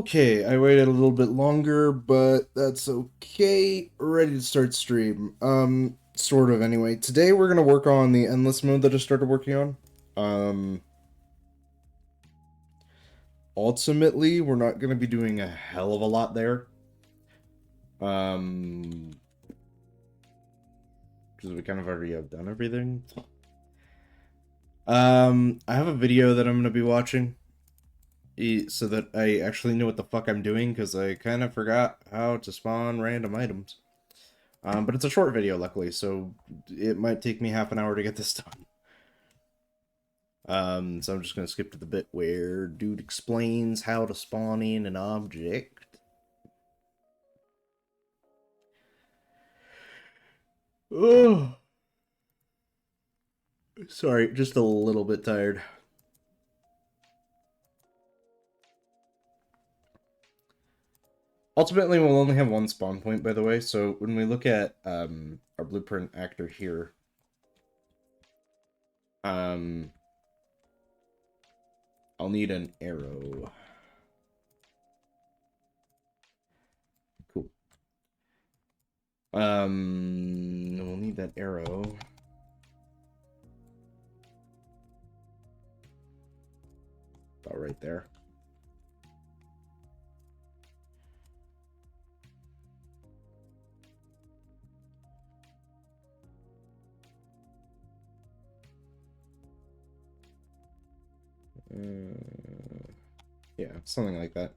Okay, I waited a little bit longer, but that's okay. Ready to start stream. Sort of anyway. Today we're gonna work on the endless mode that I started working on. Um, Ultimately, we're not gonna be doing a hell of a lot there. Because we kind of already have done everything. I have a video that I'm gonna be watching. So that I actually know what the fuck I'm doing, because I kind of forgot how to spawn random items. But it's a short video, luckily, so it might take me half an hour to get this done. So I'm just gonna skip to the bit where dude explains how to spawn in an object. Oh, sorry, just a little bit tired. Ultimately, we'll only have one spawn point, by the way, so when we look at our blueprint actor here, I'll need an arrow. Cool. We'll need that arrow. About right there. Yeah, something like that.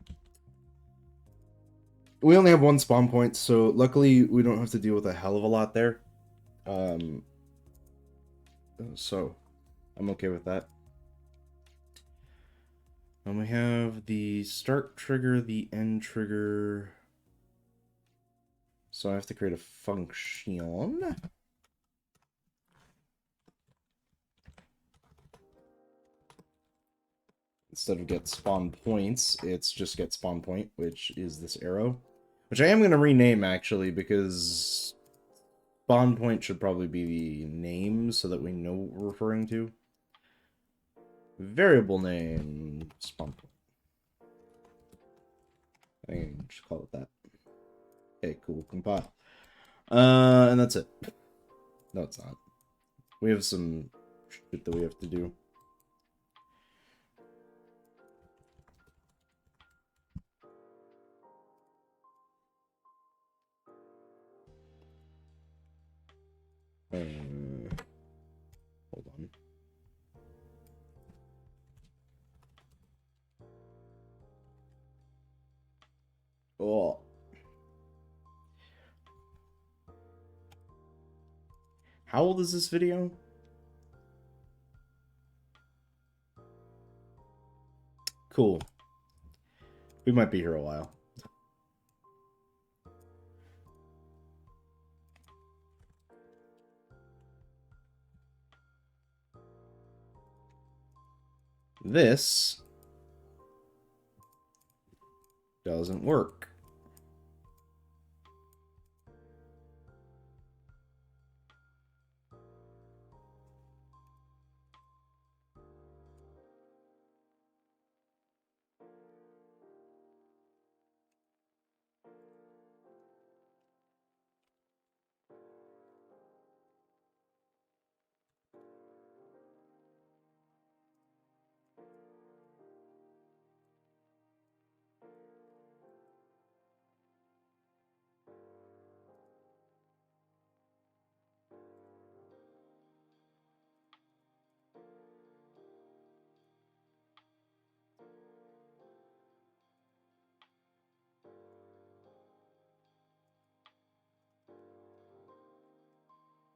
We only have one spawn point, so luckily we don't have to deal with a hell of a lot there. So I'm okay with that. And we have the start trigger, the end trigger. So I have to create a function. Instead of get spawn points, it's just get spawn point, which is this arrow. Which I am going to rename, actually, because spawn point should probably be the name so that we know what we're referring to. Variable name, spawn point. I can just call it that. Okay, cool, compile. And that's it. No, it's not. We have some shit that we have to do. Hold on. Oh. How old is this video? Cool. We might be here a while. This doesn't work.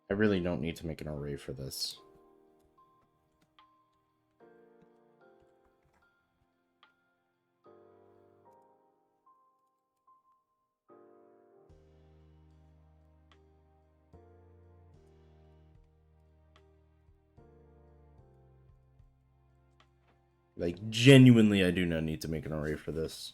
I really don't need to make an array for this. Like, genuinely, I do not need to make an array for this.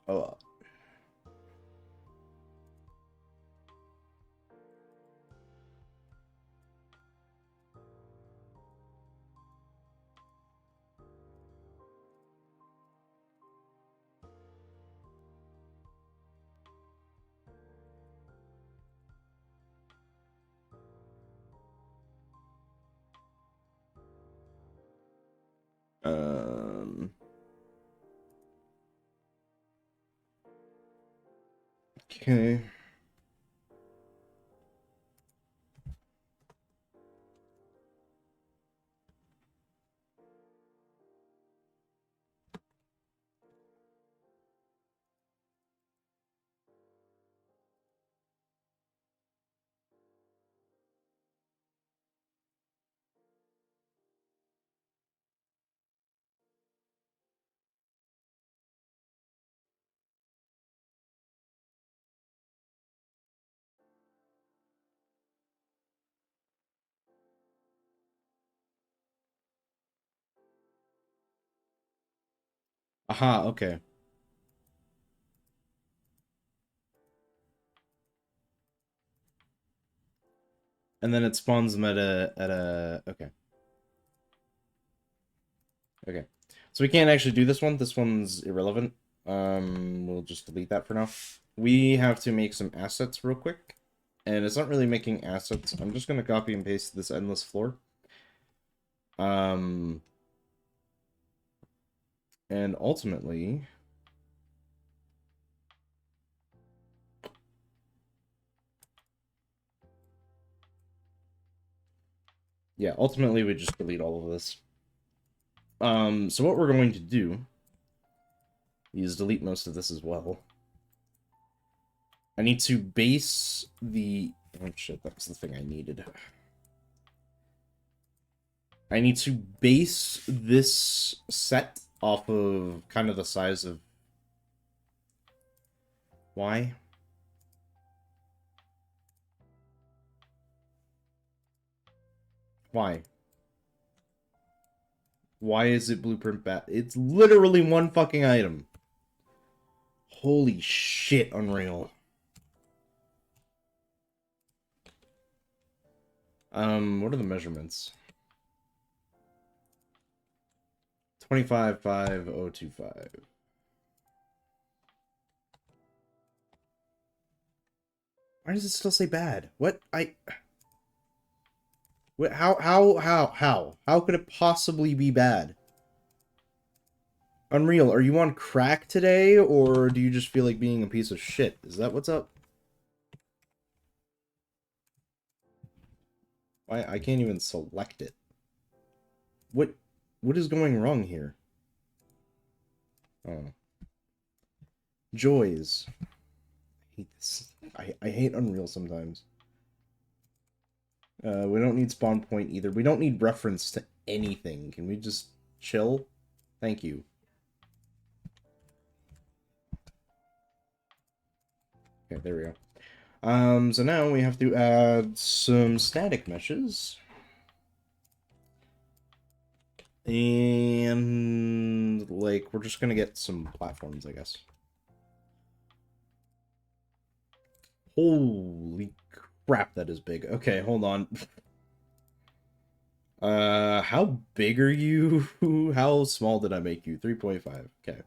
Oh. Okay. Aha, okay. And then it spawns them at a okay. Okay. So we can't actually do this one. This one's irrelevant. We'll just delete that for now. We have to make some assets real quick. And it's not really making assets. I'm just gonna copy and paste this endless floor. And ultimately, yeah, ultimately we just delete all of this. So what we're going to do is delete most of this as well. I need to base the... Oh shit, that's the thing I needed. I need to base this set off of kind of the size of... Why? Why? Why is it blueprint bad? It's literally one fucking item. Holy shit, Unreal. What are the measurements? 255025. Why does it still say bad? What? What, how could it possibly be bad? Unreal, are you on crack today, or do you just feel like being a piece of shit? Is that what's up? Why, I can't even select it. What is going wrong here? Oh. Joys. I hate this. I hate Unreal sometimes. We don't need spawn point either. We don't need reference to anything. Can we just chill? Thank you. Okay, there we go. So now we have to add some static meshes. And, like, we're just gonna get some platforms, I guess. Holy crap, that is big. Okay, hold on. How big are you? How small did I make you? 3.5. Okay.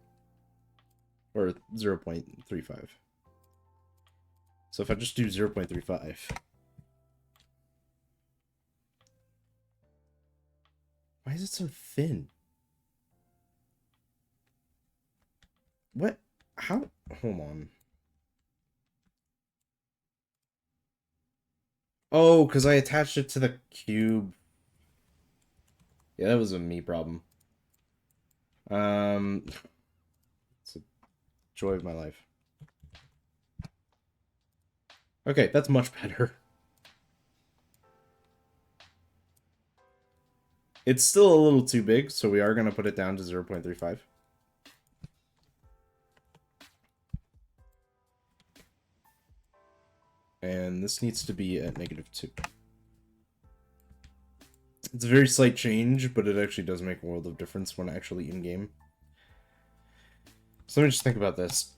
Or 0.35. So if I just do 0.35... Why is it so thin? What? How? Hold on. Oh, because I attached it to the cube. Yeah, that was a me problem. It's a joy of my life. Okay, that's much better. It's still a little too big, so we are going to put it down to 0.35. And this needs to be at -2. It's a very slight change, but it actually does make a world of difference when actually in-game. It's So let me just think about this.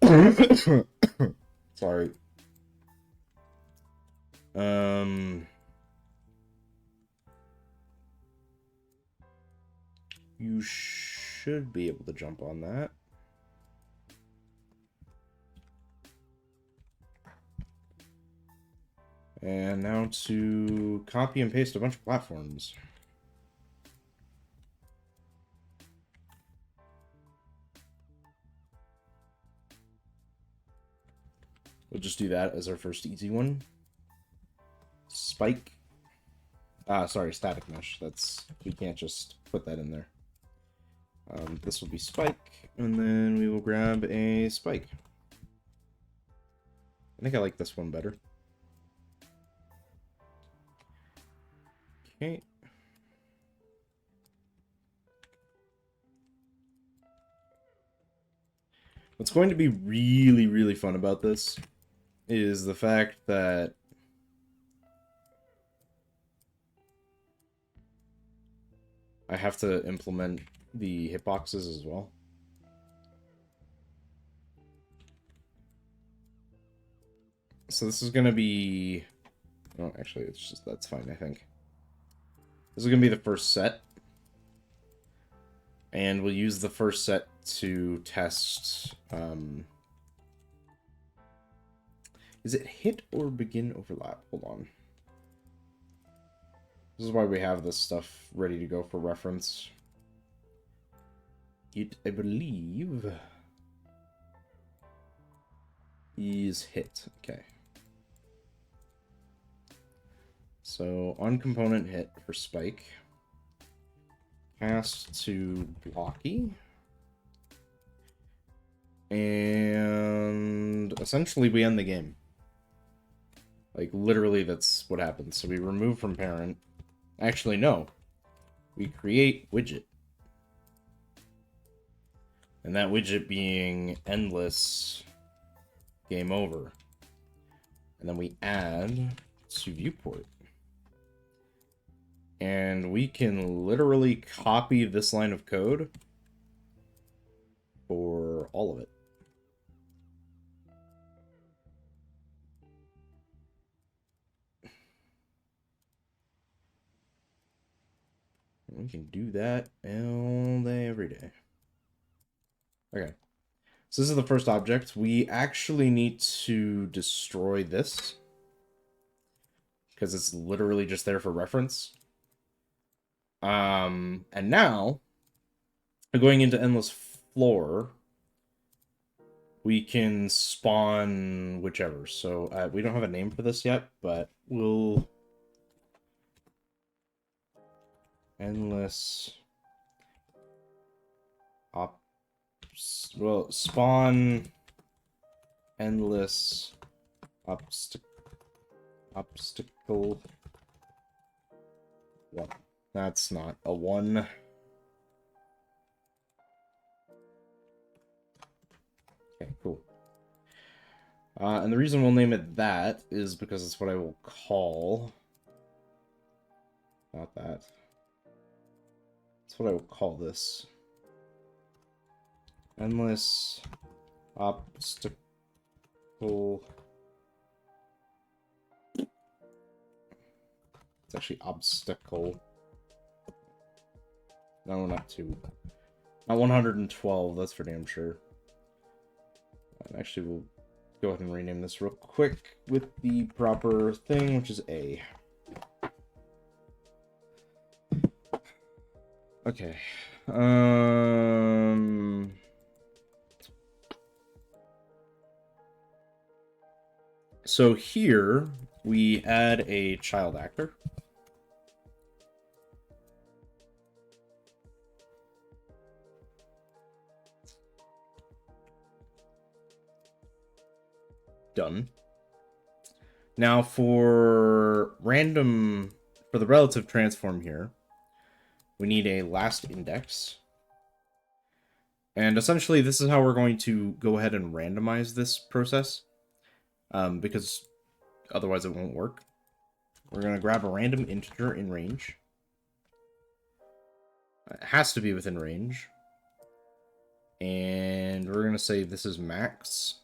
Sorry. You should be able to jump on that. And now to copy and paste a bunch of platforms. We'll just do that as our first easy one. Spike. Sorry, static mesh. We can't just put that in there. This will be spike, and then we will grab a spike. I think I like this one better. Okay. What's going to be really, really fun about this is the fact that I have to implement the hitboxes as well. So this is going to be... Oh, actually, that's fine, I think. This is going to be the first set. And we'll use the first set to test... Is it hit or begin overlap? Hold on. This is why we have this stuff ready to go for reference. It, I believe, is hit. Okay. So, on component hit for spike. Cast to blocky. And essentially we end the game. Like, literally that's what happens. So we remove from parent. Actually, no. We create widget. And that widget being endless game over. And then we add to viewport. And we can literally copy this line of code for all of it. We can do that all day, every day. Okay. So this is the first object. We actually need to destroy this, because it's literally just there for reference. And now, going into endless floor, we can spawn whichever. So we don't have a name for this yet, but we'll... Endless... Well, spawn... Endless... Obstacle... One. That's not a one. Okay, cool. And the reason we'll name it that is because it's what I will call... Not that. That's what I will call this. Endless obstacle. It's actually obstacle. No, not 2. Not 112, that's for damn sure. And actually, we'll go ahead and rename this real quick with the proper thing, which is A. Okay. So here, we add a child actor. Done. Now for the relative transform here, we need a last index. And essentially this is how we're going to go ahead and randomize this process, because otherwise it won't work. We're going to grab a random integer in range. It has to be within range. And we're going to say this is max.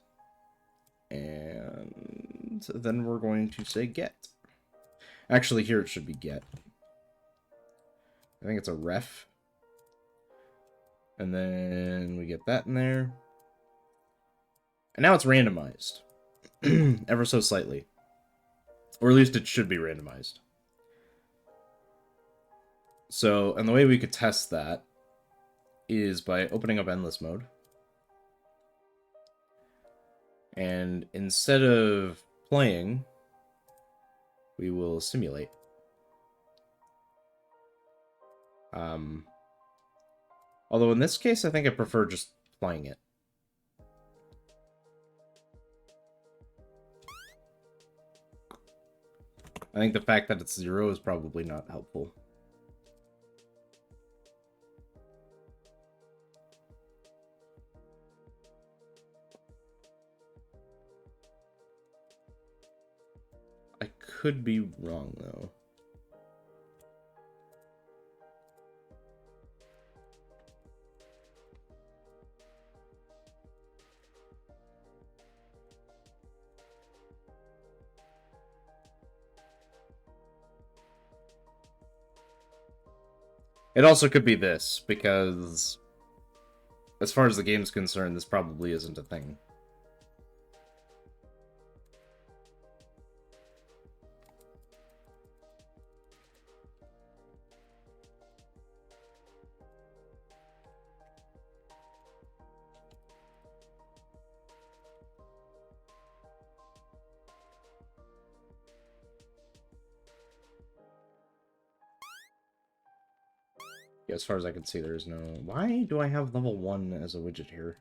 And then we're going to say get. Actually, here it should be get. I think it's a ref. And then we get that in there. And now it's randomized. Ever so slightly. Or at least it should be randomized. So, and the way we could test that is by opening up endless mode. And instead of playing, we will simulate. Although in this case, I think I prefer just playing it. I think the fact that it's 0 is probably not helpful. I could be wrong, though. It also could be this, because as far as the game's concerned, this probably isn't a thing. Yeah, as far as I can see, there's no... Why do I have level 1 as a widget here?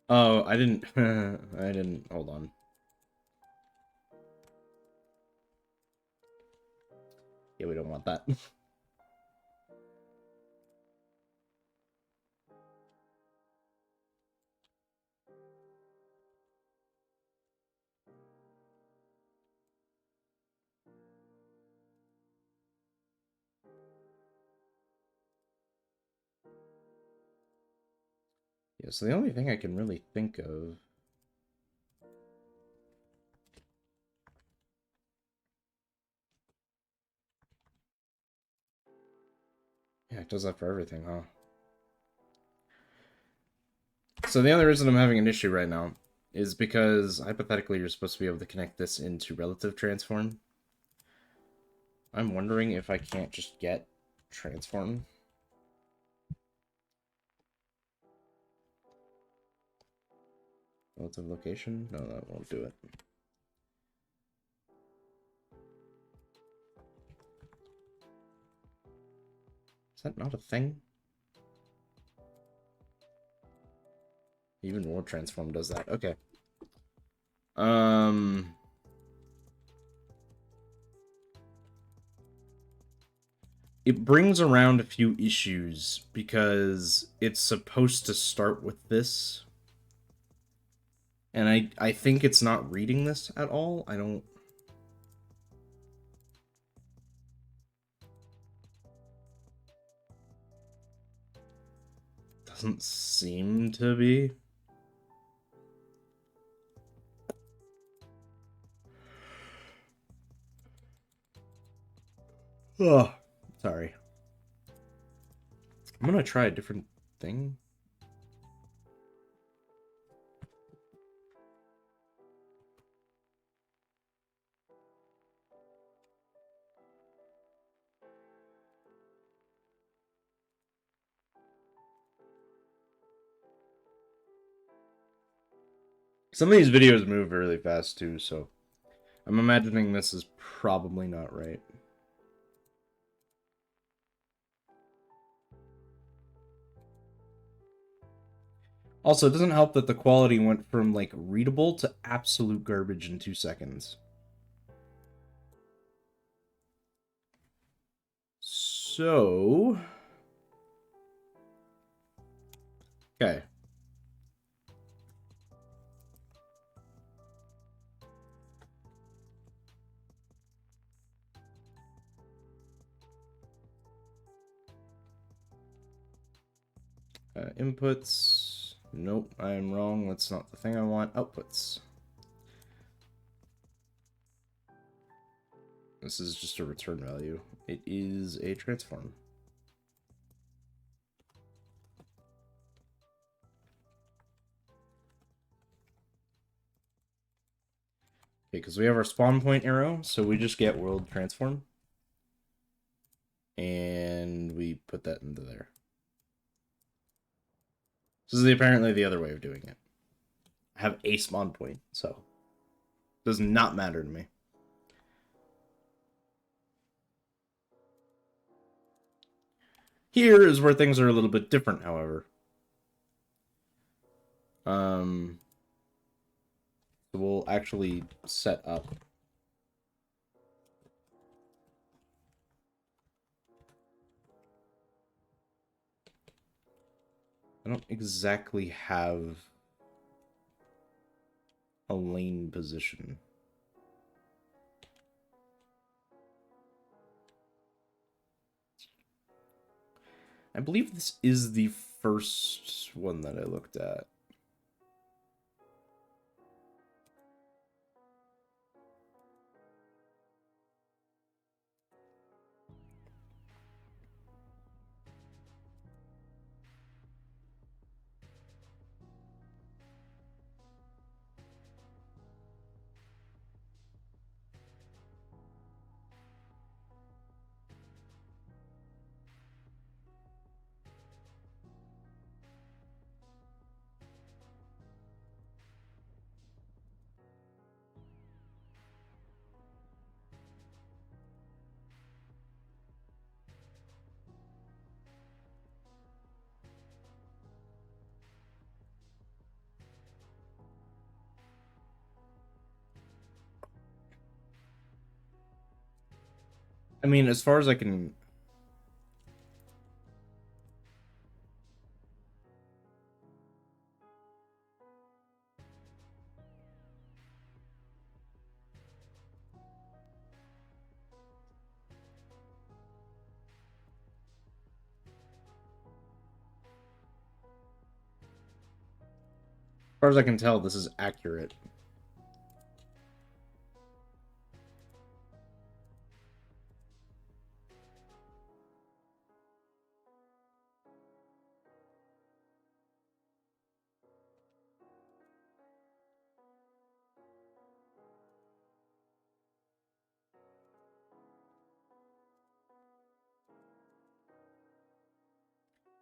Oh, I didn't... I didn't... Hold on. Yeah, we don't want that. Yeah, so the only thing I can really think of... Yeah, it does that for everything, huh? So the only reason I'm having an issue right now is because, hypothetically, you're supposed to be able to connect this into relative transform. I'm wondering if I can't just get transform. Relative location? No, that won't do it. Is that not a thing? Even World Transform does that. Okay. It brings around a few issues because it's supposed to start with this. And I think it's not reading this at all. I don't... Doesn't seem to be. Oh, sorry. I'm gonna try a different thing. Some of these videos move really fast too, so I'm imagining this is probably not right. Also, it doesn't help that the quality went from, like, readable to absolute garbage in 2 seconds. So... Okay. Inputs. Nope, I'm wrong. That's not the thing I want. Outputs. This is just a return value. It is a transform. Okay, because we have our spawn point arrow, so we just get world transform. And we put that into there. This is apparently the other way of doing it. I have a spawn point, so it does not matter to me. Here is where things are a little bit different, however. So we'll actually set up. I don't exactly have a lane position. I believe this is the first one that I looked at. I mean, as far as I can... As far as I can tell, this is accurate.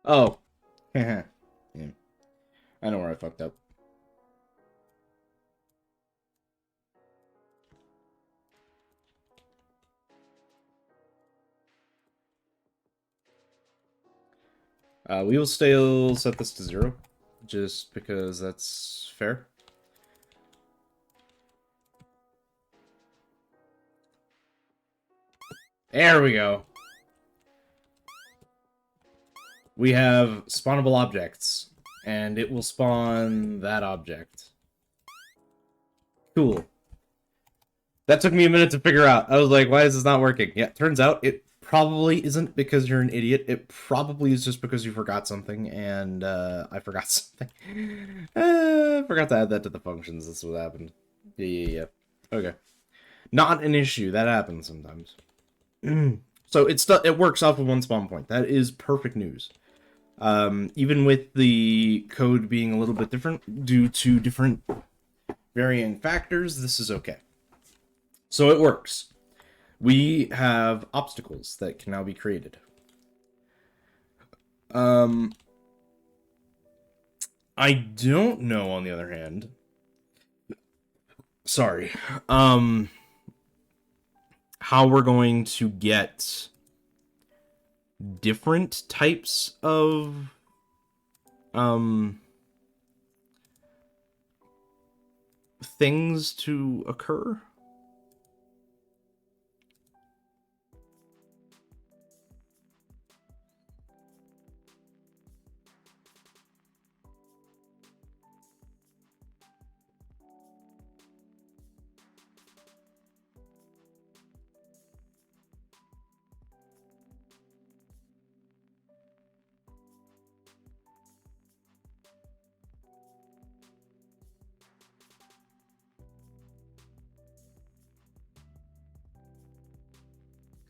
Oh. Yeah. I know where I fucked up. We will still set this to 0, just because that's fair. There we go. We have spawnable objects, and it will spawn that object. Cool. That took me a minute to figure out. I was like, why is this not working? Yeah, turns out it probably isn't because you're an idiot. It probably is just because you forgot something, and I forgot something. I forgot to add that to the functions. That's what happened. Yeah. Okay. Not an issue. That happens sometimes. So it works off of one spawn point. That is perfect news. Even with the code being a little bit different due to different varying factors, this is okay. So it works. We have obstacles that can now be created. I don't know, on the other hand. Sorry. How we're going to get different types of things to occur.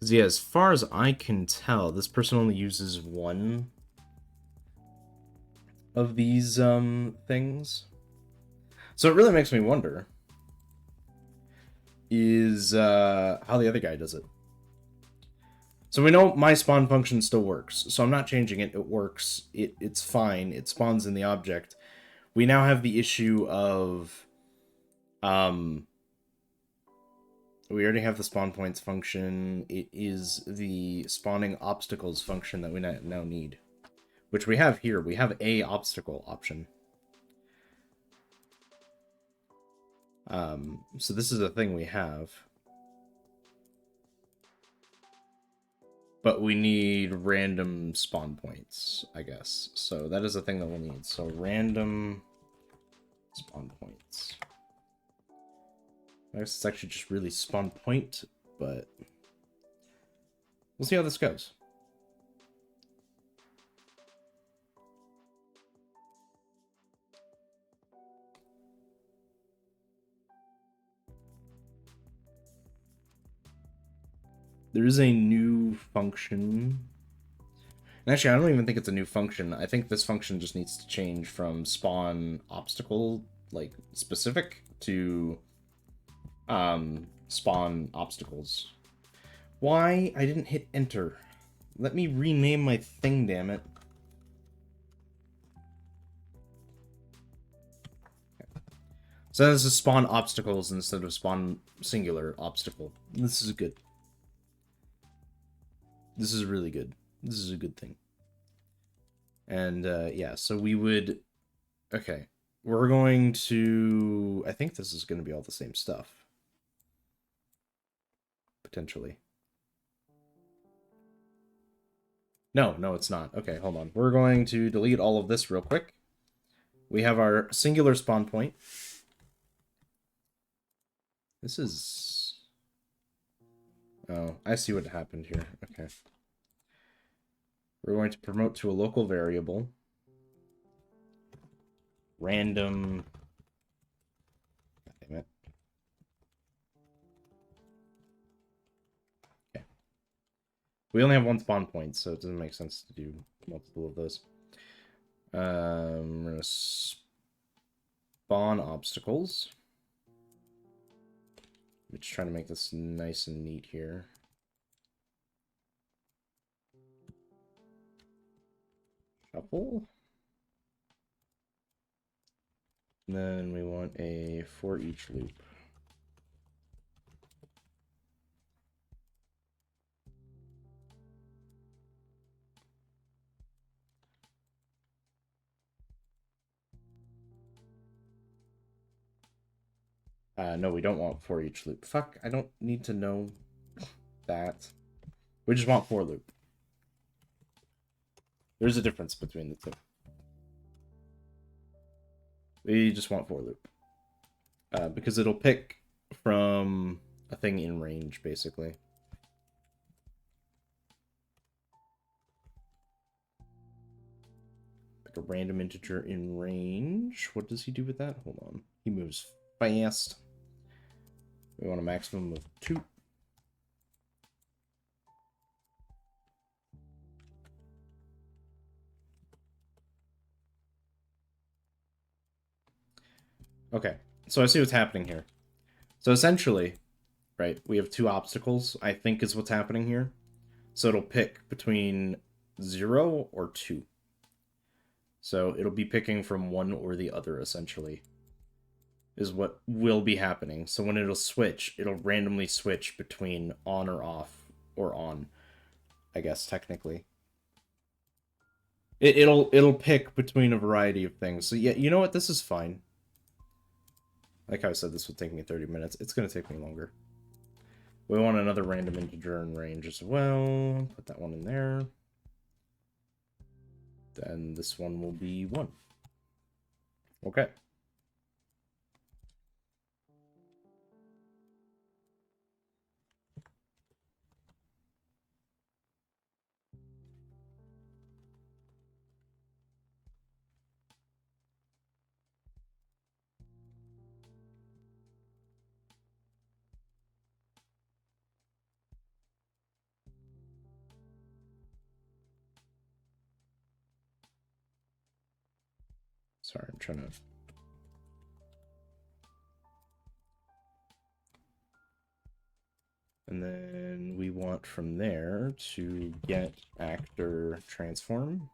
Because, yeah, as far as I can tell, this person only uses one of these, things. So it really makes me wonder, is, how the other guy does it. So we know my spawn function still works, so I'm not changing it. It works. It's fine. It spawns in the object. We now have the issue of, we already have the spawn points function. It is the spawning obstacles function that we now need, which we have here. We have a obstacle option. So this is a thing we have. But we need random spawn points, I guess. So that is a thing that we'll need. So random spawn points. I guess it's actually just really spawn point, but we'll see how this goes. There is a new function. And actually, I don't even think it's a new function. I think this function just needs to change from spawn obstacle, like, specific to spawn obstacles. Why? I didn't hit enter. Let me rename my thing, damn it. So this is spawn obstacles instead of spawn singular obstacle. This is good. This is really good. This is a good thing. And, yeah, so we would... Okay. We're going to... I think this is going to be all the same stuff. Potentially. No, it's not. Okay, hold on. We're going to delete all of this real quick. We have our singular spawn point. This is... Oh, I see what happened here. Okay. We're going to promote to a local variable. Random... Damn it. Okay. We only have one spawn point, so it doesn't make sense to do multiple of those. We're going to spawn obstacles. I'm just trying to make this nice and neat here. Shuffle. And then we want a for each loop. No, we don't want for each loop. Fuck, I don't need to know that. We just want for loop. There's a difference between the two. We just want for loop. Because it'll pick from a thing in range, basically. Pick a random integer in range. What does he do with that? Hold on. He moves fast. We want a maximum of 2. Okay, so I see what's happening here. So essentially, right, we have 2 obstacles, I think is what's happening here. So it'll pick between 0 or 2. So it'll be picking from one or the other, essentially, is what will be happening. So when it'll switch, it'll randomly switch between on or off, or on, I guess, technically. It'll pick between a variety of things. So yeah, you know what? This is fine. Like how I said, this would take me 30 minutes. It's going to take me longer. We want another random integer in range as well. Put that one in there. Then this one will be 1. Okay. Sorry, I'm trying to... And then we want from there to get actor transform.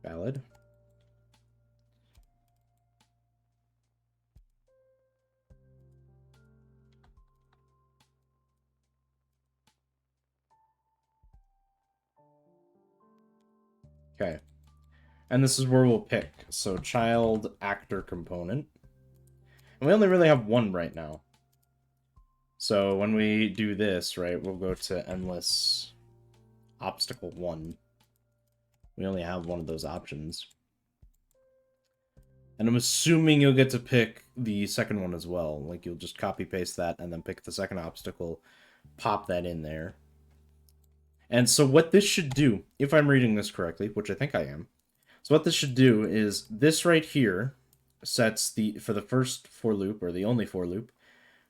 Valid. Okay. And this is where we'll pick. So child actor component. And we only really have one right now. So when we do this, right, we'll go to endless obstacle 1. We only have one of those options. And I'm assuming you'll get to pick the second one as well. Like, you'll just copy-paste that and then pick the second obstacle, pop that in there. And so what this should do, if I'm reading this correctly, which I think I am, so what this should do is this right here sets the, for the first for loop, or the only for loop,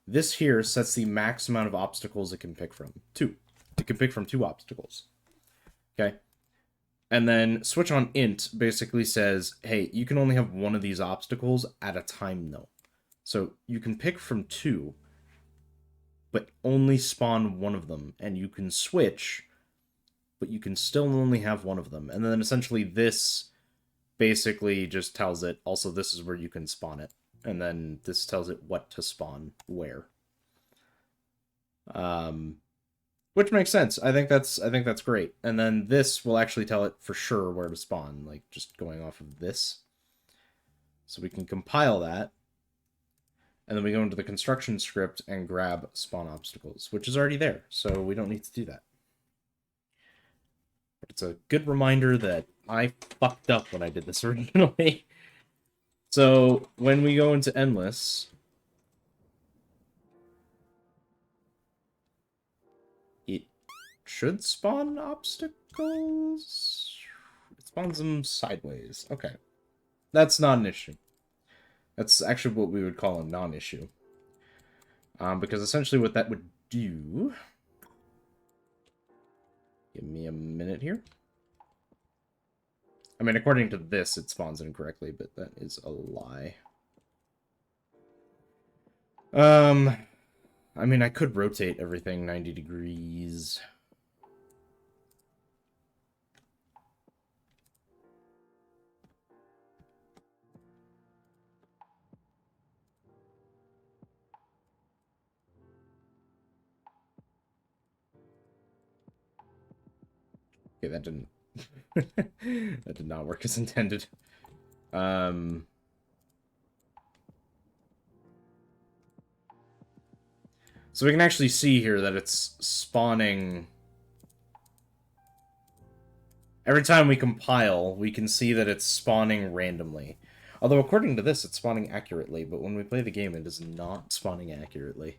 this here sets the max amount of obstacles it can pick from. 2. It can pick from 2 obstacles. Okay? And then switch on int basically says, hey, you can only have one of these obstacles at a time, though. So you can pick from 2, but only spawn one of them. And you can switch, but you can still only have one of them. And then essentially this basically just tells it, also this is where you can spawn it. And then this tells it what to spawn where. Which makes sense. I think that's great. And then this will actually tell it for sure where to spawn, like just going off of this. So we can compile that. And then we go into the construction script and grab spawn obstacles, which is already there. So we don't need to do that. But it's a good reminder that I fucked up when I did this originally. So when we go into endless, it should spawn obstacles. It spawns them sideways. Okay. That's not an issue. That's actually what we would call a non-issue. Because essentially what that would do... Give me a minute here. I mean, according to this, it spawns incorrectly, but that is a lie. I mean, I could rotate everything 90 degrees. Okay, that didn't... that did not work as intended. So we can actually see here that it's spawning... Every time we compile, we can see that it's spawning randomly. Although, according to this, it's spawning accurately, but when we play the game, it is not spawning accurately.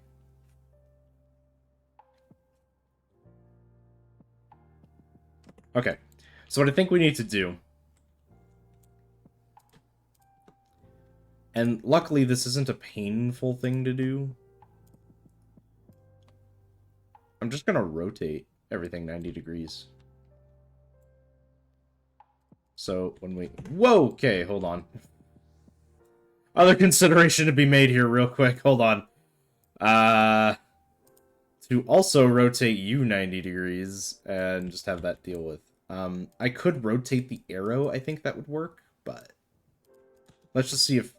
Okay, so what I think we need to do... And luckily, this isn't a painful thing to do. I'm just gonna rotate everything 90 degrees. So when we... Whoa! Okay, hold on. Other consideration to be made here real quick. Hold on. To also rotate you 90 degrees and just have that deal with. I could rotate the arrow. I think that would work, but... Let's just see if...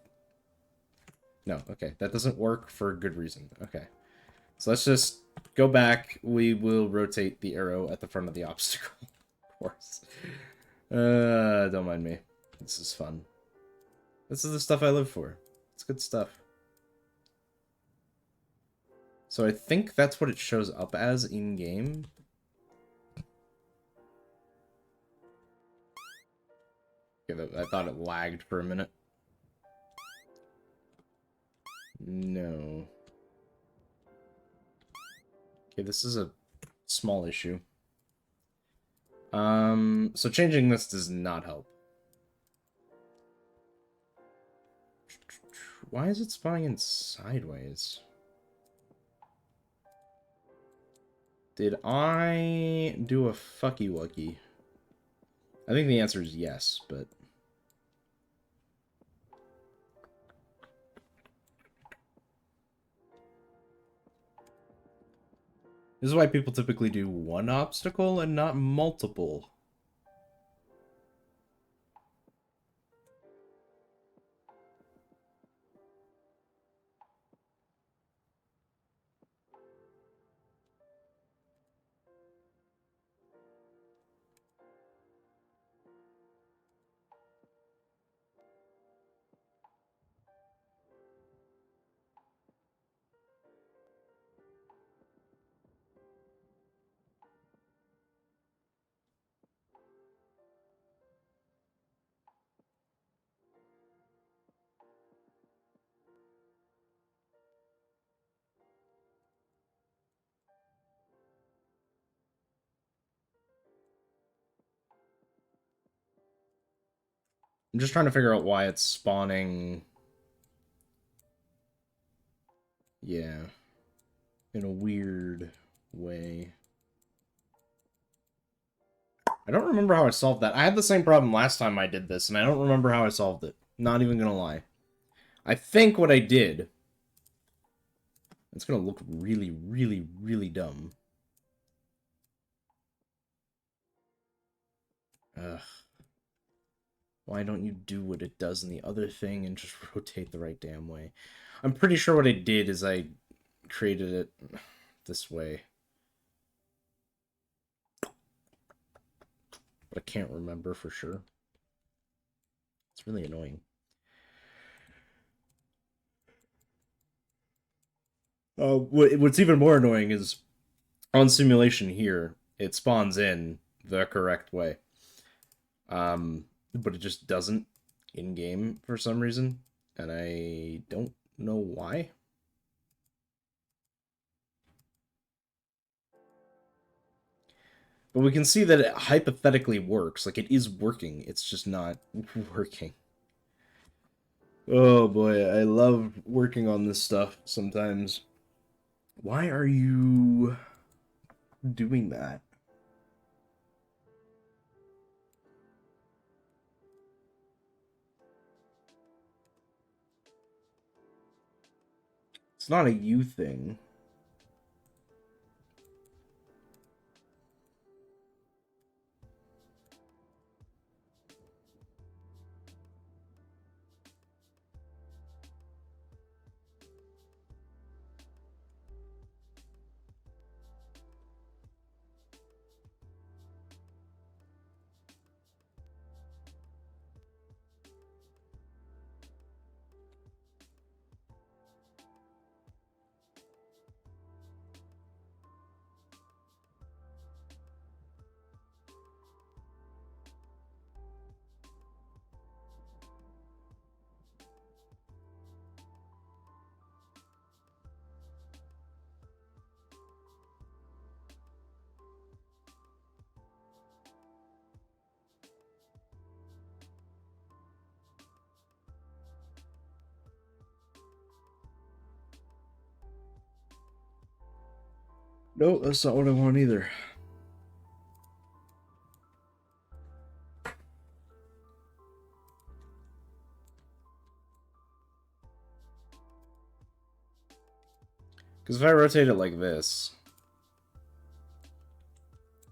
No, okay. That doesn't work for a good reason. Okay. So let's just go back. We will rotate the arrow at the front of the obstacle. Of course. Don't mind me. This is fun. This is the stuff I live for. It's good stuff. So I think that's what it shows up as in-game. Okay, I thought it lagged for a minute. No. Okay, this is a small issue. So changing this does not help. Why is it spawning in sideways? Did I do a fucky wucky? I think the answer is yes, but This is why people typically do one obstacle and not multiple. I'm just trying to figure out why it's spawning. Yeah. In a weird way. I don't remember how I solved that. I had the same problem last time I did this, and I don't remember how I solved it. Not even gonna lie. I think what I did... It's gonna look really, really, really dumb. Ugh. Why don't you do what it does in the other thing and just rotate the right damn way? I'm pretty sure what I did is I created it this way. But I can't remember for sure. It's really annoying. What's even more annoying is on simulation here, it spawns in the correct way. But it just doesn't in-game for some reason, and I don't know why. But we can see that it hypothetically works. Like, it is working. It's just not working. Oh boy, I love working on this stuff sometimes. Why are you doing that? It's not a you thing. No, that's not what I want either. Because if I rotate it like this,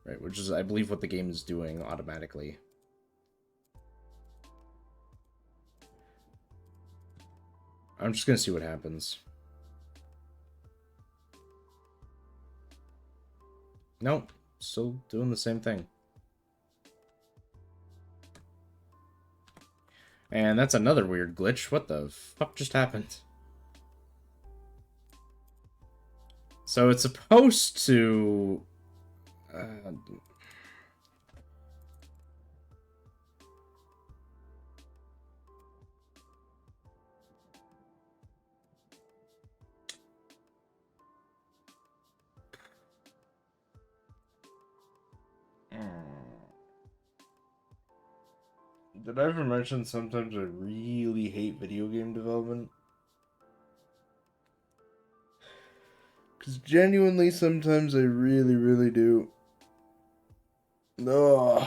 right, which is, I believe, what the game is doing automatically. I'm just gonna see what happens. Nope, still doing the same thing. And that's another weird glitch. What the fuck just happened? So it's supposed to... Did I ever mention sometimes I really hate video game development? Because genuinely, sometimes I really, really do. Ugh.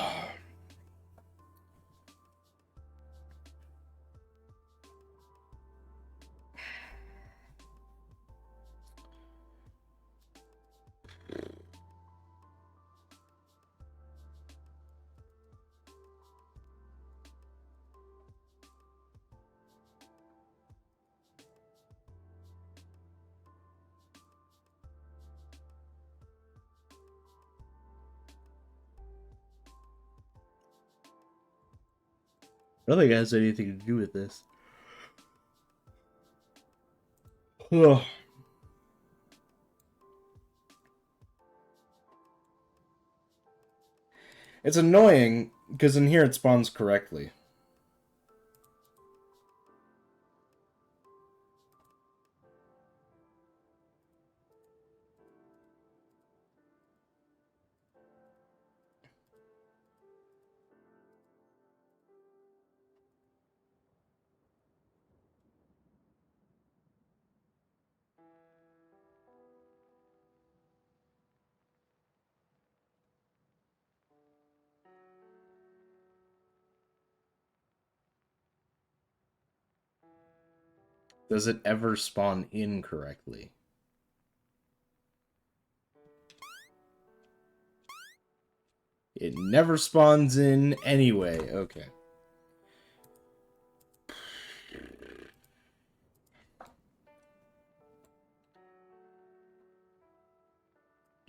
I don't think it has anything to do with this. Ugh. It's annoying, because in here it spawns correctly. Does it ever spawn incorrectly? It never spawns in anyway. Okay.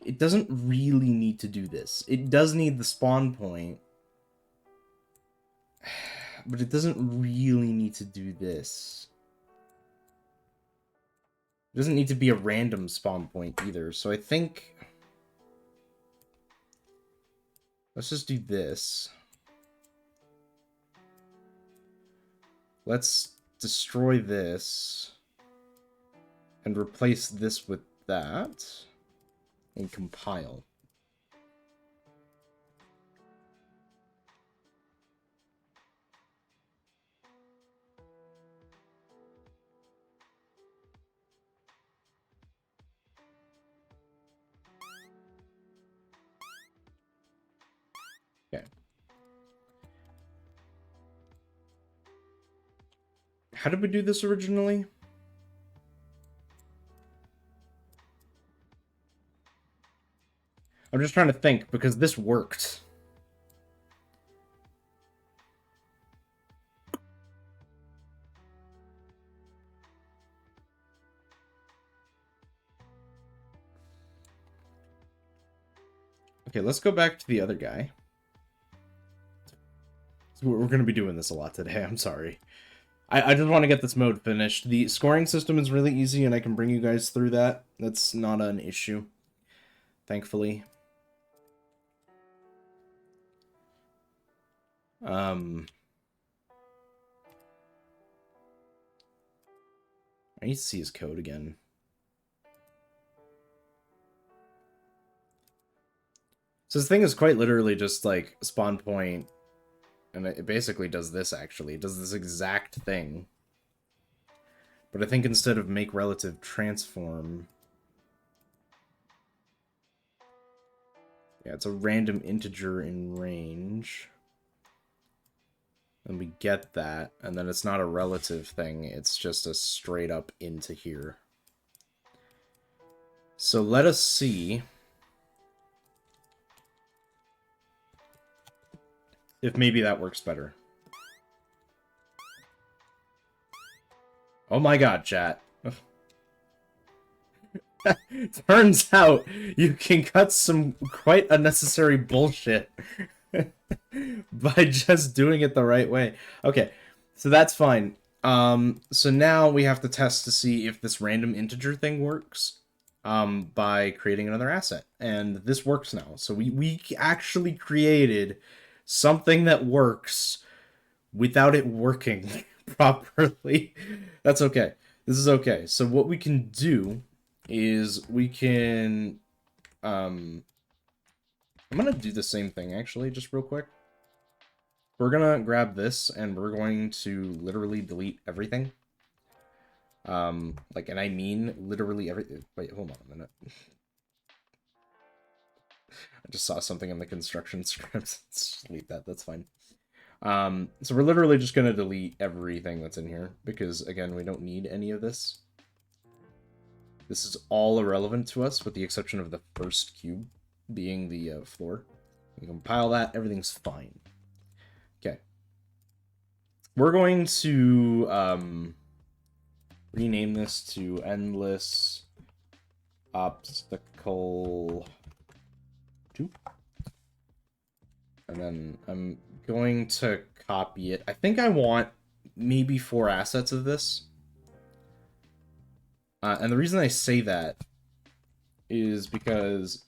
It doesn't really need to do this. It does need the spawn point. But it doesn't really need to do this. It doesn't need to be a random spawn point either. So I think... let's just do this. Let's destroy this. And replace this with that. And compile. Okay. How did we do this originally? I'm just trying to think, because this worked. Okay, let's go back to the other guy. We're going to be doing this a lot today, I'm sorry. I just want to get this mode finished. The scoring system is really easy, and I can bring you guys through that. That's not an issue, thankfully. I need to see his code again. So this thing is quite literally just like spawn point, and it basically does this actually. It does this exact thing. But I think instead of make relative transform... yeah, it's a random integer in range. And we get that, and then it's not a relative thing, it's just a straight up into here. So let us see if maybe that works better. Oh my god, chat. Turns out you can cut some quite unnecessary bullshit by just doing it the right way. Okay, so that's fine. So now we have to test to see if this random integer thing works by creating another asset. And this works now. So we actually created something that works without it working properly. That's okay. This is okay. So what we can do is we can... I'm going to do the same thing, actually, just real quick. We're going to grab this, and we're going to literally delete everything. Like, and I mean literally everything. Wait, hold on a minute. I just saw something in the construction script. Let's delete that. That's fine. So we're literally just going to delete everything that's in here, because, again, we don't need any of this. This is all irrelevant to us, with the exception of the first cube being the floor. We compile that, everything's fine. Okay. We're going to rename this to Endless Obstacle 2. And then I'm going to copy it. I think I want maybe 4 assets of this. And the reason I say that is because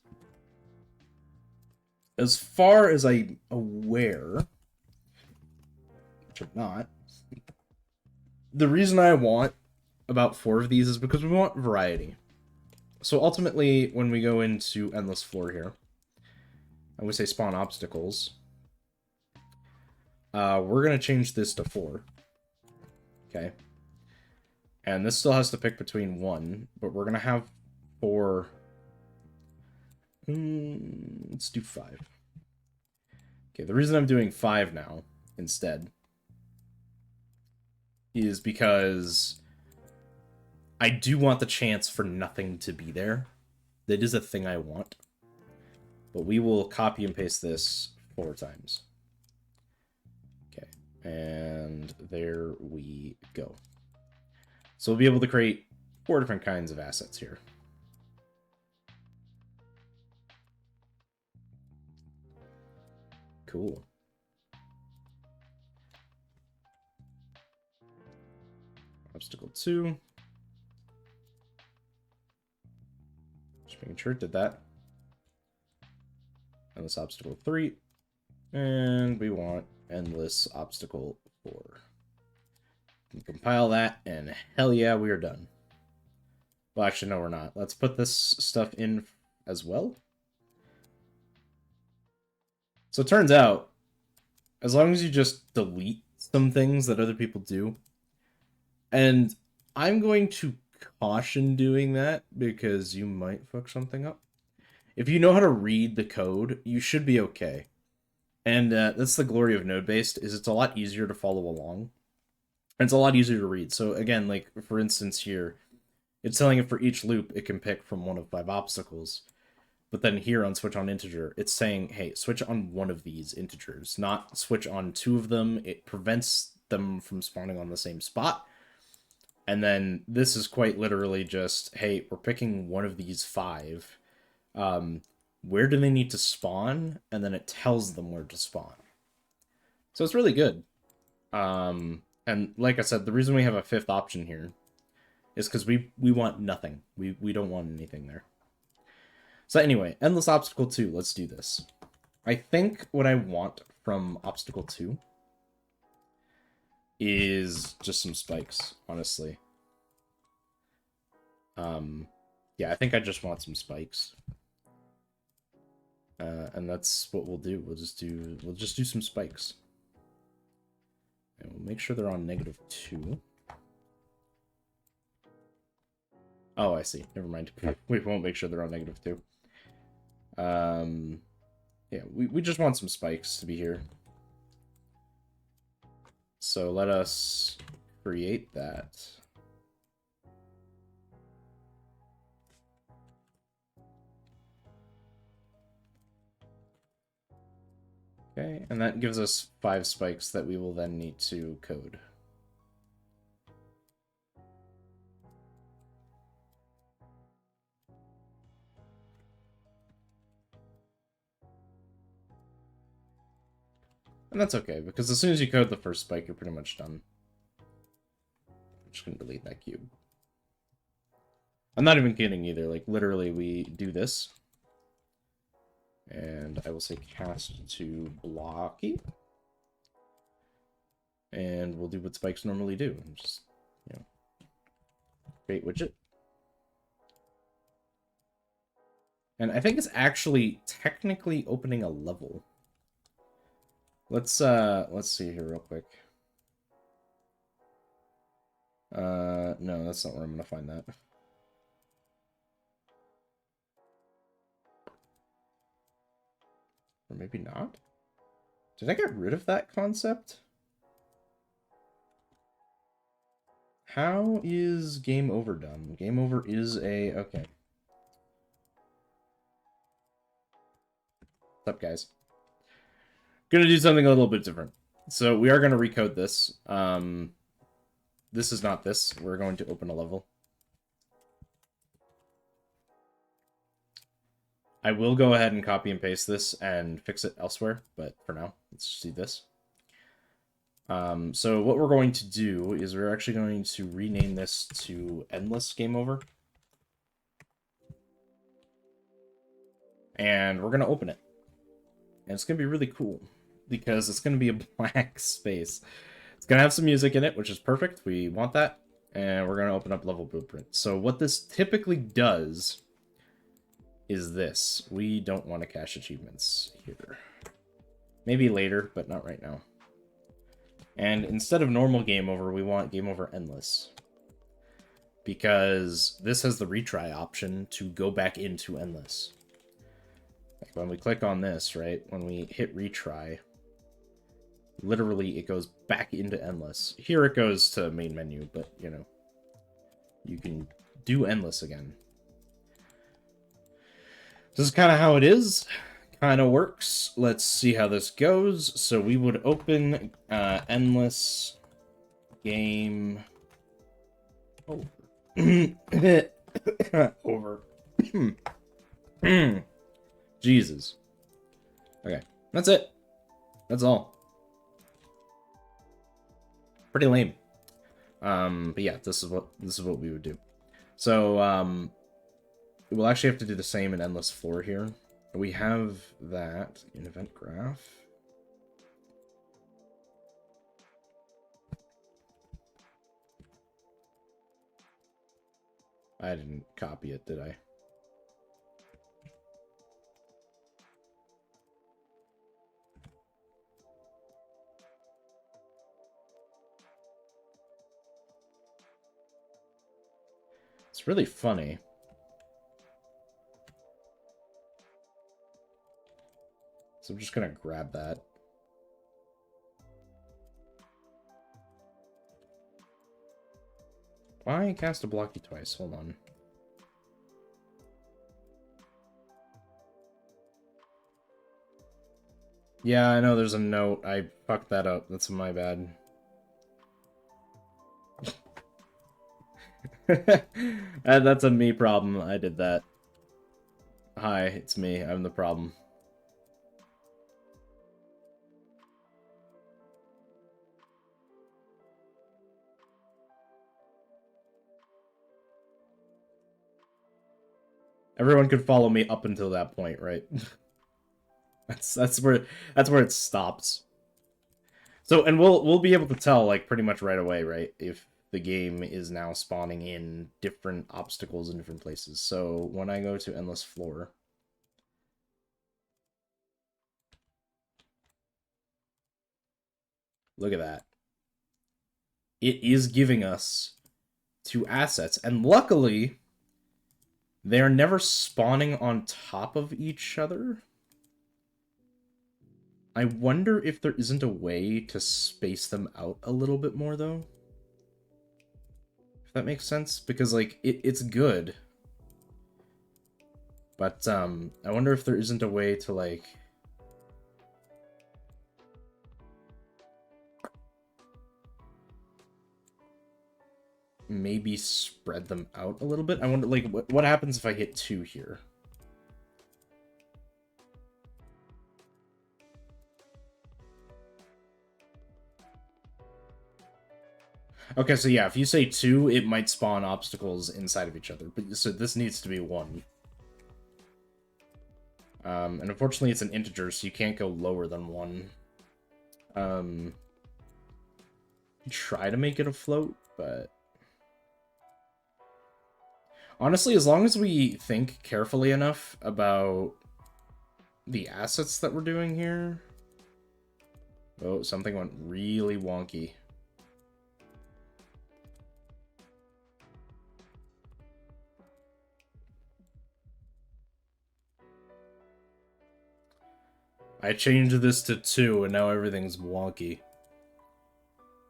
as far as I'm aware, which I'm not, the reason I want about 4 of these is because we want variety. So ultimately, when we go into Endless Floor here, I would say spawn obstacles, we're going to change this to 4. Okay. And this still has to pick between 1, but we're going to have 4... let's do 5. Okay, the reason I'm doing 5 now, instead, is because I do want the chance for nothing to be there. That is a thing I want. But we will copy and paste this 4 times. Okay, and there we go. So we'll be able to create 4 different kinds of assets here. Cool. Obstacle 2. Just making sure it did that. Endless obstacle 3. And we want endless obstacle 4. We can compile that, and hell yeah, we are done. Well, actually, no, we're not. Let's put this stuff in as well. So it turns out, as long as you just delete some things that other people do, and I'm going to caution doing that because you might fuck something up. If you know how to read the code, you should be okay. And that's the glory of node-based, is it's a lot easier to follow along. And it's a lot easier to read. So again, like, for instance here, it's telling it for each loop it can pick from 1 of 5 obstacles. But then here on switch on integer, it's saying, hey, switch on 1 of these integers, not switch on 2 of them. It prevents them from spawning on the same spot. And then this is quite literally just, hey, we're picking 1 of these 5. Where do they need to spawn? And then it tells them where to spawn. So it's really good. And like I said, the reason we have a 5th option here is because we want nothing. We don't want anything there. So anyway, Endless Obstacle 2, let's do this. I think what I want from Obstacle 2 is just some spikes, honestly. Yeah, I think I just want some spikes. And that's what we'll do. We'll just do some spikes. And we'll make sure they're on -2. Oh, I see. Never mind. We won't make sure they're on -2. Yeah, we just want some spikes to be here. So let us create that. Okay, and that gives us 5 spikes that we will then need to code. And that's okay, because as soon as you code the first spike, you're pretty much done. I'm just going to delete that cube. I'm not even kidding either. Like, literally, we do this. And I will say cast to blocky. And we'll do what spikes normally do. Just, you know, create widget. And I think it's actually technically opening a level. Let's see here real quick. No, that's not where I'm gonna find that. Or maybe not? Did I get rid of that concept? How is game over done? Game over is a... okay. What's up, guys? Gonna do something a little bit different. So we are gonna recode this. This is not this. We're going to open a level. I will go ahead and copy and paste this and fix it elsewhere, but for now, let's see this. So what we're going to do is we're actually going to rename this to Endless Game Over. And we're going to open it. And it's going to be really cool, because it's going to be a blank space. It's going to have some music in it, which is perfect. We want that. And we're going to open up level blueprint. So what this typically does is this. We don't want to cache achievements here. Maybe later, but not right now. And instead of normal game over, we want game over endless. Because this has the retry option to go back into endless. Like when we click on this, right? When we hit retry, literally it goes back into endless. Here it goes to main menu, but you know, you can do endless again. This is kind of how it is. Kind of works. Let's see how this goes. So we would open endless game over. Over. Jesus. Okay, that's it. That's all. Pretty lame. But yeah, this is what we would do. So we'll actually have to do the same in endless floor here. We have that in event graph. I didn't copy it, did I? It's really funny. So I'm just gonna grab that. Why cast a blocky twice? Hold on. Yeah, I know there's a note. I fucked that up. That's my bad. That's a me problem. I did that. Hi, it's me. I'm the problem. Everyone could follow me up until that point, right? that's where it stops. So, and we'll be able to tell like pretty much right away, right? If the game is now spawning in different obstacles in different places. So when I go to endless floor, look at that. It is giving us 2 assets, and luckily they're never spawning on top of each other. I wonder if there isn't a way to space them out a little bit more, though. If that makes sense? Because, like, it's good. But, I wonder if there isn't a way to, like... maybe spread them out a little bit? I wonder, like, what happens if I hit 2 here? Okay, so yeah, if you say 2, it might spawn obstacles inside of each other. But so this needs to be 1. And unfortunately it's an integer, so you can't go lower than 1. Try to make it a float, but... honestly, as long as we think carefully enough about the assets that we're doing here... oh, something went really wonky. I changed this to 2, and now everything's wonky.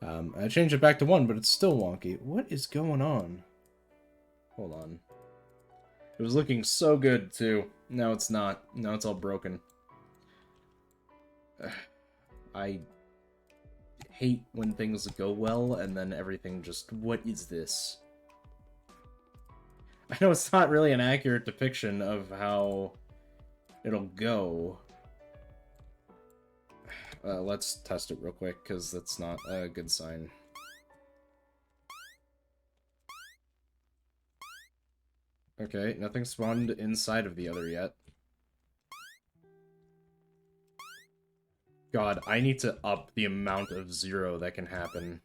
I changed it back to 1, but it's still wonky. What is going on? Hold on. It was looking so good, too. Now it's not. Now it's all broken. I hate when things go well, and then everything just... what is this? I know it's not really an accurate depiction of how it'll go. Let's test it real quick, because that's not a good sign. Okay, nothing spawned inside of the other yet. God, I need to up the amount of 0 that can happen.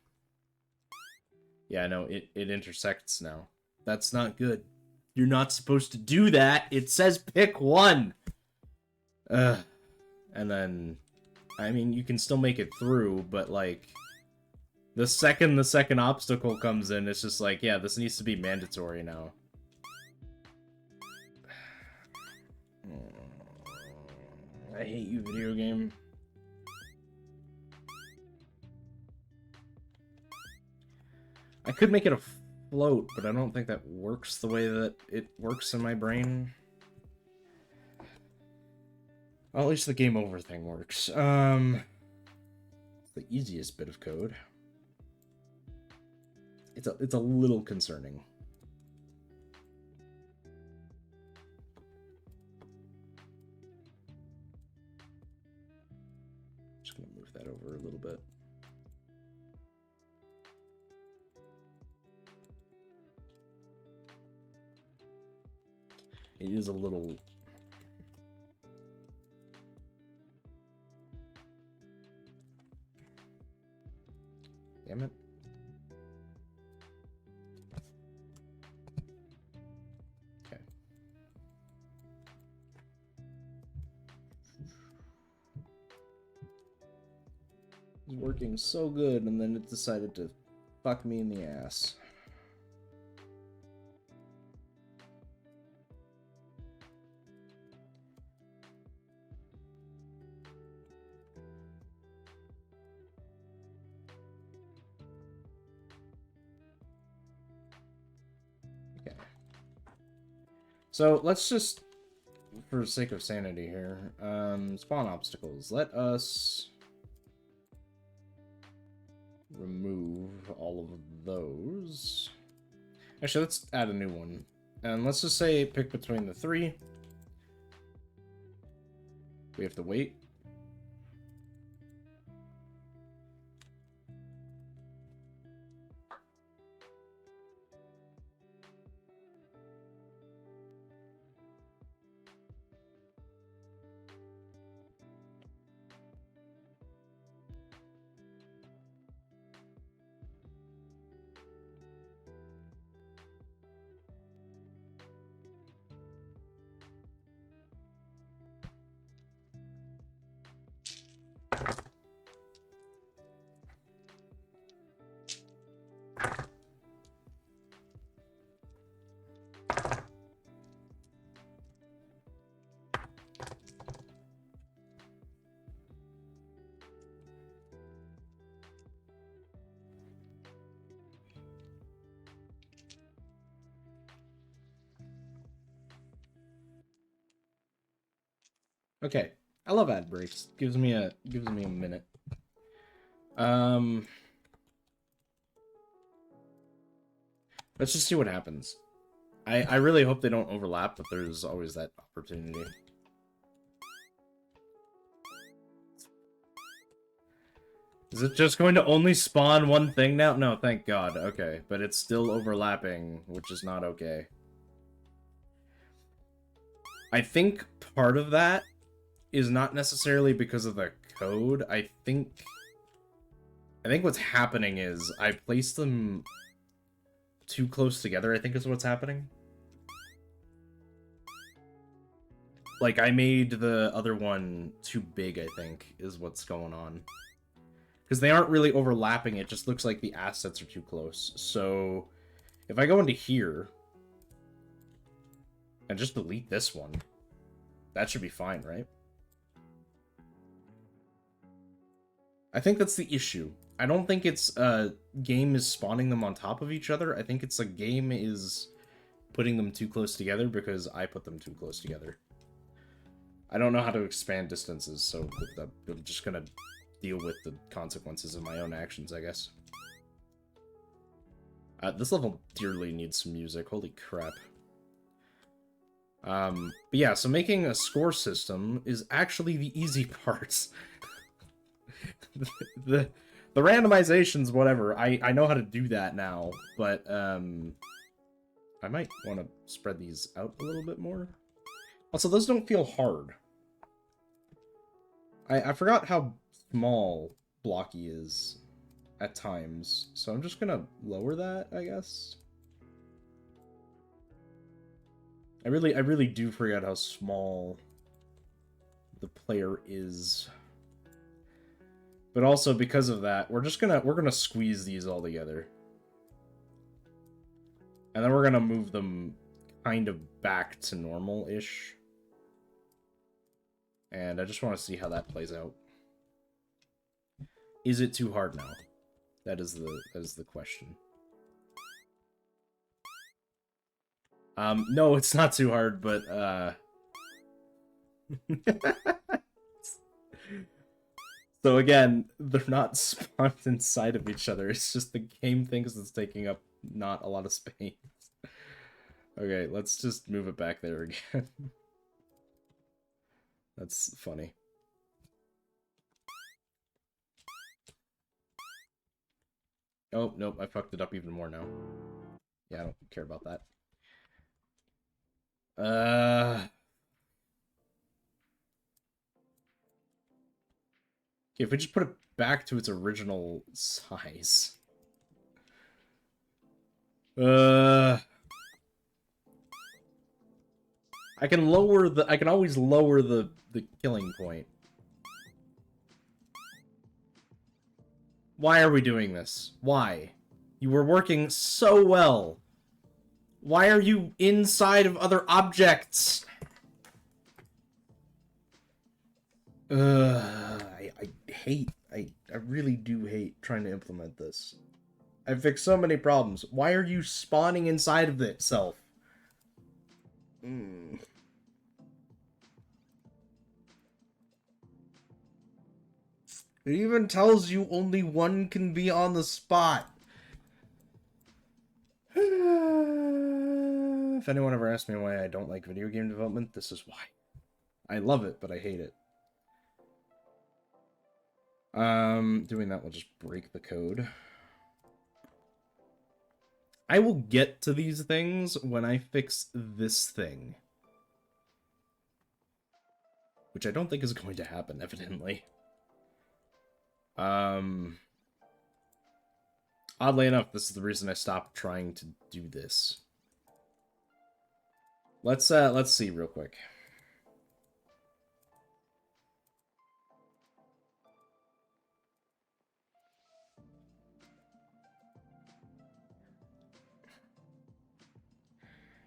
Yeah, no, it intersects now. That's not good. You're not supposed to do that. It says pick one. And then, I mean, you can still make it through, but like, the second obstacle comes in, it's just like, yeah, this needs to be mandatory now. I hate you, video game. I could make it a float, but I don't think that works the way that it works in my brain. Well, at least the game over thing works. The easiest bit of code. It's a little concerning. Just gonna move that over a little bit. It is a little... Damn it. Okay. It's working so good, and then it decided to fuck me in the ass. So let's just, for the sake of sanity here, spawn obstacles. Let us remove all of those. Actually, let's add a new one. And let's just say pick between the 3. We have to wait. Okay, I love ad breaks. Gives me a minute. Let's just see what happens. I really hope they don't overlap, but there's always that opportunity. Is it just going to only spawn one thing now? No, thank God. Okay, but it's still overlapping, which is not okay. I think part of that is not necessarily because of the code. I think what's happening is I placed them too close together, I think is what's happening. Like, I made the other one too big, I think, is what's going on. Because they aren't really overlapping, it just looks like the assets are too close. So, if I go into here, and just delete this one, that should be fine, right? I think that's the issue. I don't think it's a game is spawning them on top of each other. I think it's a game is putting them too close together because I put them too close together. I don't know how to expand distances, so I'm just gonna deal with the consequences of my own actions, I guess. This level dearly needs some music. Holy crap. But yeah, so making a score system is actually the easy part. the the randomizations, whatever, I know how to do that now, but I might want to spread these out a little bit more. Also, those don't feel hard. I forgot how small Blocky is at times, so I'm just gonna lower that, I guess. I really do forget how small the player is. But also because of that, we're gonna squeeze these all together. And then we're gonna move them kind of back to normal-ish. And I just want to see how that plays out. Is it too hard now? That is the question. No, it's not too hard, but so again, they're not spawned inside of each other. It's just the game thinks it's taking up not a lot of space. Okay, let's just move it back there again. That's funny. Oh, nope, I fucked it up even more now. Yeah, I don't care about that. Okay, if we just put it back to its original size. I can always lower the killing point. Why are we doing this? Why? You were working so well. Why are you inside of other objects? I really do hate trying to implement this. I fixed so many problems. Why are you spawning inside of itself? It even tells you only one can be on the spot. If anyone ever asks me why I don't like video game development, this is why. I love it, but I hate it. Doing that will just break the code. I will get to these things when I fix this thing. Which I don't think is going to happen, evidently. Oddly enough, this is the reason I stopped trying to do this. Let's see real quick.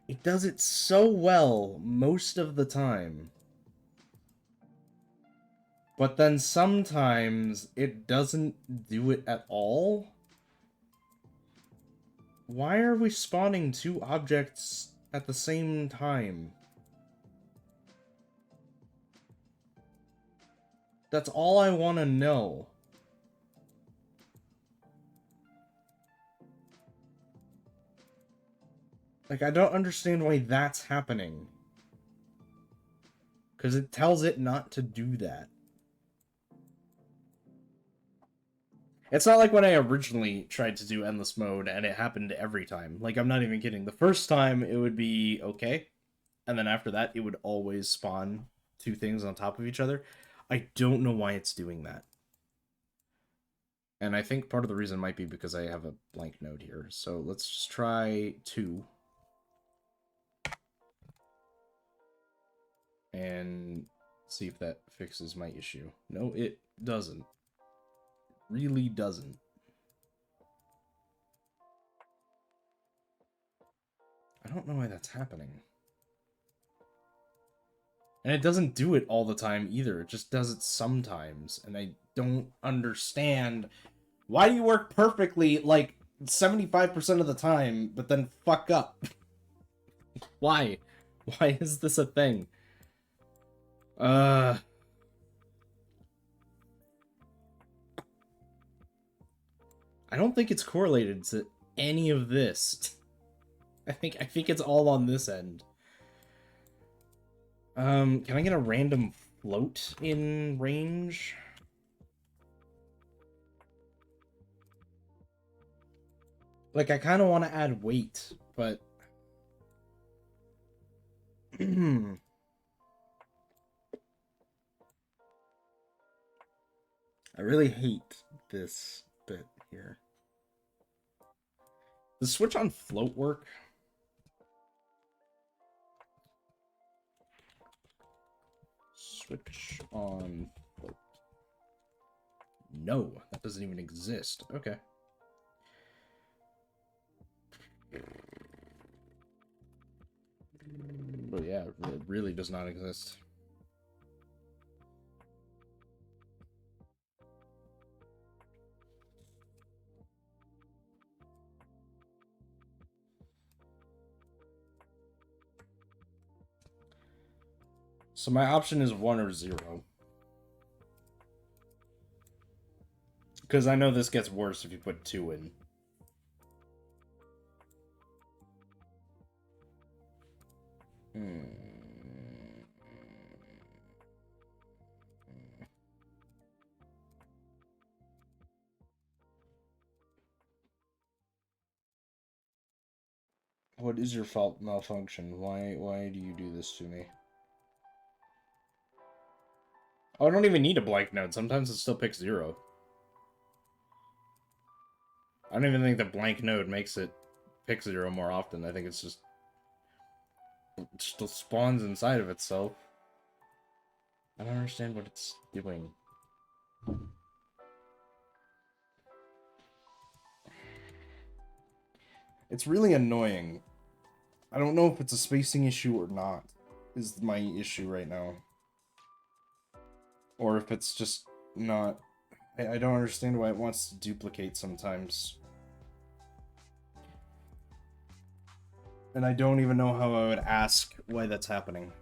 It does it so well most of the time. But then sometimes it doesn't do it at all. Why are we spawning two objects at the same time? That's all I want to know. Like, I don't understand why that's happening. Because it tells it not to do that. It's not like when I originally tried to do endless mode and it happened every time. Like, I'm not even kidding. The first time it would be okay. And then after that, it would always spawn two things on top of each other. I don't know why it's doing that. And I think part of the reason might be because I have a blank node here. So let's just try 2. And see if that fixes my issue. No, it doesn't. Really doesn't. I don't know why that's happening. And it doesn't do it all the time either. It just does it sometimes. And I don't understand. Why do you work perfectly, like, 75% of the time, but then fuck up? Why? Why is this a thing? I don't think it's correlated to any of this. I think it's all on this end. Can I get a random float in range? Like, I kind of want to add weight, but... I really hate this bit here. Does switch on float work? Switch on float. No, that doesn't even exist. Okay. But yeah, it really does not exist. So my option is 1 or 0. Because I know this gets worse if you put 2 in. What is your fault malfunction? Why do you do this to me? Oh, I don't even need a blank node. Sometimes it still picks 0. I don't even think the blank node makes it pick 0 more often. I think it's just... It still spawns inside of itself. I don't understand what it's doing. It's really annoying. I don't know if it's a spacing issue or not, is my issue right now. Or if it's just not... I don't understand why it wants to duplicate sometimes. And I don't even know how I would ask why that's happening.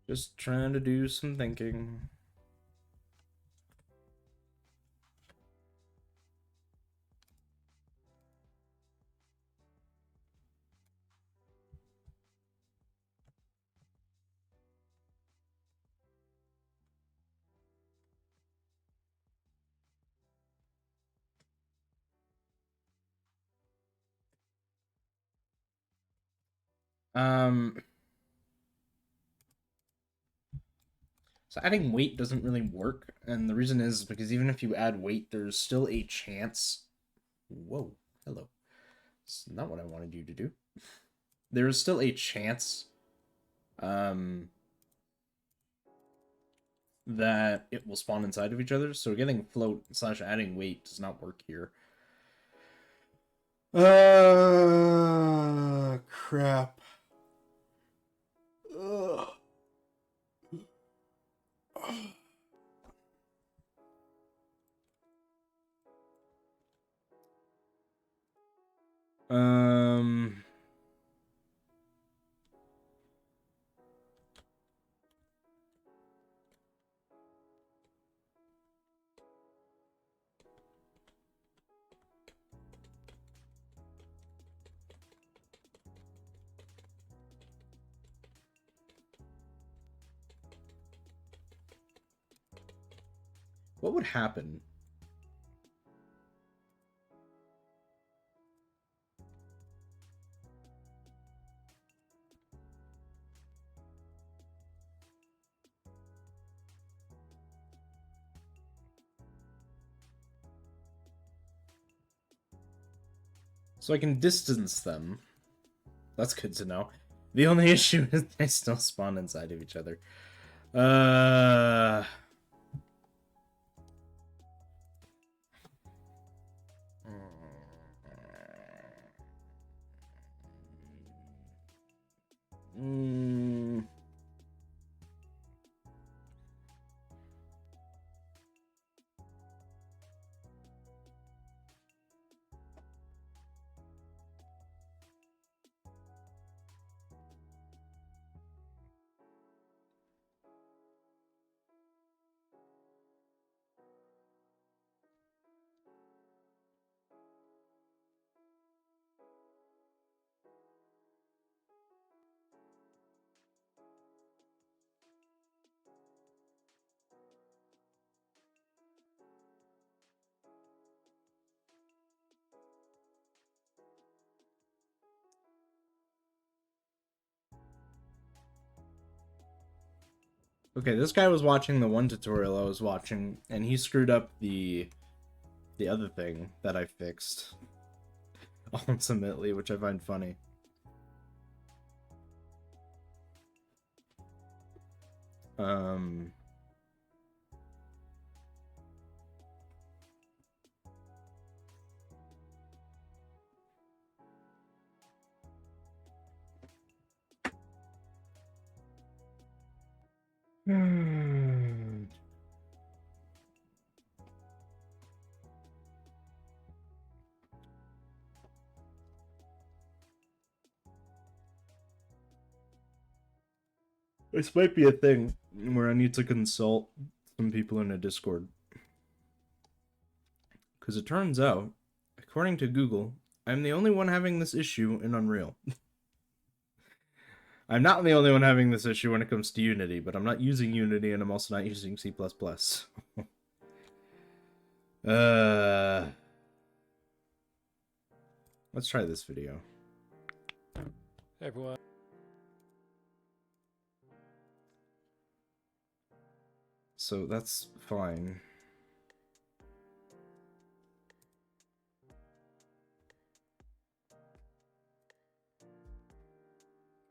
Just trying to do some thinking. So adding weight doesn't really work, and the reason is because even if you add weight, there's still a chance... Whoa, hello. It's not what I wanted you to do. There is still a chance that it will spawn inside of each other, so getting float / adding weight does not work here. Crap. Um... What would happen? So I can distance them. That's good to know. The only issue is they still spawn inside of each other. Mm. Okay, this guy was watching the one tutorial I was watching, and he screwed up the other thing that I fixed ultimately, which I find funny. This might be a thing where I need to consult some people in a Discord. Because it turns out, according to Google, I'm the only one having this issue in Unreal. I'm not the only one having this issue when it comes to Unity, but I'm not using Unity and I'm also not using C++. Let's try this video. Hey everyone. So that's fine.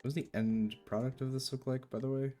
What does the end product of this look like, by the way?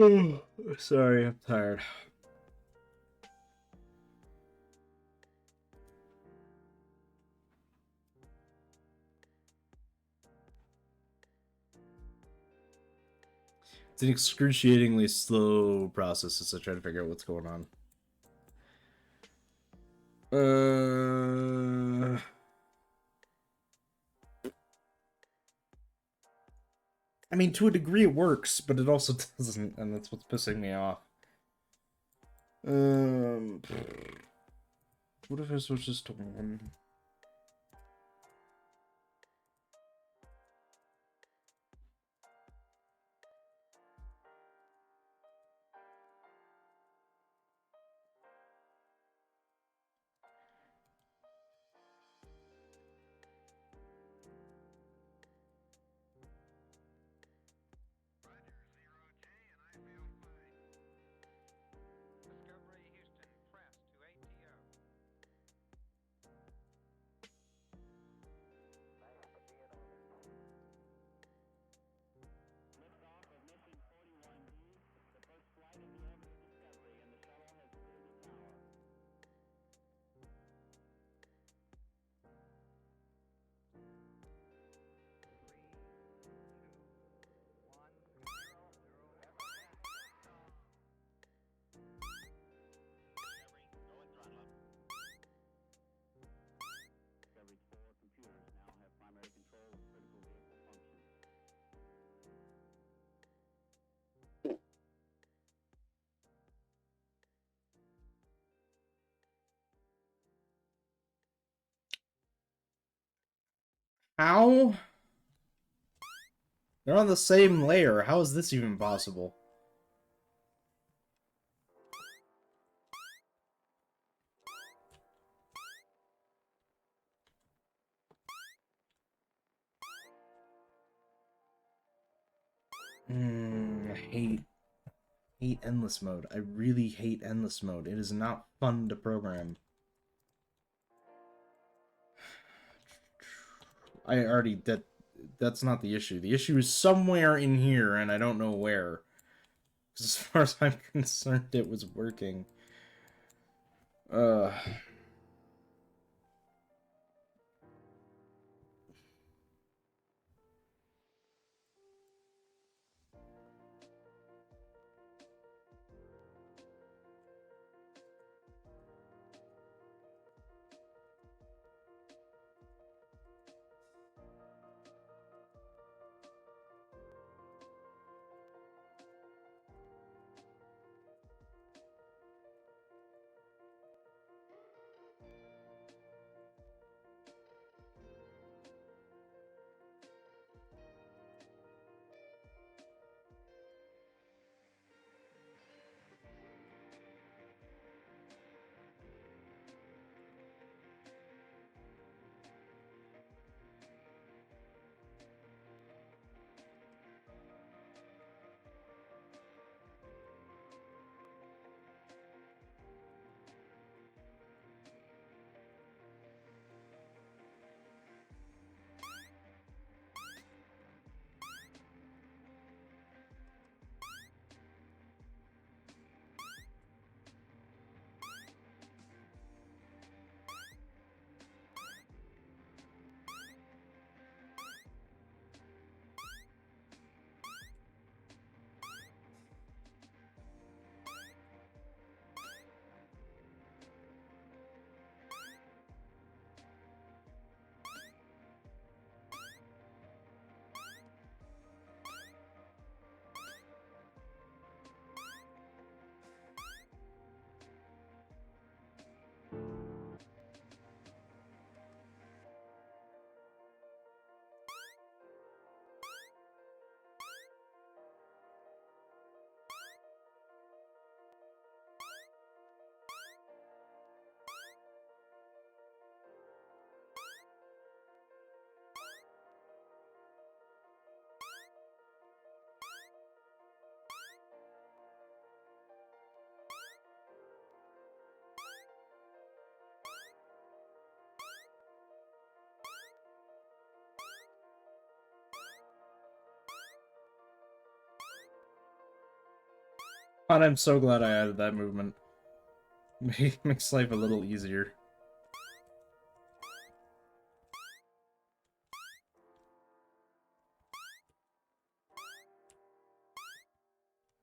Oh, sorry, I'm tired. It's an excruciatingly slow process as I try to figure out what's going on. I mean, to a degree it works, but it also doesn't, and that's what's pissing me off. What if I switch this to 1? How? They're on the same layer. How is this even possible? I hate endless mode. I really hate endless mode. It is not fun to program. I already that's not the issue. The issue is somewhere in here and I don't know where. Because as far as I'm concerned, it was working. Uh God, I'm so glad I added that movement. Makes life a little easier.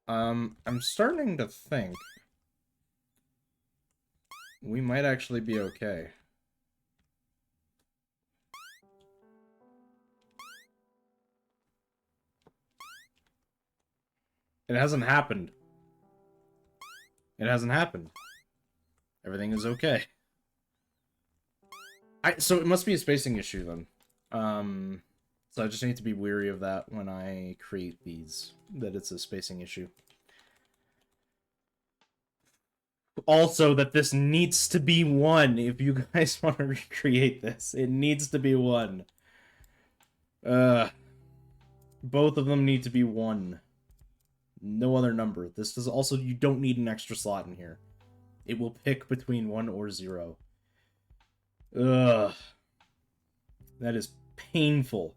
I'm starting to think we might actually be okay. It hasn't happened. It hasn't happened. Everything is okay. So it must be a spacing issue then. So I just need to be wary of that when I create these, that it's a spacing issue. Also, that this needs to be 1 if you guys want to recreate this. It needs to be 1. Both of them need to be 1. No other number. This is also, you don't need an extra slot in here. It will pick between 1 or 0. Ugh. That is painful.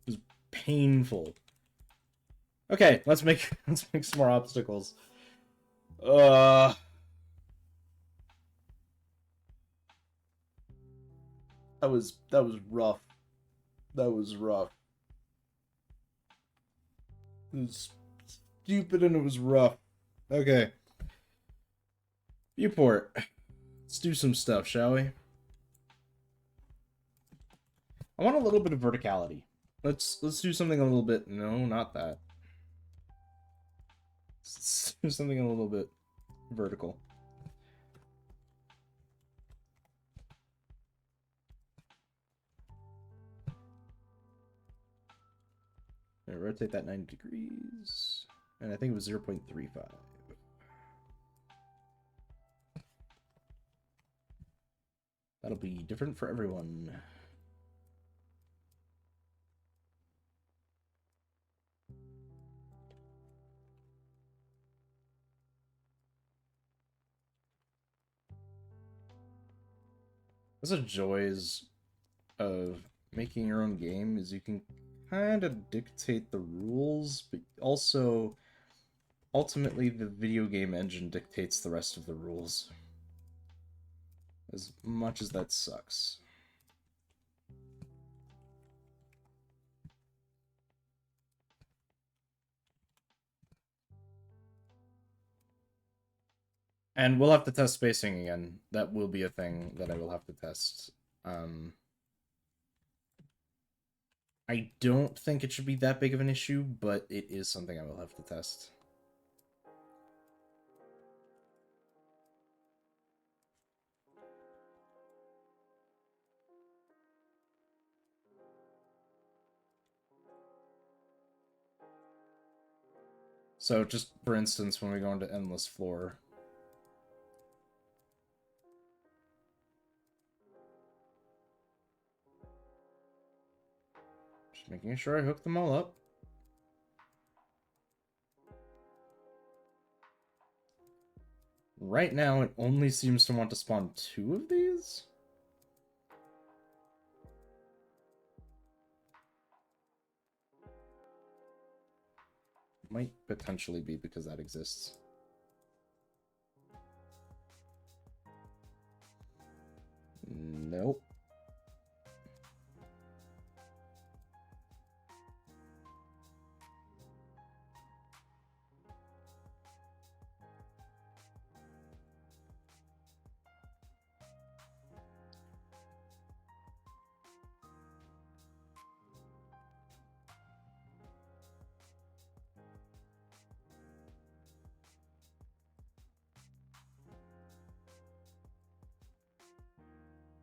It is painful. Okay, let's make some more obstacles. That was rough. That was rough. It was stupid and it was rough. Okay. Viewport. Let's do some stuff, shall we? I want a little bit of verticality. Let's do something a little bit... No, not that. Let's do something a little bit vertical. rotate that 90 degrees. And I think it was 0.35. That'll be different for everyone. That's the joys of making your own game, is you can kind of dictate the rules, but also ultimately the video game engine dictates the rest of the rules. As much as that sucks. And we'll have to test spacing again. That will be a thing that I will have to test. I don't think it should be that big of an issue, but it is something I will have to test. So just for instance, when we go into endless floor, just making sure I hook them all up. Right now, it only seems to want to spawn 2 of these. Might potentially be because that exists. Nope.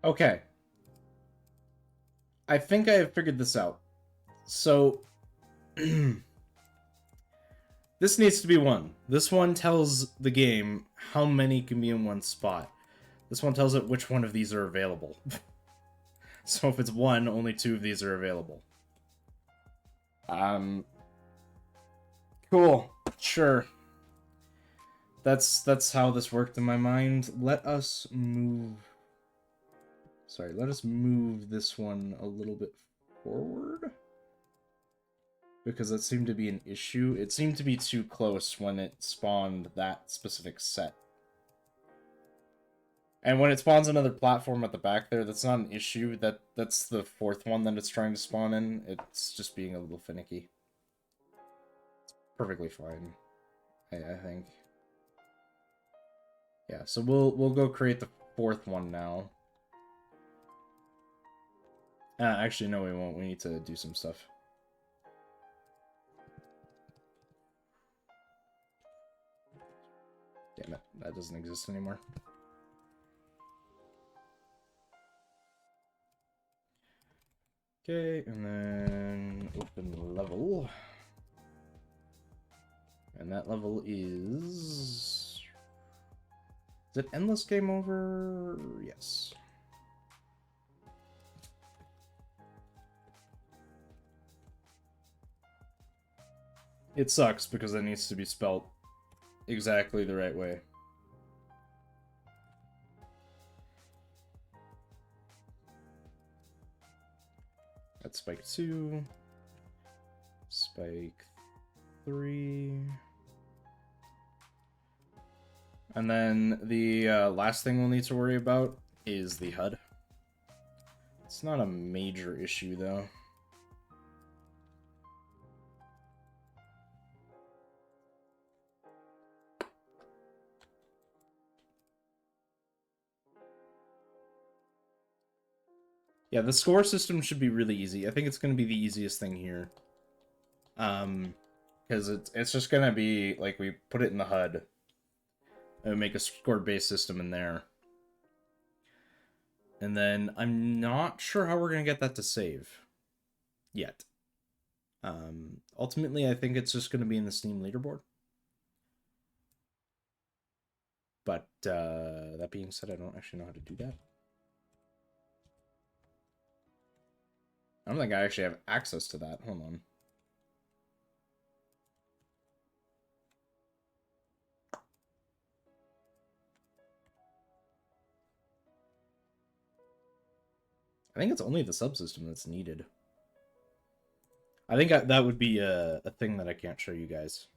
Okay. I think I have figured this out. So, this needs to be 1. This one tells the game how many can be in one spot. This one tells it which one of these are available. So if it's 1, only 2 of these are available. Cool. Sure. That's how this worked in my mind. Let us move... Sorry, let us move this one a little bit forward. Because that seemed to be an issue. It seemed to be too close when it spawned that specific set. And when it spawns another platform at the back there, that's not an issue. That's the 4th one that it's trying to spawn in. It's just being a little finicky. It's perfectly fine, I think. Yeah, so we'll go create the 4th one now. Actually, no, we won't. We need to do some stuff. Damn it, that doesn't exist anymore. Okay, and then open level. And that level is... Is it endless game over? Yes. It sucks because it needs to be spelt exactly the right way. That's spike 2. Spike 3. And then the last thing we'll need to worry about is the HUD. It's not a major issue, though. Yeah, the score system should be really easy. I think it's going to be the easiest thing here. Because it's just going to be, like, we put it in the HUD. And make a score-based system in there. And then I'm not sure how we're going to get that to save. Yet. Ultimately, I think it's just going to be in the Steam leaderboard. But that being said, I don't actually know how to do that. I don't think I actually have access to that. Hold on. I think it's only the subsystem that's needed. I think that would be a thing that I can't show you guys.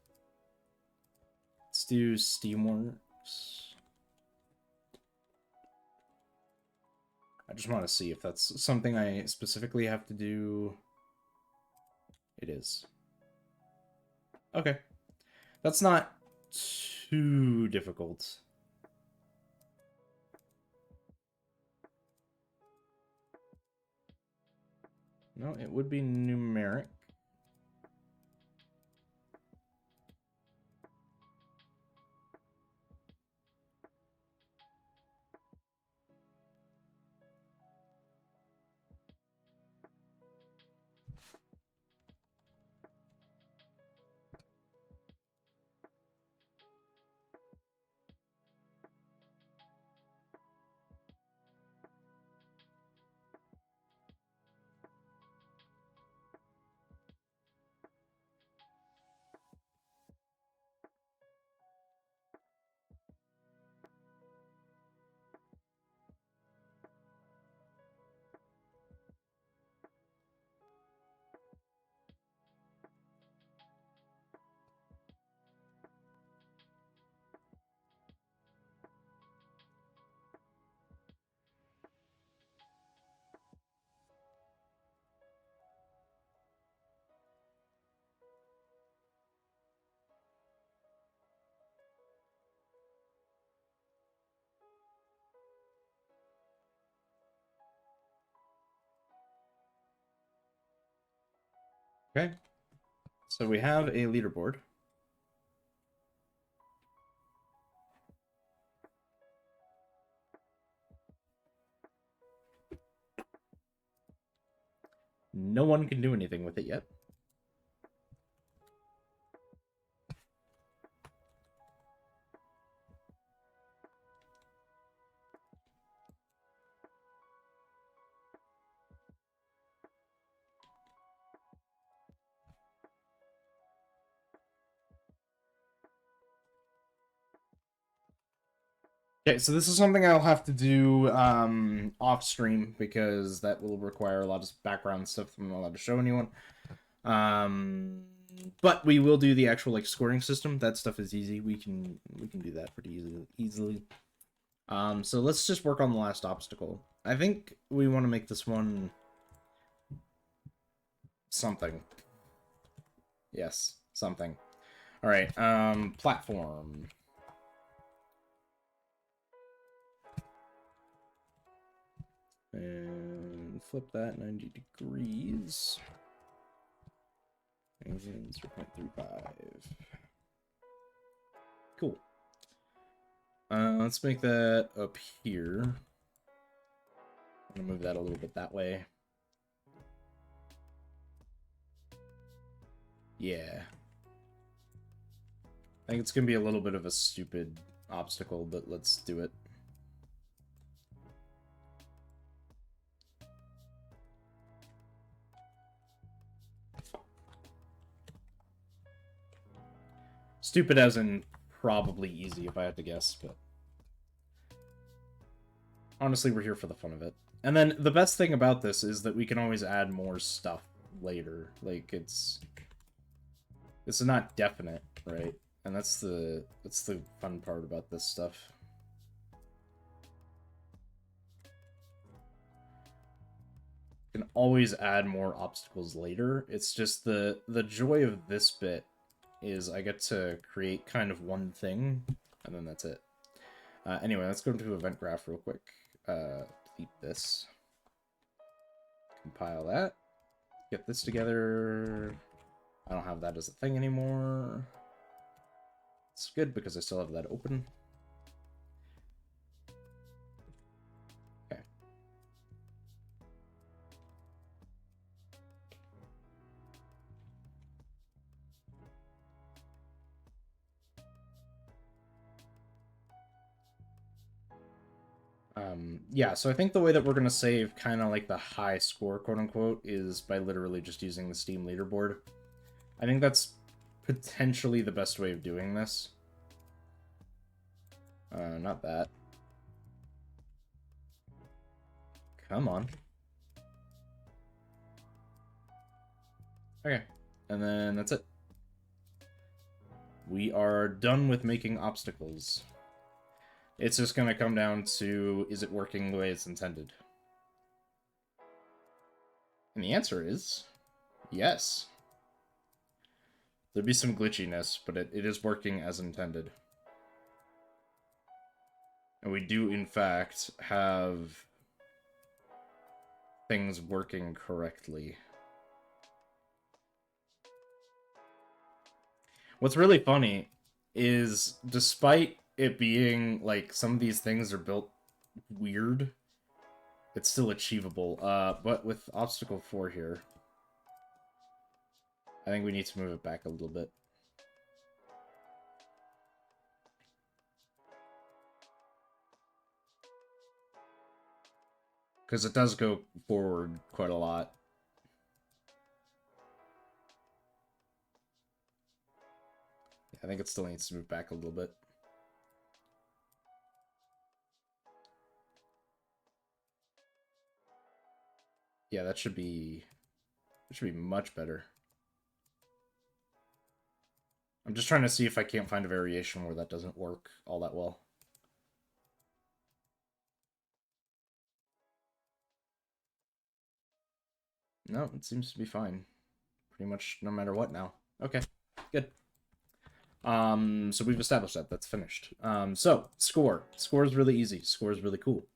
Let's do Steamworks. I just want to see if that's something I specifically have to do. It is. Okay. That's not too difficult. No, it would be numeric. Okay. So we have a leaderboard. No one can do anything with it yet. Okay, so this is something I'll have to do off stream because that will require a lot of background stuff I'm not allowed to show anyone. But we will do the actual like scoring system. That stuff is easy. We can do that pretty easily. So let's just work on the last obstacle. I think we want to make this one something. Yes, something. All right. Platform. And flip that 90 degrees. And 0.35. Cool. Let's make that up here. I'm gonna move that a little bit that way. Yeah. I think it's gonna be a little bit of a stupid obstacle, but let's do it. Stupid as in probably easy, if I had to guess, but... honestly, we're here for the fun of it. And then the best thing about this is that we can always add more stuff later. Like, it's not definite, right? And that's the fun part about this stuff. You can always add more obstacles later. It's just the joy of this bit is I get to create kind of one thing, and then that's it. Anyway, let's go into event graph real quick. Delete this. Compile that. Get this together. I don't have that as a thing anymore. It's good because I still have that open. Okay. Yeah, so I think the way that we're going to save kind of like the high score, quote-unquote, is by literally just using the Steam leaderboard. I think that's potentially the best way of doing this. Not that. Come on. Okay, and then that's it. We are done with making obstacles. It's just going to come down to, is it working the way it's intended? And the answer is yes. There'd be some glitchiness, but it is working as intended. And we do, in fact, have things working correctly. What's really funny is, despite it being, like, some of these things are built weird, it's still achievable. But with obstacle 4 here, I think we need to move it back a little bit. Because it does go forward quite a lot. I think it still needs to move back a little bit. Yeah, that should be much better. I'm just trying to see if I can't find a variation where that doesn't work all that well. No, it seems to be fine. Pretty much no matter what now. Okay, good. So we've established that. That's finished. So, score. Score is really easy. Score is really cool.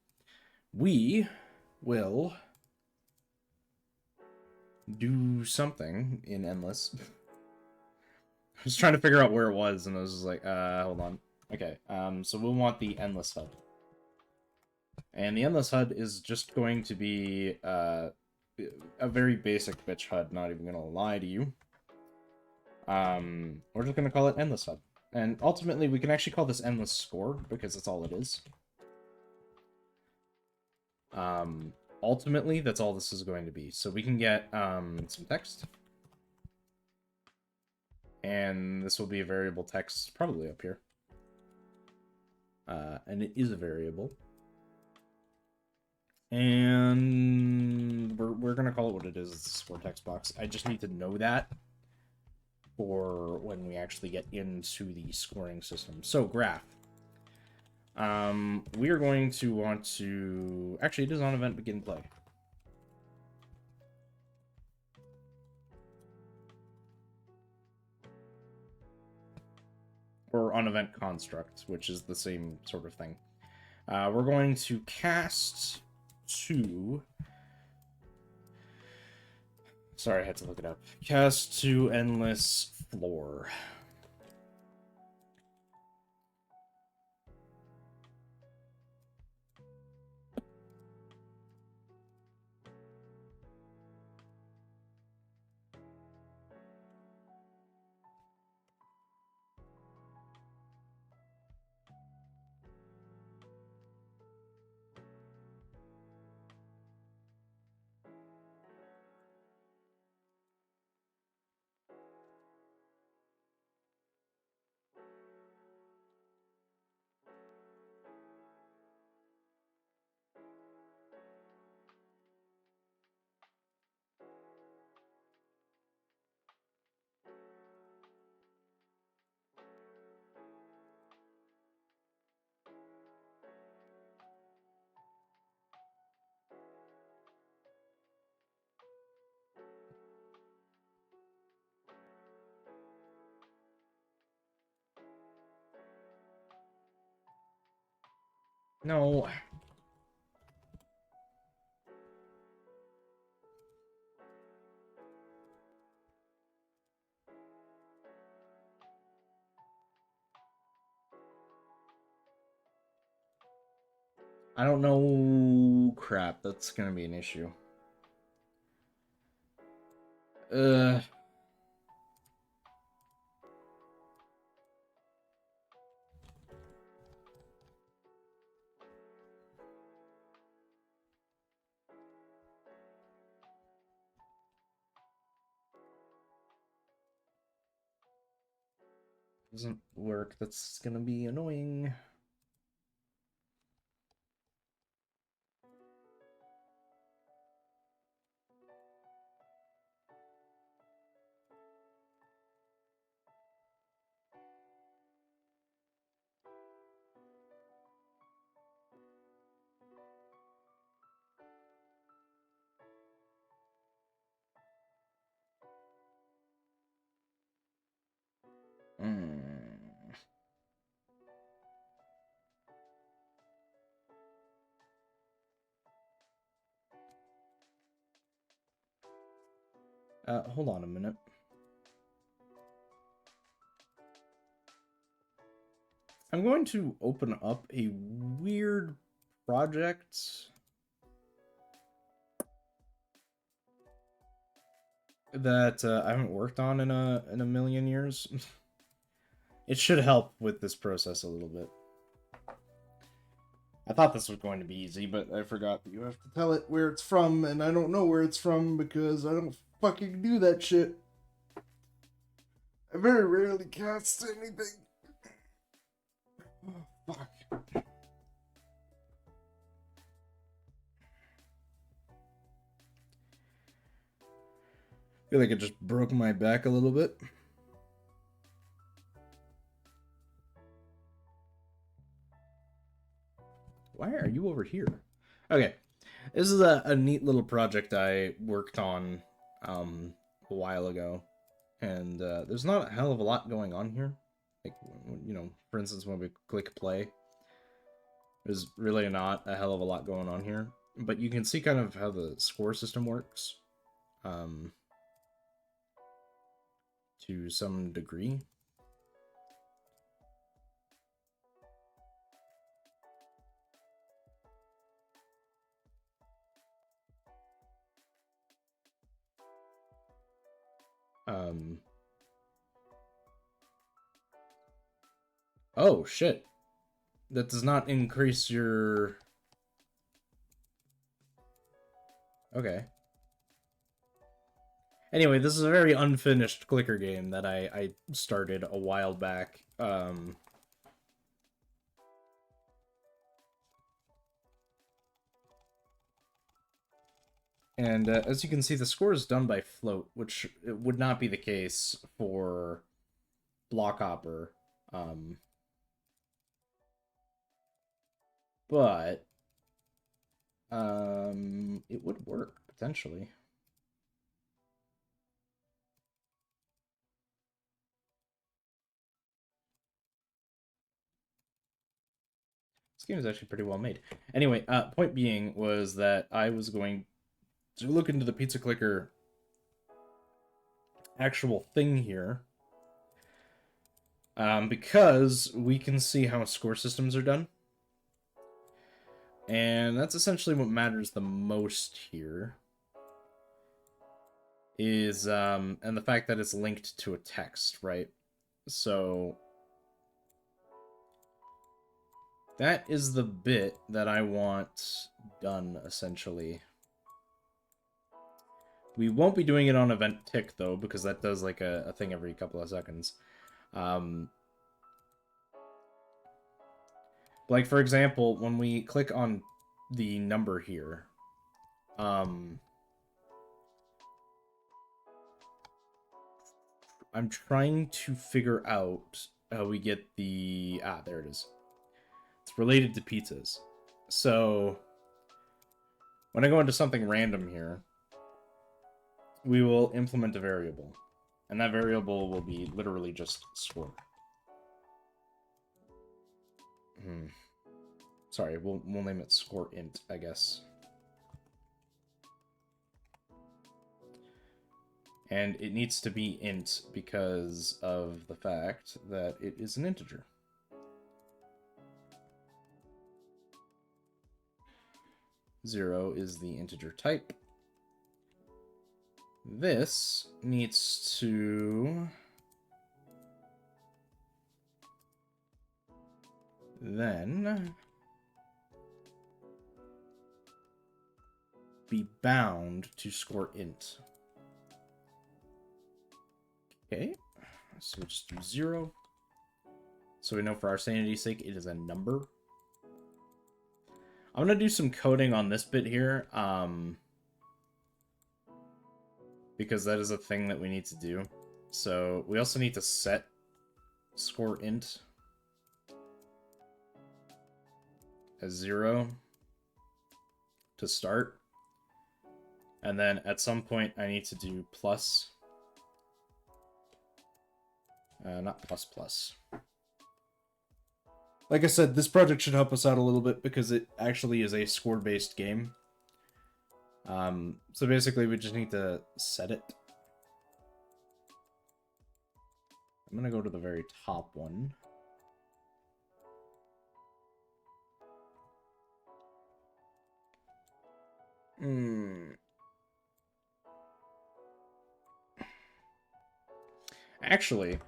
We will do something in Endless. I was trying to figure out where it was, and I was just like, hold on. Okay, so we'll want the Endless HUD. And the Endless HUD is just going to be, a very basic bitch HUD, not even gonna lie to you. We're just gonna call it Endless HUD. And ultimately, we can actually call this Endless Score, because that's all it is. Ultimately, that's all this is going to be. So we can get, some text. And this will be a variable text, probably up here. And it is a variable. And we're gonna call it what it is. It's a score text box. I just need to know that for when we actually get into the scoring system. So graph. We are going to want to actually, it is on event begin play. Or on event construct, which is the same sort of thing. We're going to cast to. Sorry, I had to look it up. Cast to endless floor. No. I don't know. Crap, that's gonna be an issue. Uh. doesn't work, that's gonna be annoying. Hold on a minute. I'm going to open up a weird project that I haven't worked on in a million years. It should help with this process a little bit. I thought this was going to be easy, but I forgot that you have to tell it where it's from, and I don't know where it's from because I don't fucking do that shit. I very rarely cast anything. Oh, fuck. I feel like it just broke my back a little bit. Why are you over here? Okay. This is a neat little project I worked on a while ago. And there's not a hell of a lot going on here. Like, you know, for instance, when we click play, there's really not a hell of a lot going on here. But you can see kind of how the score system works. To some degree. Oh, shit. That does not increase your... Okay. Anyway, this is a very unfinished clicker game that I started a while back. And as you can see, the score is done by float, which would not be the case for BlockHopper. But it would work, potentially. This game is actually pretty well made. Anyway, point being was that I was going to look into the pizza clicker actual thing here. Because we can see how score systems are done. And that's essentially what matters the most here. Is, and the fact that it's linked to a text, right? So, that is the bit that I want done, essentially. We won't be doing it on event tick, though, because that does, like, a thing every couple of seconds. Like, for example, when we click on the number here, I'm trying to figure out how we get the... Ah, there it is. It's related to pizzas. So, when I go into something random here, we will implement a variable. And that variable will be literally just score. Sorry, we'll name it score int, I guess. And it needs to be int because of the fact that it is an integer. Zero is the integer type. This needs to then be bound to score int. Okay, so we'll just do 0. So we know for our sanity's sake it is a number. I'm going to do some coding on this bit here, because that is a thing that we need to do. So we also need to set score int as 0 to start. And then at some point I need to do plus. Not plus plus. Like I said, this project should help us out a little bit because it actually is a score-based game. So basically we just need to set it. I'm gonna go to the very top one. Actually,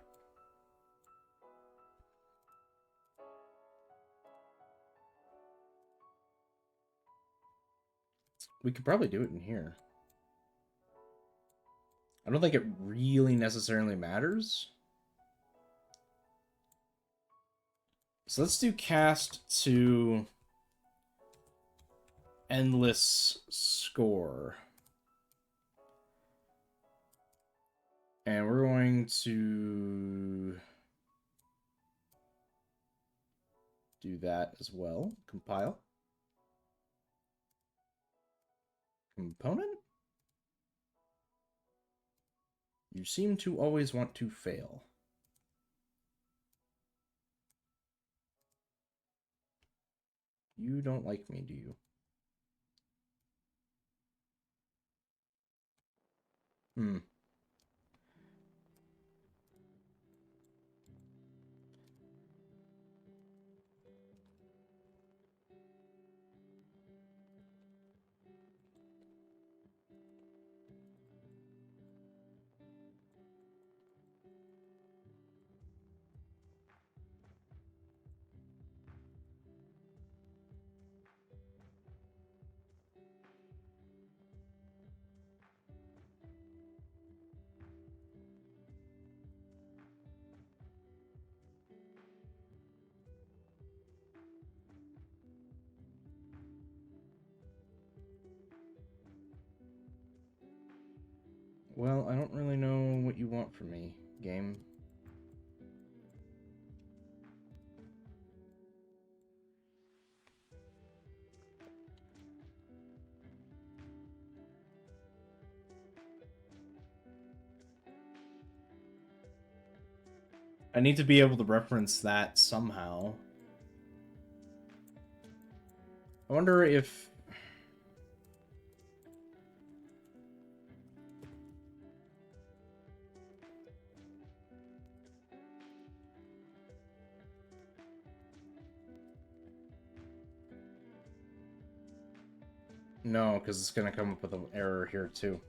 we could probably do it in here. I don't think it really necessarily matters. So let's do cast to endless score. And we're going to do that as well. Compile. Component? You seem to always want to fail. You don't like me, do you? Well, I don't really know what you want from me, game. I need to be able to reference that somehow. I wonder if... No, because it's going to come up with an error here, too.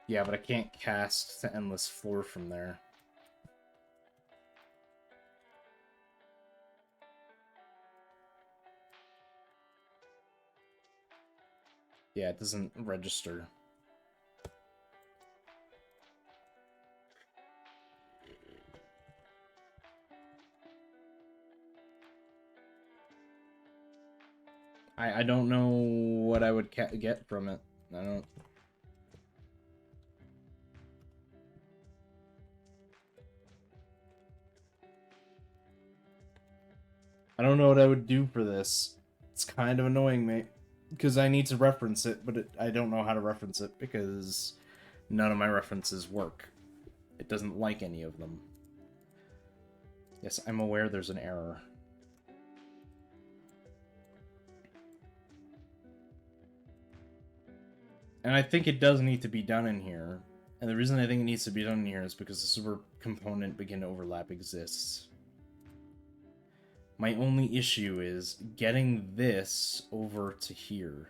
Yeah, but I can't cast to endless floor from there. Yeah, it doesn't register. I don't know what I would get from it. I don't... I don't know what I would do for this. It's kind of annoying, mate. Because I need to reference it, but I don't know how to reference it because none of my references work. It doesn't like any of them. Yes, I'm aware there's an error. And I think it does need to be done in here. And the reason I think it needs to be done in here is because the super component begin overlap exists. My only issue is getting this over to here.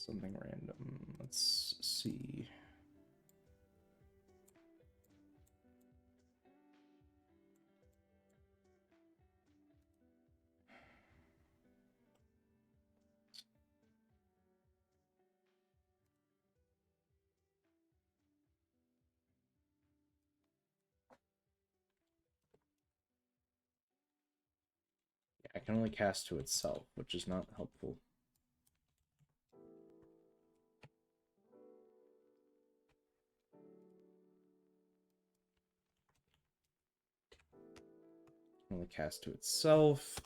Something random. Let's see. Yeah, I can only cast to itself, which is not helpful. Only cast to itself.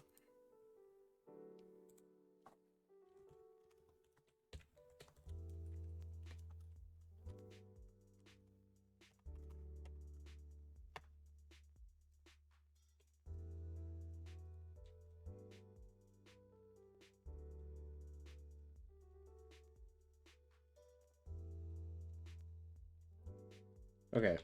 Okay.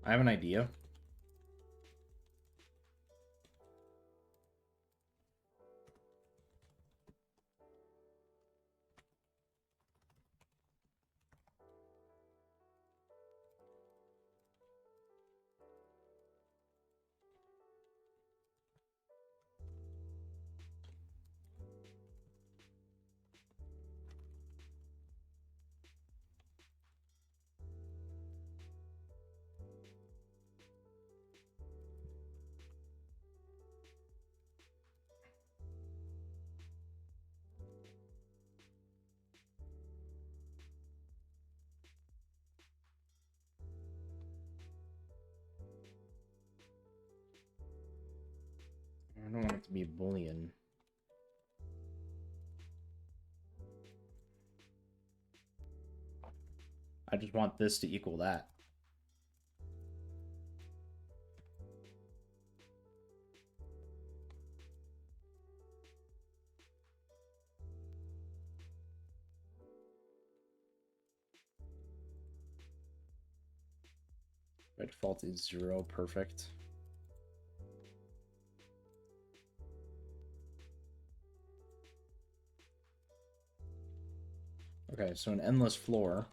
I have an idea. I don't want it to be a Boolean. I just want this to equal that. By default is 0, perfect. Okay, so an endless floor.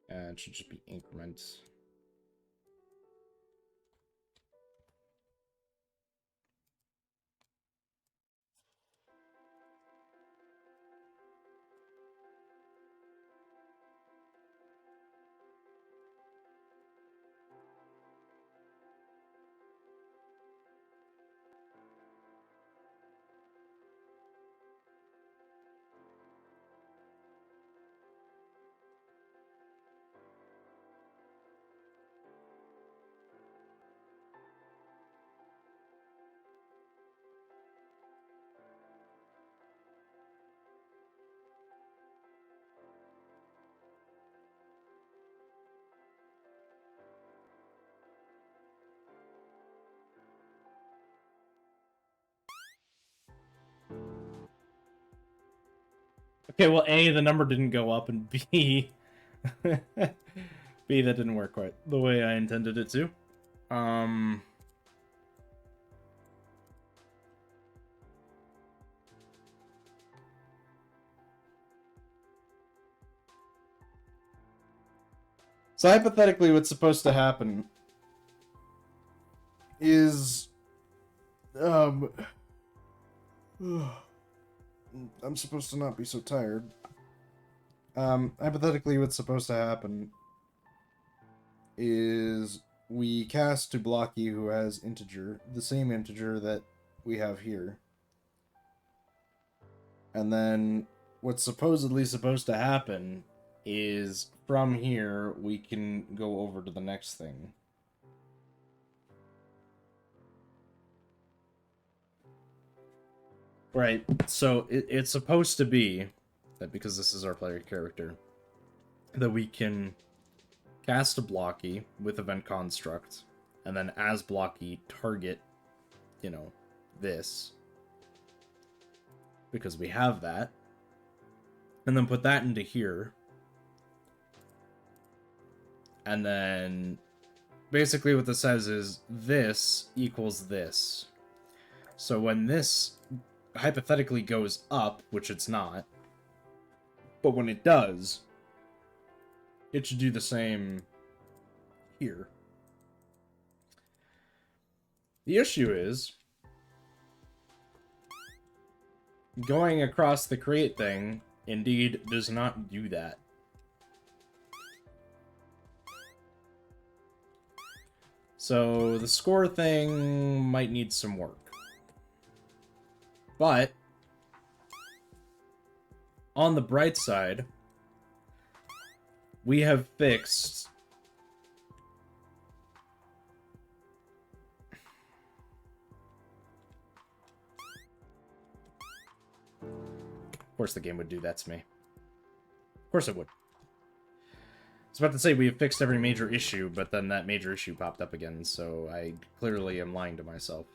It should just be increments. Okay, well, A, the number didn't go up, and B... B, that didn't work quite the way I intended it to. So hypothetically, what's supposed to happen is... I'm supposed to not be so tired. Hypothetically, what's supposed to happen is we cast to Blocky, who has integer, the same integer that we have here. And then what's supposedly supposed to happen is from here we can go over to the next thing. Right, so it's supposed to be that because this is our player character, that we can cast a blocky with event construct, and then as blocky target, you know, this, because we have that, and then put that into here, and then basically what this says is this equals this. So when this hypothetically goes up, which it's not, but when it does, it should do the same here. The issue is going across the create thing indeed does not do that. So the score thing might need some work. But on the bright side, we have fixed of course the game would do that to me. Of course it would. I was about to say we have fixed every major issue, but then that major issue popped up again, so I clearly am lying to myself.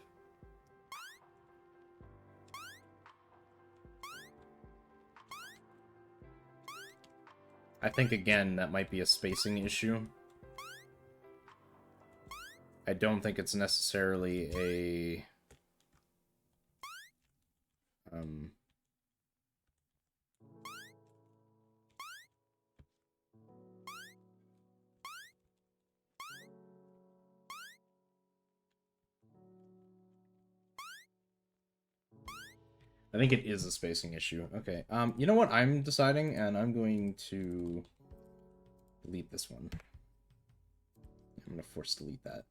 I think, again, that might be a spacing issue. I don't think it's necessarily a... I think it is a spacing issue. Okay, you know what I'm deciding, and I'm going to delete this one. I'm going to force delete that.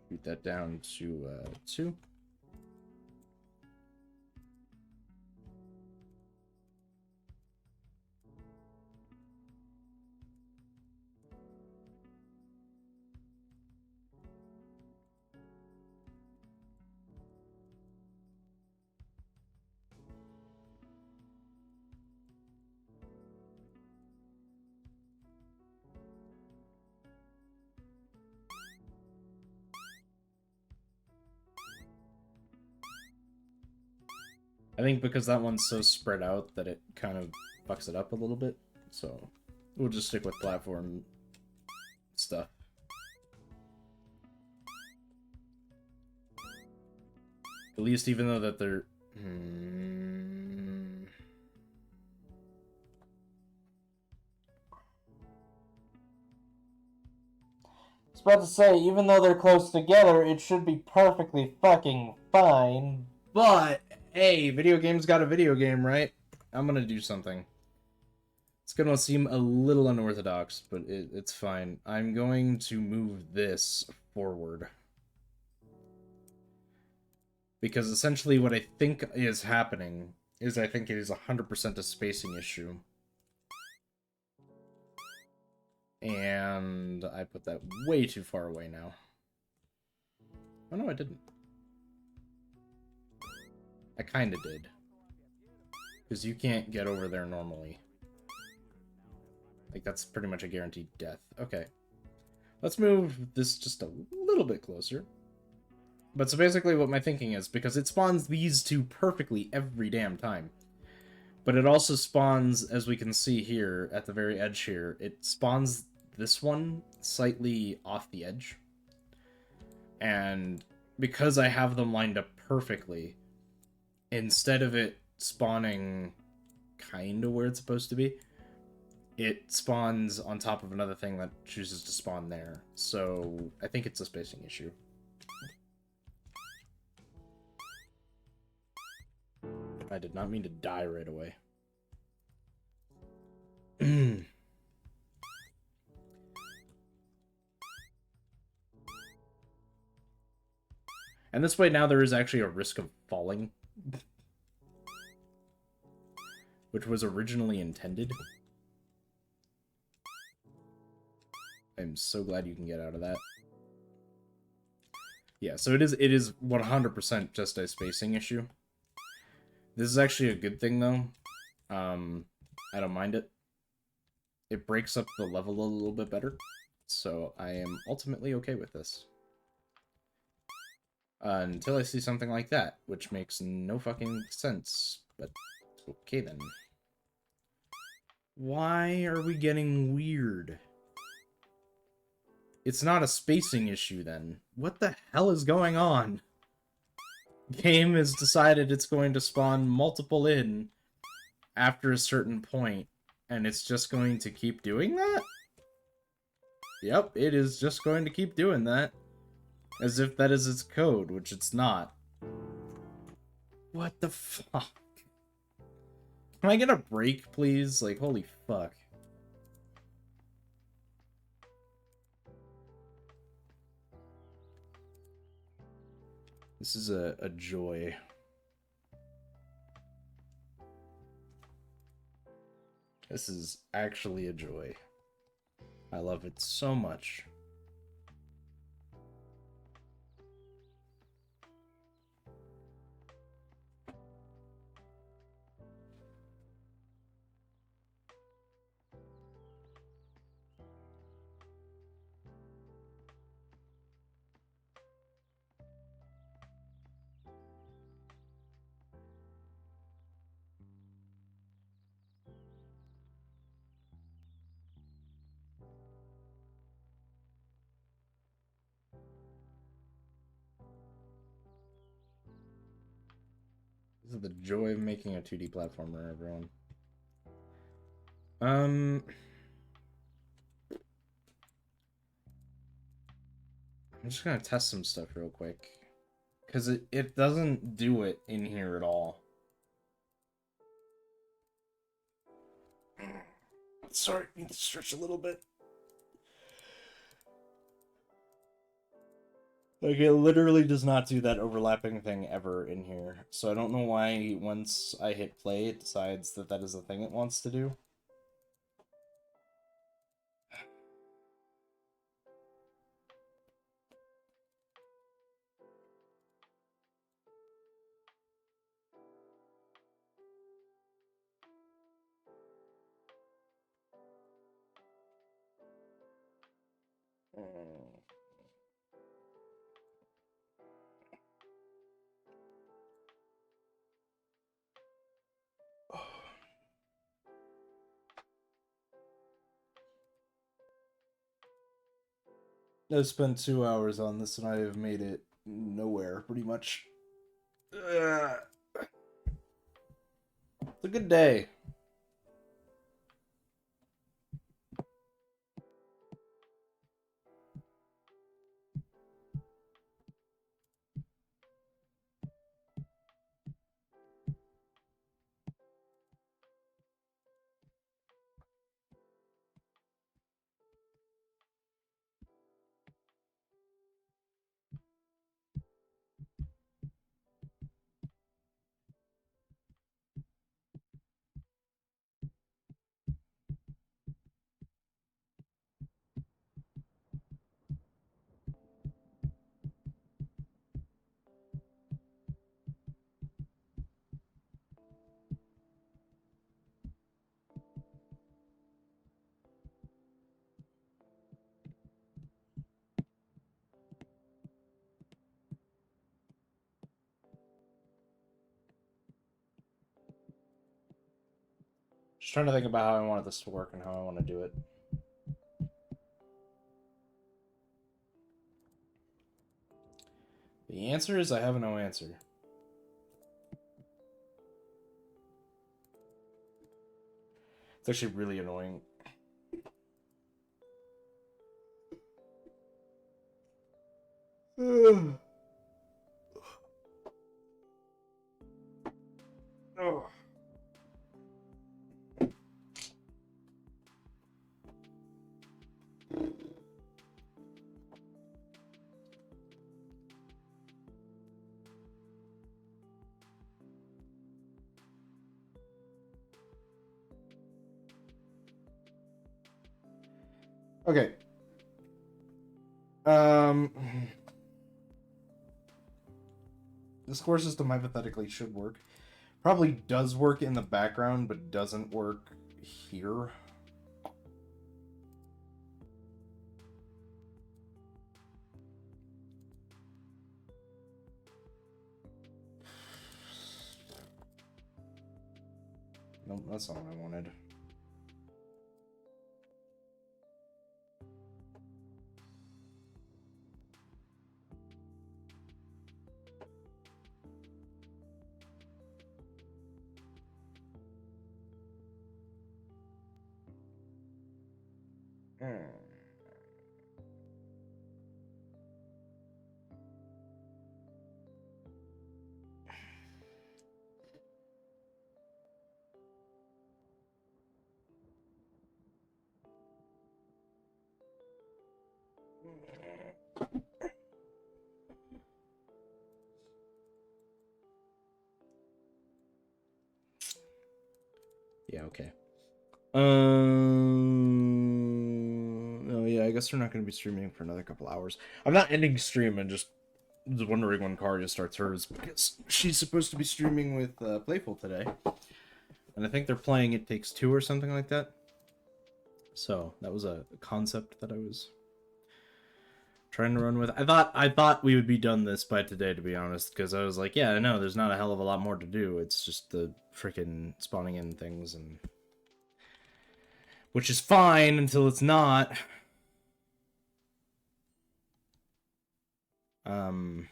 Shoot that down to 2. I think because that one's so spread out that it kind of fucks it up a little bit, so we'll just stick with platform stuff. At least even though that they're... I was about to say, even though they're close together, it should be perfectly fucking fine. But, hey, video game's got a video game, right? I'm gonna do something. It's gonna seem a little unorthodox, but it's fine. I'm going to move this forward. Because essentially what I think is happening is I think it is 100% a spacing issue. And I put that way too far away now. Oh no, I didn't. I kinda did. Because you can't get over there normally. Like, that's pretty much a guaranteed death. Okay. Let's move this just a little bit closer. But so basically what my thinking is, because it spawns these two perfectly every damn time. But it also spawns, as we can see here, at the very edge here, it spawns this one slightly off the edge. And because I have them lined up perfectly, instead of it spawning kind of where it's supposed to be, it spawns on top of another thing that chooses to spawn there. So I think it's a spacing issue. I did not mean to die right away. And this way now there is actually a risk of falling Which was originally intended. I'm so glad you can get out of that. Yeah, so it is 100% just a spacing issue. This is actually a good thing, though. I don't mind it. It breaks up the level a little bit better, so I am ultimately okay with this. Until I see something like that, which makes no fucking sense, but okay then. Why are we getting weird? It's not a spacing issue, then. What the hell is going on? Game has decided it's going to spawn multiple in after a certain point, and it's just going to keep doing that? Yep, it is just going to keep doing that. As if that is its code, which it's not. What the fuck? Can I get a break, please? Like, holy fuck. This is a joy. This is actually a joy. I love it so much. This is the joy of making a 2D platformer, everyone. I'm just gonna test some stuff real quick. Because it doesn't do it in here at all. Sorry, need to stretch a little bit. Like, it literally does not do that overlapping thing ever in here. So I don't know why once I hit play, it decides that that is the thing it wants to do. I've spent 2 hours on this and I have made it nowhere, pretty much. It's a good day. Just trying to think about how I wanted this to work and how I want to do it. The answer is I have no answer. It's actually really annoying. Oh. Okay. The score system hypothetically should work. Probably does work in the background, but doesn't work here. Nope, that's not what I wanted. Yeah, okay. Oh yeah, I guess we're not going to be streaming for another couple hours. I'm not ending stream. I'm just was wondering when Karia starts hers because she's supposed to be streaming with Playful today, and I think they're playing It Takes Two or something like that. So that was a concept that I was trying to run with. I thought we would be done this by today, to be honest, because I was like, yeah, no, there's not a hell of a lot more to do. It's just the freaking spawning in things, and which is fine until it's not. Um.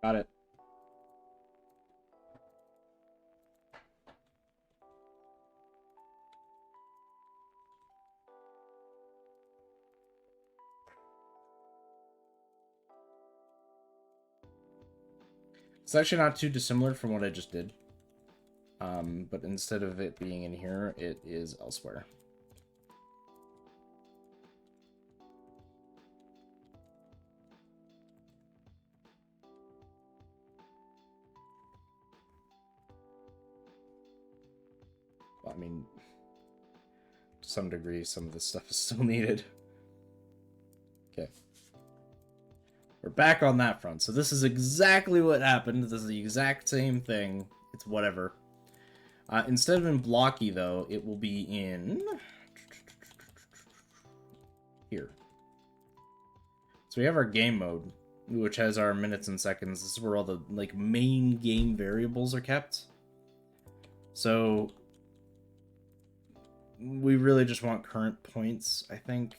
Got it. It's actually not too dissimilar from what I just did. But instead of it being in here, it is elsewhere. Well, I mean, to some degree, some of this stuff is still needed. Okay. We're back on that front. So this is exactly what happened. This is the exact same thing. It's whatever. Instead of in blocky, though, it will be in here. So we have our game mode, which has our minutes and seconds. This is where all the like main game variables are kept. So we really just want current points, I think.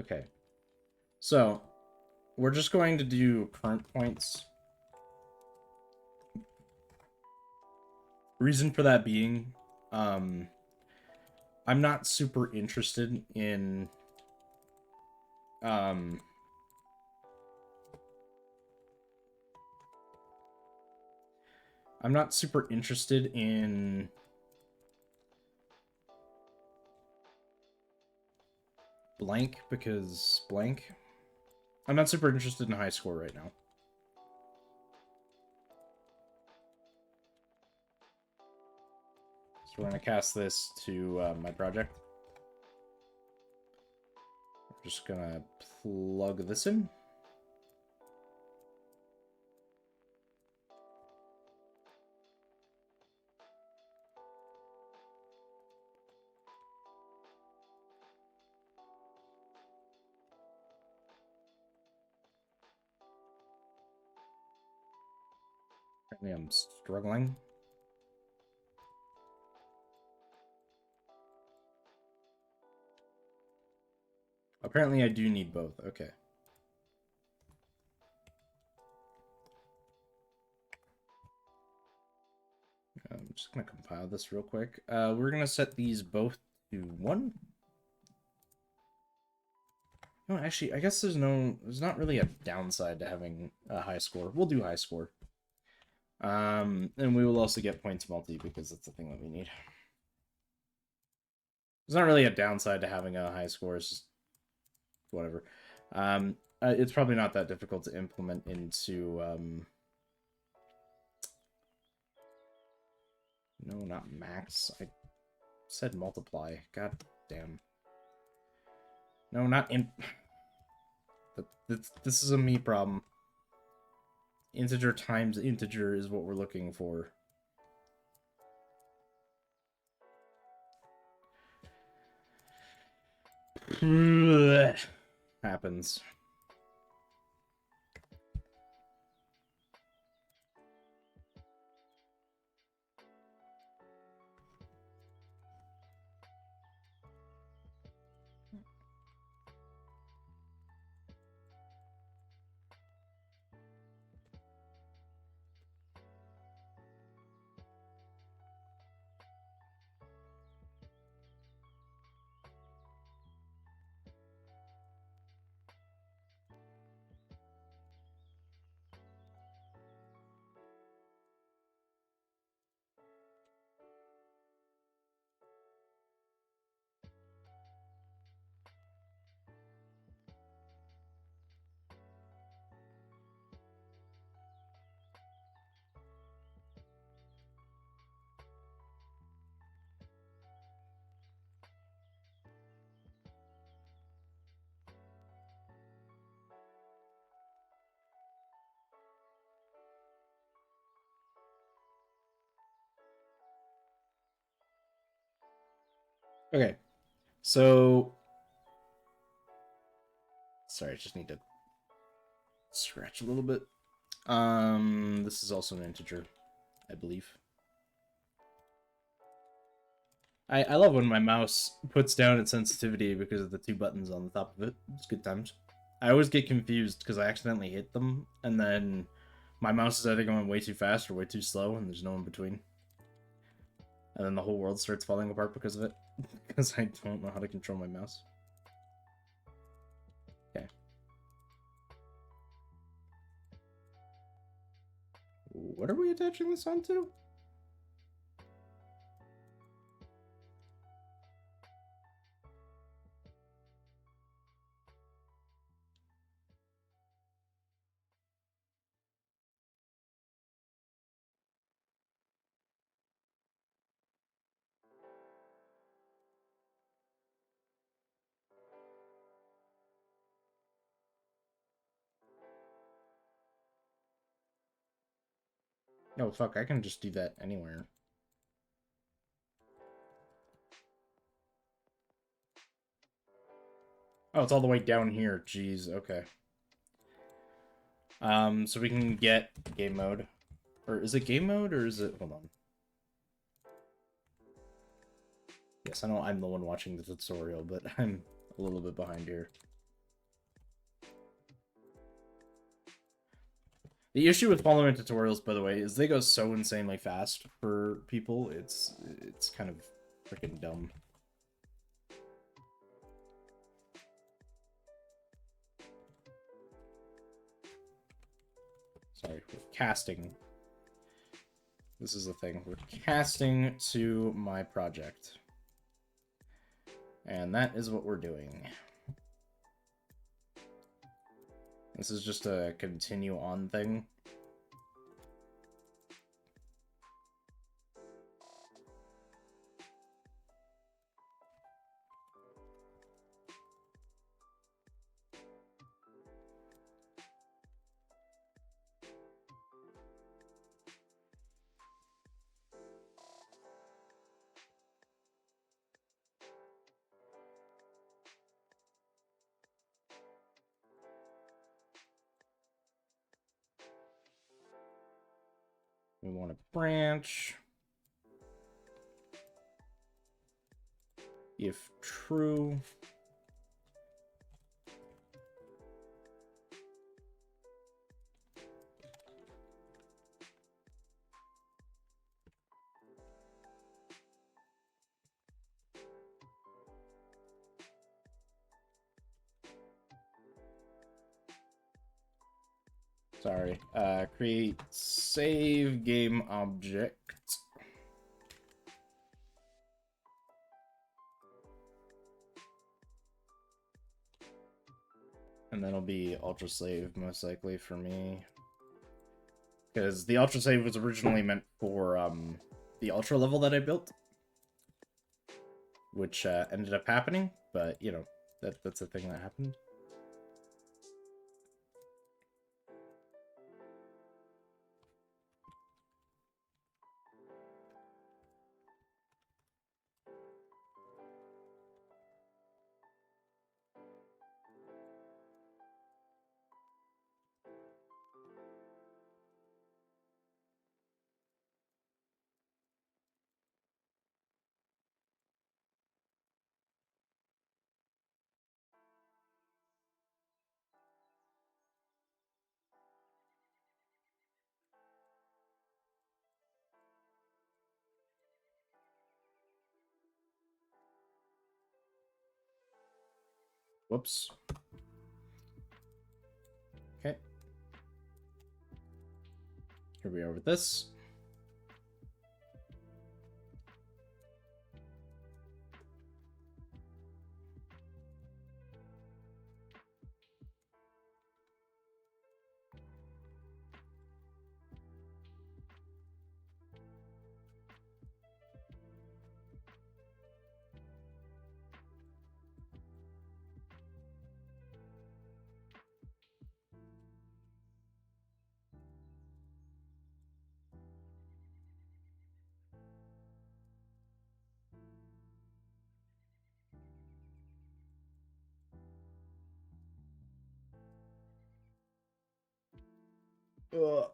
Okay. So we're just going to do current points. Reason for that being, I'm not super interested in I'm not super interested in blank because blank. I'm not super interested in high score right now. So we're going to cast this to my project. I'm just going to plug this in. Apparently I'm struggling. Apparently I do need both. Okay. I'm just going to compile this real quick. We're going to set these both to 1. No, actually, I guess there's not really a downside to having a high score. We'll do high score. And we will also get points multi because that's the thing that we need. There's not really a downside to having a high score. It's just whatever. It's probably not that difficult to implement into... No, not max. I said multiply. God damn. No, not in... This is a me problem. Integer times integer is what we're looking for. Happens. Okay, so... Sorry, I just need to scratch a little bit. This is also an integer, I believe. I love when my mouse puts down its sensitivity because of the 2 buttons on the top of it. It's good times. I always get confused because I accidentally hit them, and then my mouse is either going way too fast or way too slow, and there's no in between. And then the whole world starts falling apart because of it, because I don't know how to control my mouse. Okay. What are we attaching this onto? No, fuck, I can just do that anywhere. Oh, it's all the way down here. Jeez, okay. So we can get game mode. Or is it game mode, or is it... Hold on. Yes, I know I'm the one watching the tutorial, but I'm a little bit behind here. The issue with following tutorials, by the way, is they go so insanely fast for people. It's kind of freaking dumb. Sorry, we're casting. This is the thing. We're casting to my project. And that is what we're doing. This is just a continue on thing. We want a branch. If true. Sorry. Create save game object. And that'll be ultra save most likely for me. Because the ultra save was originally meant for the ultra level that I built. Which ended up happening, but you know, that's a thing that happened. Whoops. Okay. Here we are with this. Ugh.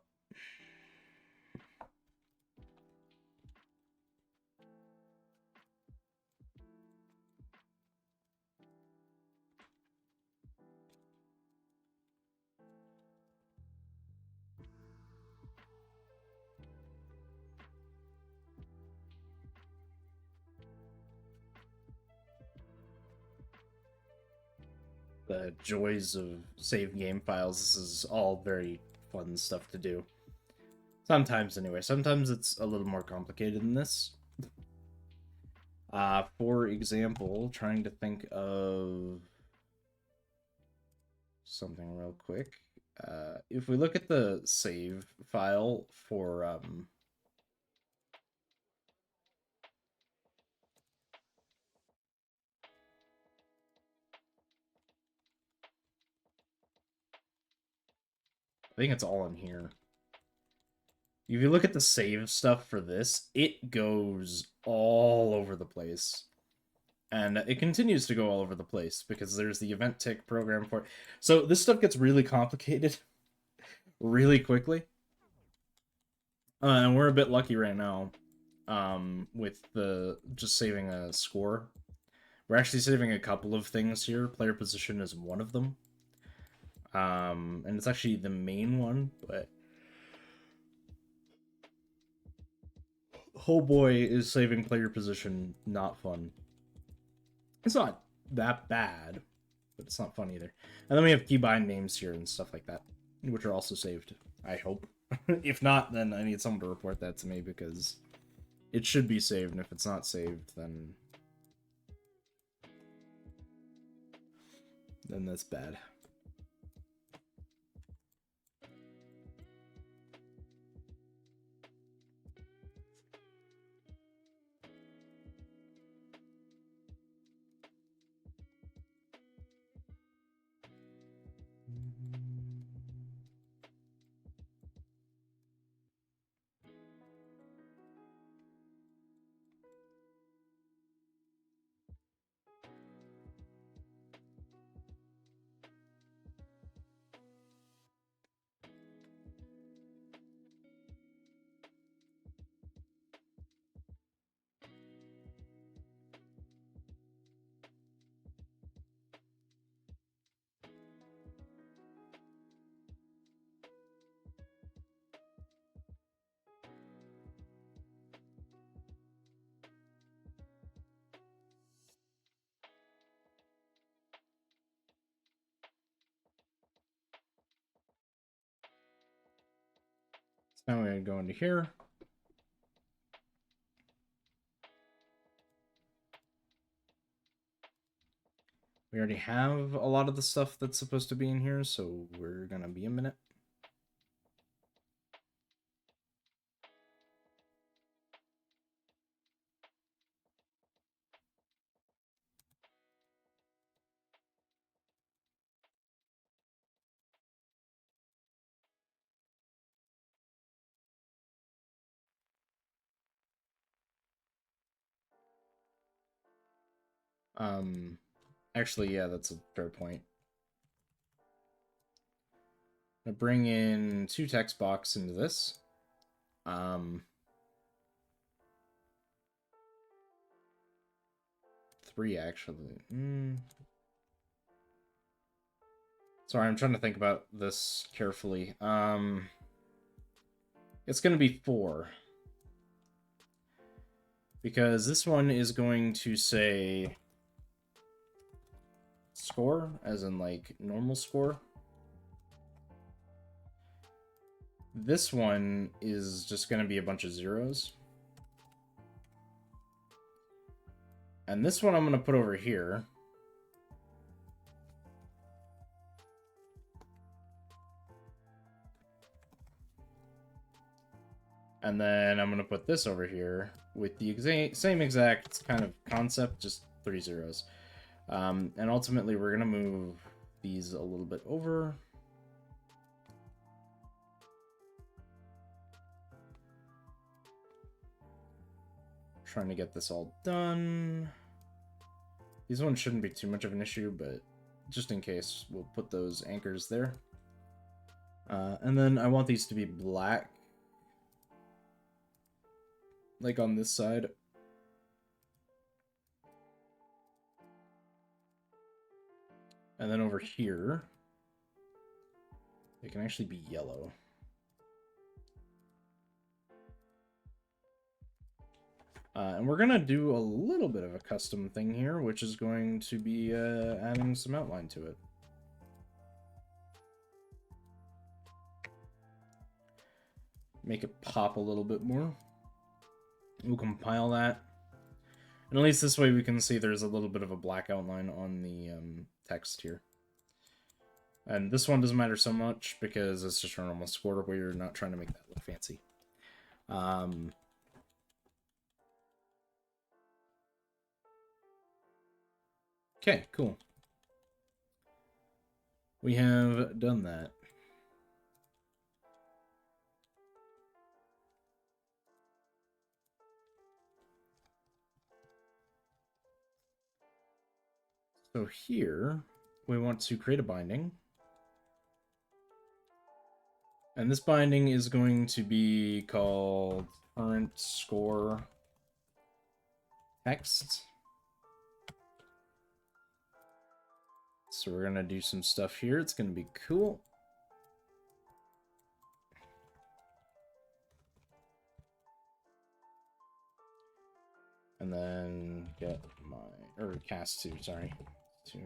The joys of save game files. This is all very fun stuff to do. Sometimes, anyway. Sometimes it's a little more complicated than this. For example, trying to think of something real quick. If we look at the save file for I think it's all in here. If you look at the save stuff for this, it goes all over the place. And it continues to go all over the place because there's the event tick program for it. So this stuff gets really complicated really quickly. And we're a bit lucky right now with the just saving a score. We're actually saving a couple of things here. Player position is one of them. And it's actually the main one, but oh boy, is saving player position not fun. It's not that bad, but it's not fun either. And then we have keybind names here and stuff like that, which are also saved, I hope. If not, then I need someone to report that to me because it should be saved, and if it's not saved, then that's bad. Now we're going to go into here. We already have a lot of the stuff that's supposed to be in here, so we're going to be a minute. Actually, yeah, that's a fair point. I'm gonna bring in 2 text box into this. 3 actually. Sorry, I'm trying to think about this carefully. It's gonna be 4. Because this one is going to say score, as in like normal score. This one is just going to be a bunch of zeros. And this one I'm going to put over here. And then I'm going to put this over here with the same exact kind of concept, just 3 zeros. And ultimately we're going to move these a little bit over. Trying to get this all done. These ones shouldn't be too much of an issue, but just in case, we'll put those anchors there. And then I want these to be black. Like on this side. And then over here, they can actually be yellow. And we're going to do a little bit of a custom thing here, which is going to be adding some outline to it. Make it pop a little bit more. We'll compile that. And at least this way we can see there's a little bit of a black outline on the text here. And this one doesn't matter so much because it's just a normal score. We're not trying to make that look fancy. Okay, cool. We have done that. So here, we want to create a binding. And this binding is going to be called current score text. So we're going to do some stuff here. It's going to be cool. And then get my, or cast 2, sorry. 2.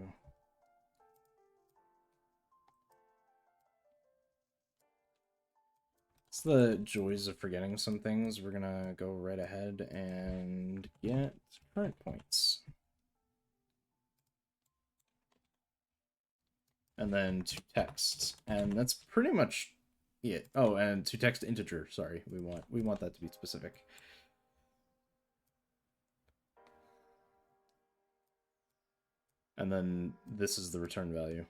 It's the joys of forgetting some things. We're going to go right ahead and get current points. And then to text, and that's pretty much it. Oh, and to text integer. Sorry, we want that to be specific. And then this is the return value.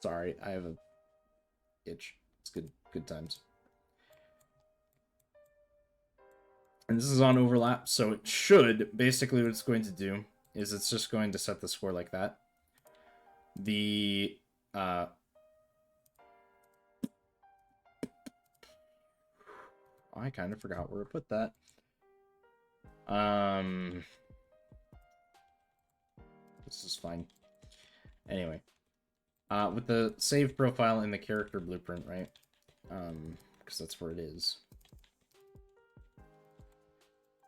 Sorry, I have a itch. It's good times. And this is on overlap, so it should, basically what it's going to do is it's just going to set the score like that. The, I kind of forgot where to put that. This is fine. Anyway, with the save profile in the character blueprint, right? Because that's where it is.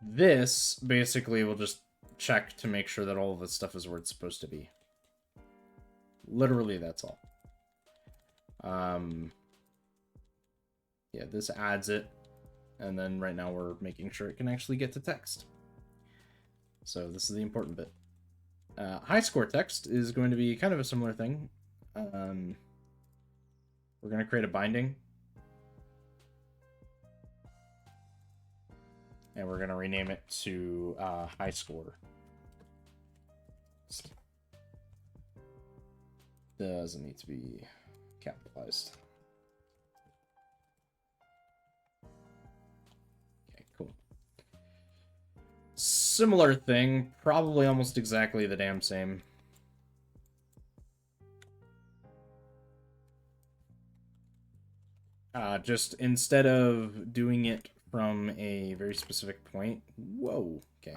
This basically will just check to make sure that all of this stuff is where it's supposed to be. Literally, that's all. Yeah, this adds it, and then right now we're making sure it can actually get to text. So this is the important bit. High score text is going to be kind of a similar thing. We're going to create a binding. And we're going to rename it to high score. Doesn't need to be capitalized. Okay, cool. Similar thing, probably almost exactly the damn same. Just instead of doing it from a very specific point. Whoa, okay.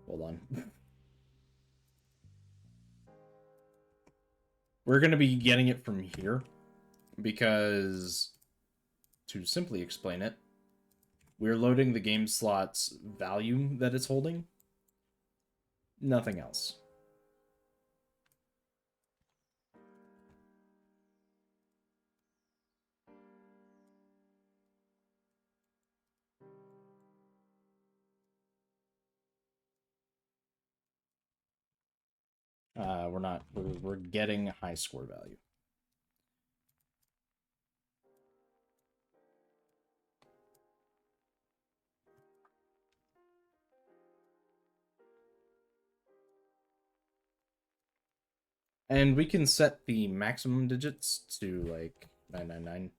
Hold on. We're going to be getting it from here because, to simply explain it, we're loading the game slot's value that it's holding. Nothing else. We're getting a high score value. And we can set the maximum digits to like 999.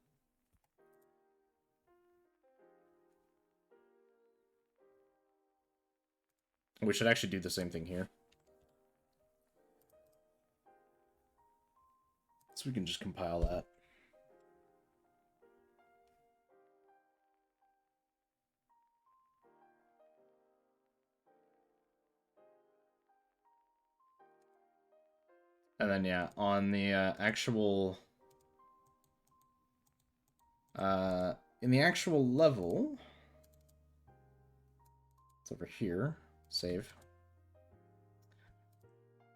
We should actually do the same thing here. So we can just compile that. And then, yeah, on the actual... in the actual level... It's over here. Save.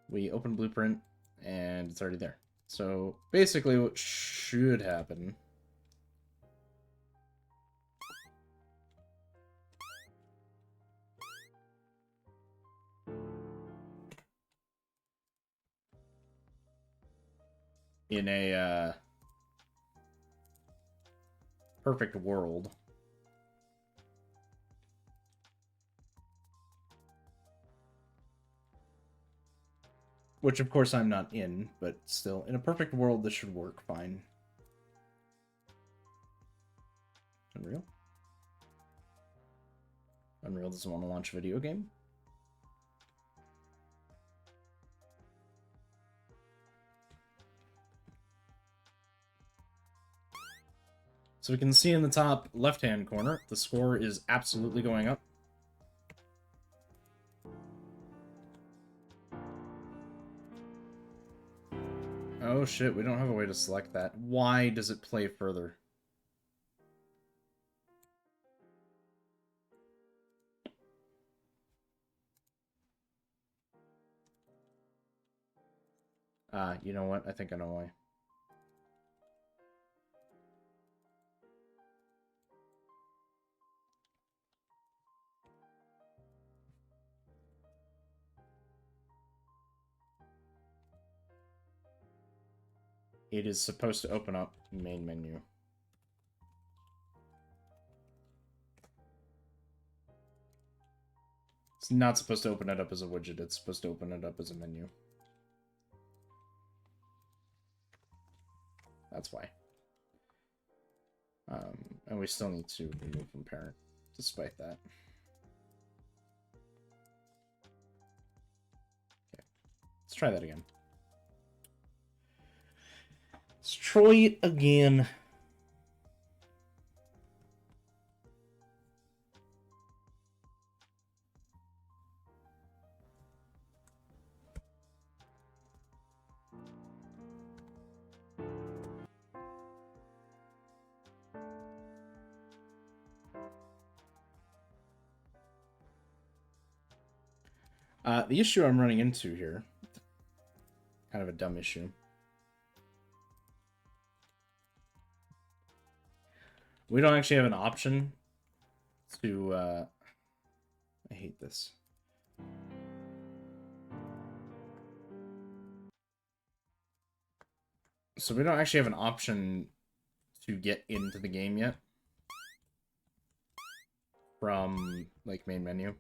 We open Blueprint, and it's already there. So, basically what should happen... in a perfect world. Which, of course, I'm not in, but still, in a perfect world, this should work fine. Unreal? Unreal doesn't want to launch a video game? So we can see in the top left-hand corner, the score is absolutely going up. Oh shit, we don't have a way to select that. Why does it play further? You know what? I think I know why. It is supposed to open up main menu. It's not supposed to open it up as a widget, it's supposed to open it up as a menu. That's why. And we still need to remove from parent, despite that. Okay, let's try that again. Let's try it again. The issue I'm running into here, kind of a dumb issue. We don't actually have an option to, I hate this. So we don't actually have an option to get into the game yet from, like, main menu.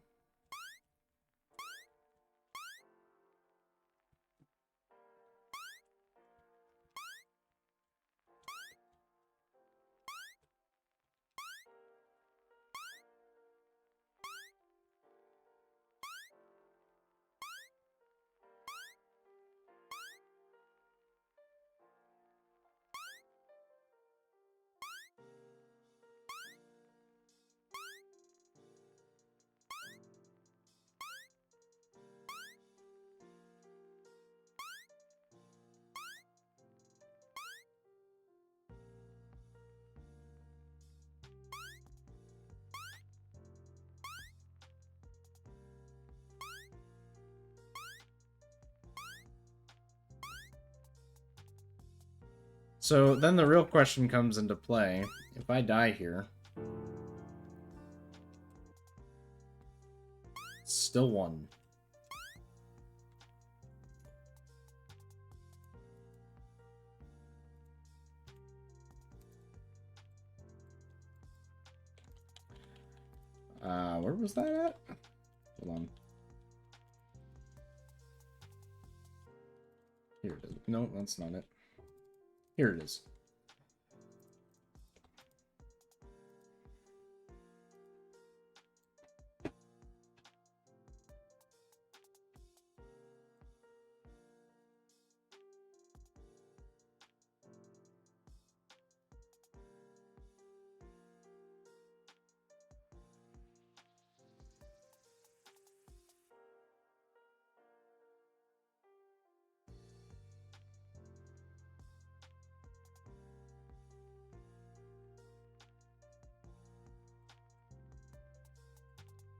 So then the real question comes into play. If I die here, still one. Where was that at? Hold on. Here it is. No, that's not it. Here it is.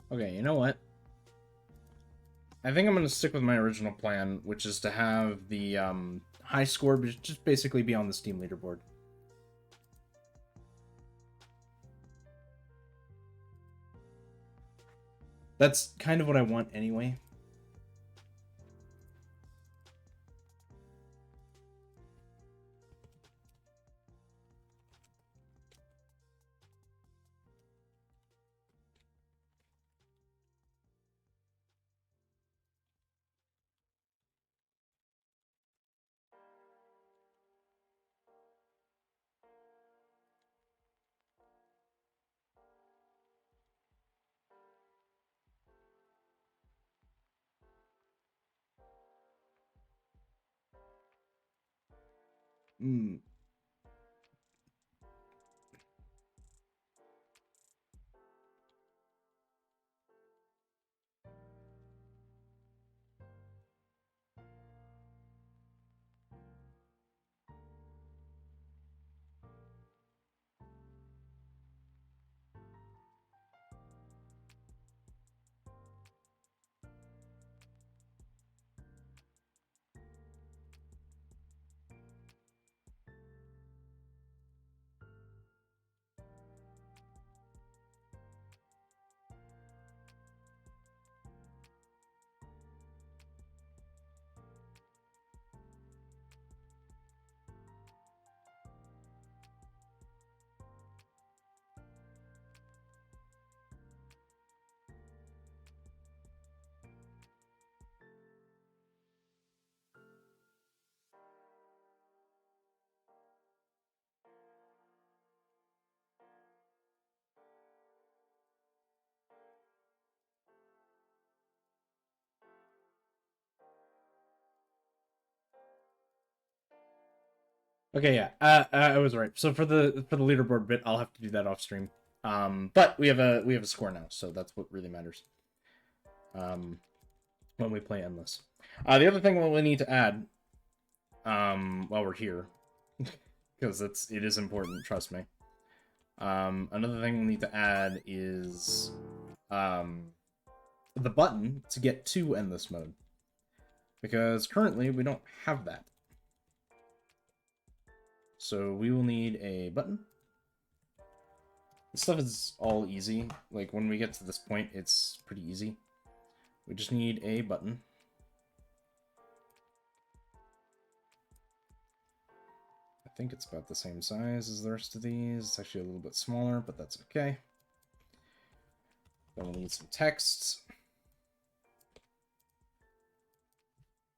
Okay, you know what? I think I'm going to stick with my original plan, which is to have the high score just basically be on the Steam leaderboard. That's kind of what I want anyway. Hmm. Okay, yeah, I was right. So for the leaderboard bit, I'll have to do that off stream. But we have a score now, so that's what really matters. When we play endless. The other thing we need to add, while we're here, because it is important, trust me. Another thing we need to add is, the button to get to endless mode. Because currently we don't have that. So we will need a button. This stuff is all easy. Like, when we get to this point, it's pretty easy. We just need a button. I think it's about the same size as the rest of these. It's actually a little bit smaller, but that's okay. Then we'll need some text.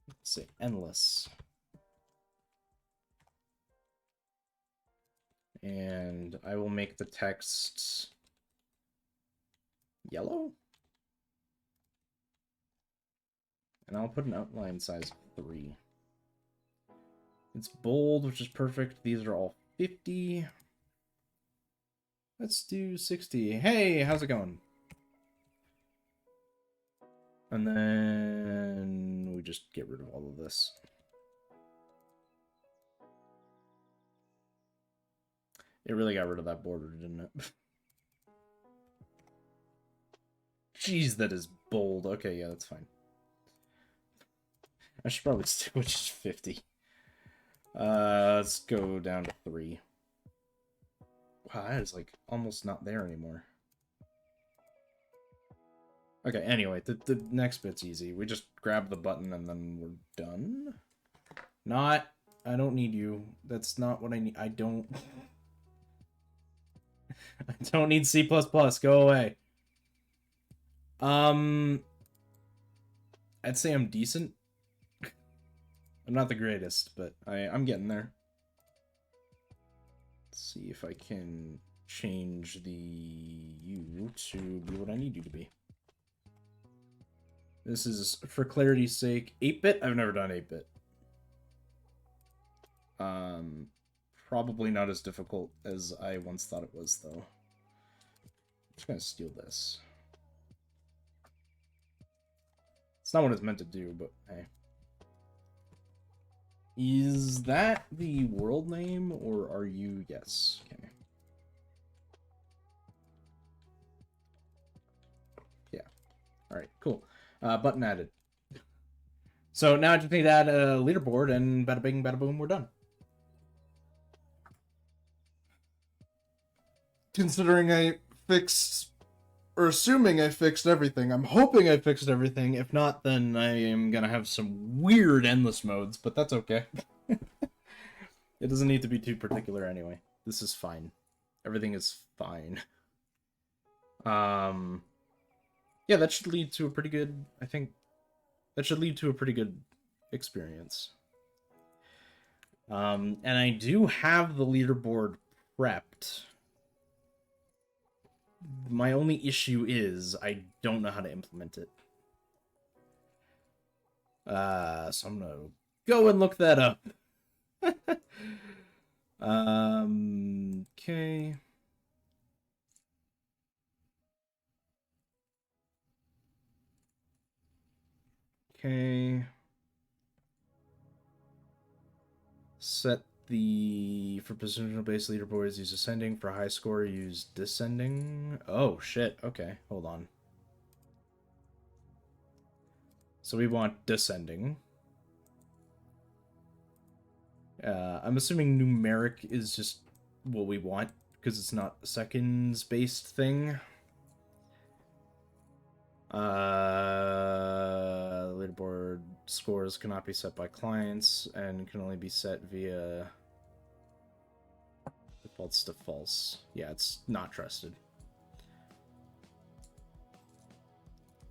Let's say endless. And I will make the text yellow. And I'll put an outline size of 3. It's bold, which is perfect. These are all 50. Let's do 60. Hey, how's it going? And then we just get rid of all of this. It really got rid of that border, didn't it? Jeez, that is bold. Okay, yeah, that's fine. I should probably switch to 50. Let's go down to 3. Wow, that is, like, almost not there anymore. Okay, anyway, the next bit's easy. We just grab the button and then we're done. I don't need you. That's not what I need. I don't... I don't need C++. Go away. I'd say I'm decent. I'm not the greatest, but I'm getting there. Let's see if I can change the U to be what I need you to be. This is, for clarity's sake, 8-bit. I've never done 8-bit. Probably not as difficult as I once thought it was, though. I'm just gonna steal this. It's not what it's meant to do, but hey. Is that the world name, or are you... Yes. Okay. Yeah. Alright, cool. Button added. So now I just need to add a leaderboard, and bada bing, bada boom, we're done. Considering I fixed, or assuming I fixed everything, I'm hoping I fixed everything. If not, then I am gonna have some weird endless modes, but that's okay. It doesn't need to be too particular anyway. This is fine. Everything is fine. Yeah, that should lead to a pretty good, I think, that should lead to a pretty good experience. And I do have the leaderboard prepped. My only issue is I don't know how to implement it. So I'm gonna go and look that up. Okay. Okay. Set the... For positional-based leaderboards, use ascending. For high score, use descending. Oh, shit. Okay, hold on. So we want descending. I'm assuming numeric is just what we want, because it's not a seconds-based thing. Leaderboard scores cannot be set by clients and can only be set via defaults to false. Yeah, it's not trusted.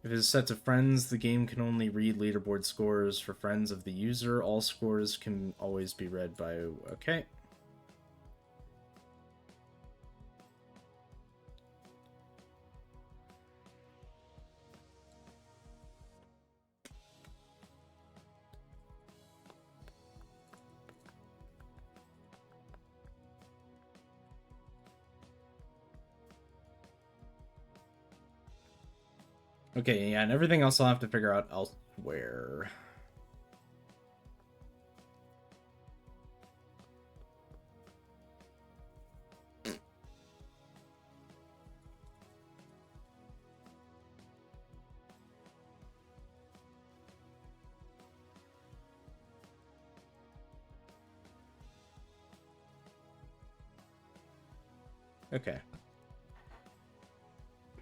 If it is set to friends, the game can only read leaderboard scores for friends of the user. All scores can always be read by... Okay. Okay, yeah, and everything else I'll have to figure out elsewhere. Okay.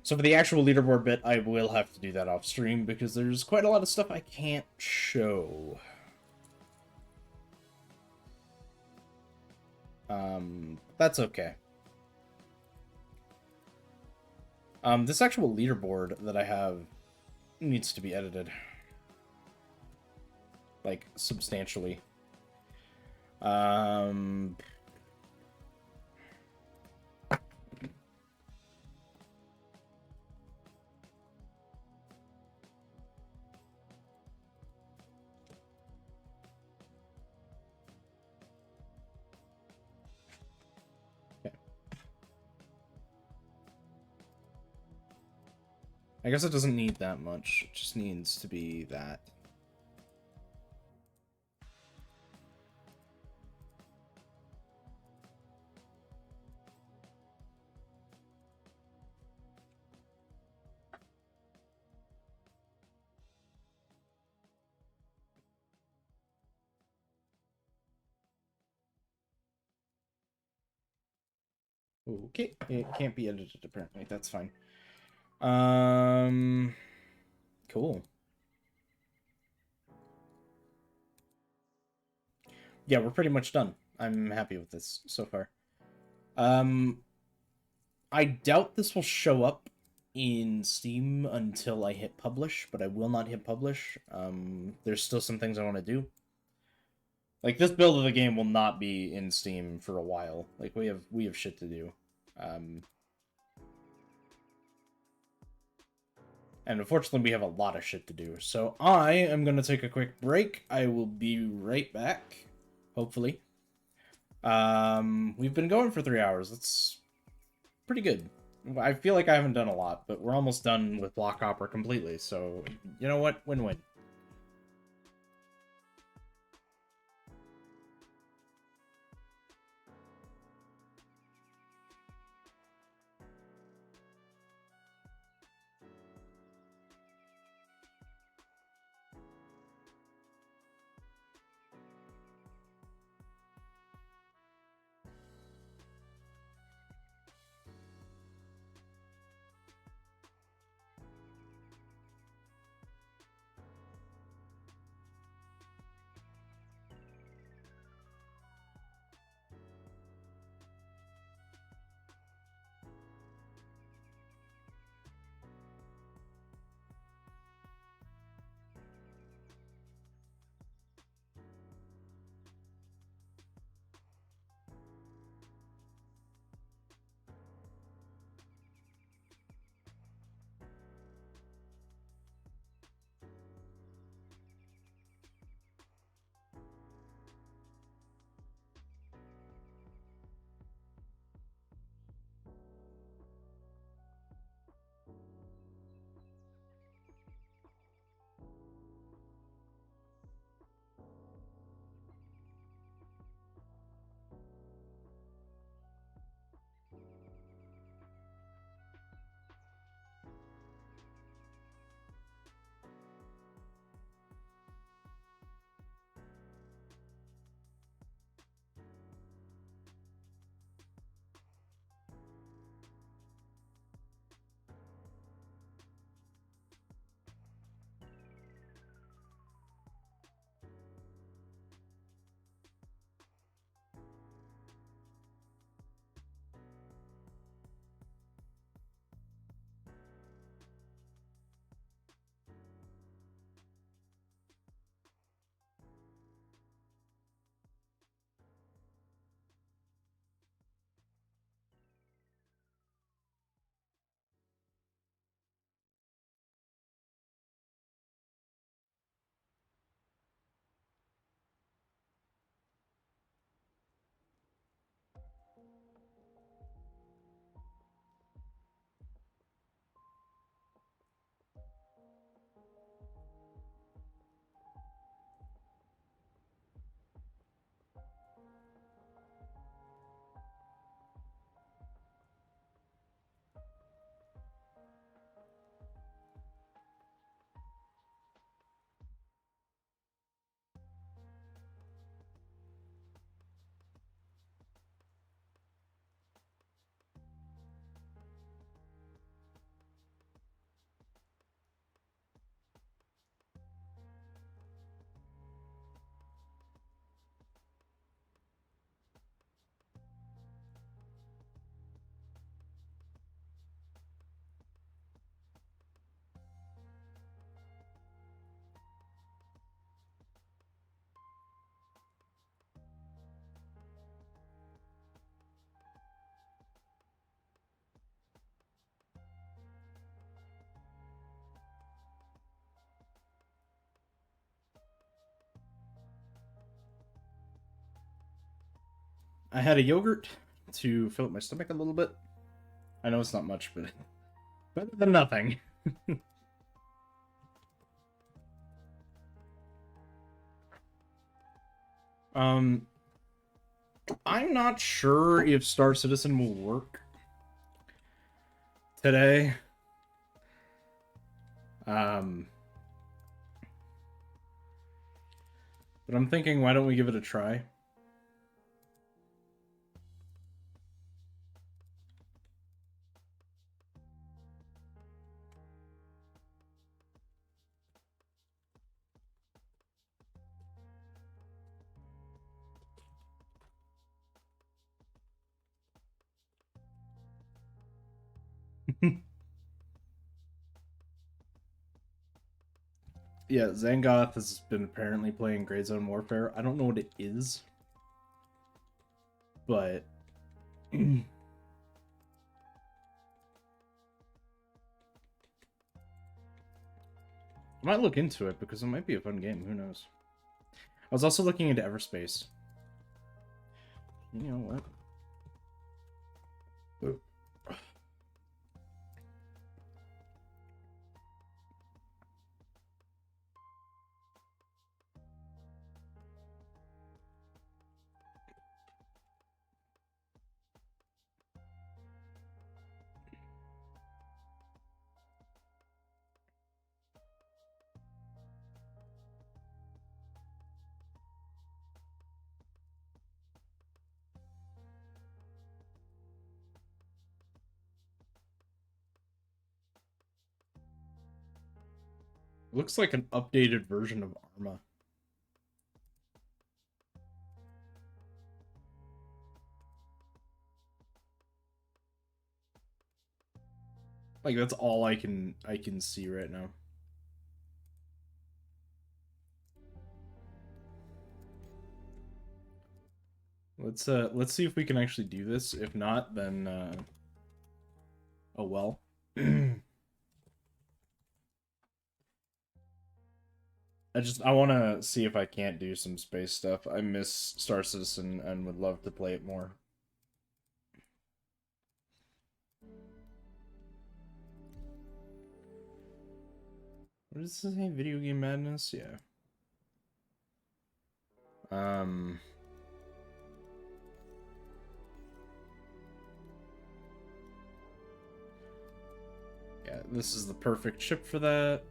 So for the actual leaderboard bit, I will have to do that off stream because there's quite a lot of stuff I can't show. That's okay. This actual leaderboard that I have needs to be edited. Like, substantially. I guess it doesn't need that much. It just needs to be that. Okay, it can't be edited apparently. That's fine. Cool. Yeah, we're pretty much done. I'm happy with this so far. I doubt this will show up in Steam until I hit publish, but I will not hit publish. There's still some things I want to do. Like, this build of the game will not be in Steam for a while. Like, we have shit to do. And unfortunately, we have a lot of shit to do. So I am going to take a quick break. I will be right back, hopefully. We've been going for 3 hours. That's pretty good. I feel like I haven't done a lot, but we're almost done with BlockHopper completely. So, you know what? Win-win. I had a yogurt to fill up my stomach a little bit. I know it's not much, but better than nothing. I'm not sure if Star Citizen will work today. But I'm thinking, why don't we give it a try? Yeah, Zangoth has been apparently playing Grey Zone Warfare. I don't know what it is, but I might look into it because it might be a fun game. Who knows? I was also looking into Everspace. You know what? Ooh. Looks like an updated version of Arma. Like that's all I can see right now. Let's see if we can actually do this. If not, then oh well. I want to see if I can't do some space stuff. I miss Star Citizen and would love to play it more. What does this say? Video Game Madness? Yeah. Yeah, this is the perfect chip for that.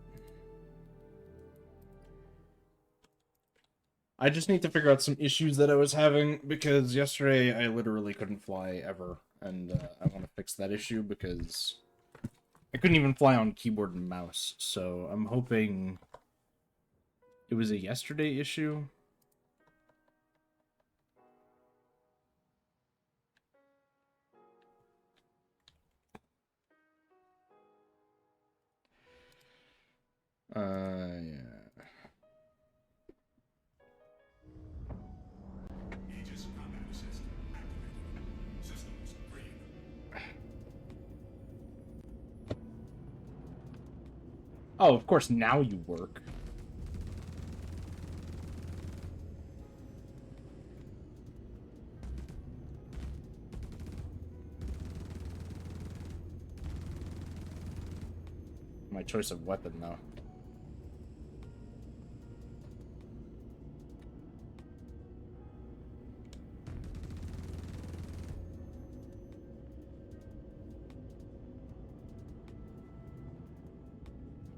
I just need to figure out some issues that I was having because yesterday I literally couldn't fly ever, and I want to fix that issue because I couldn't even fly on keyboard and mouse. So I'm hoping it was a yesterday issue. Yeah. Oh, of course, now you work. My choice of weapon, though.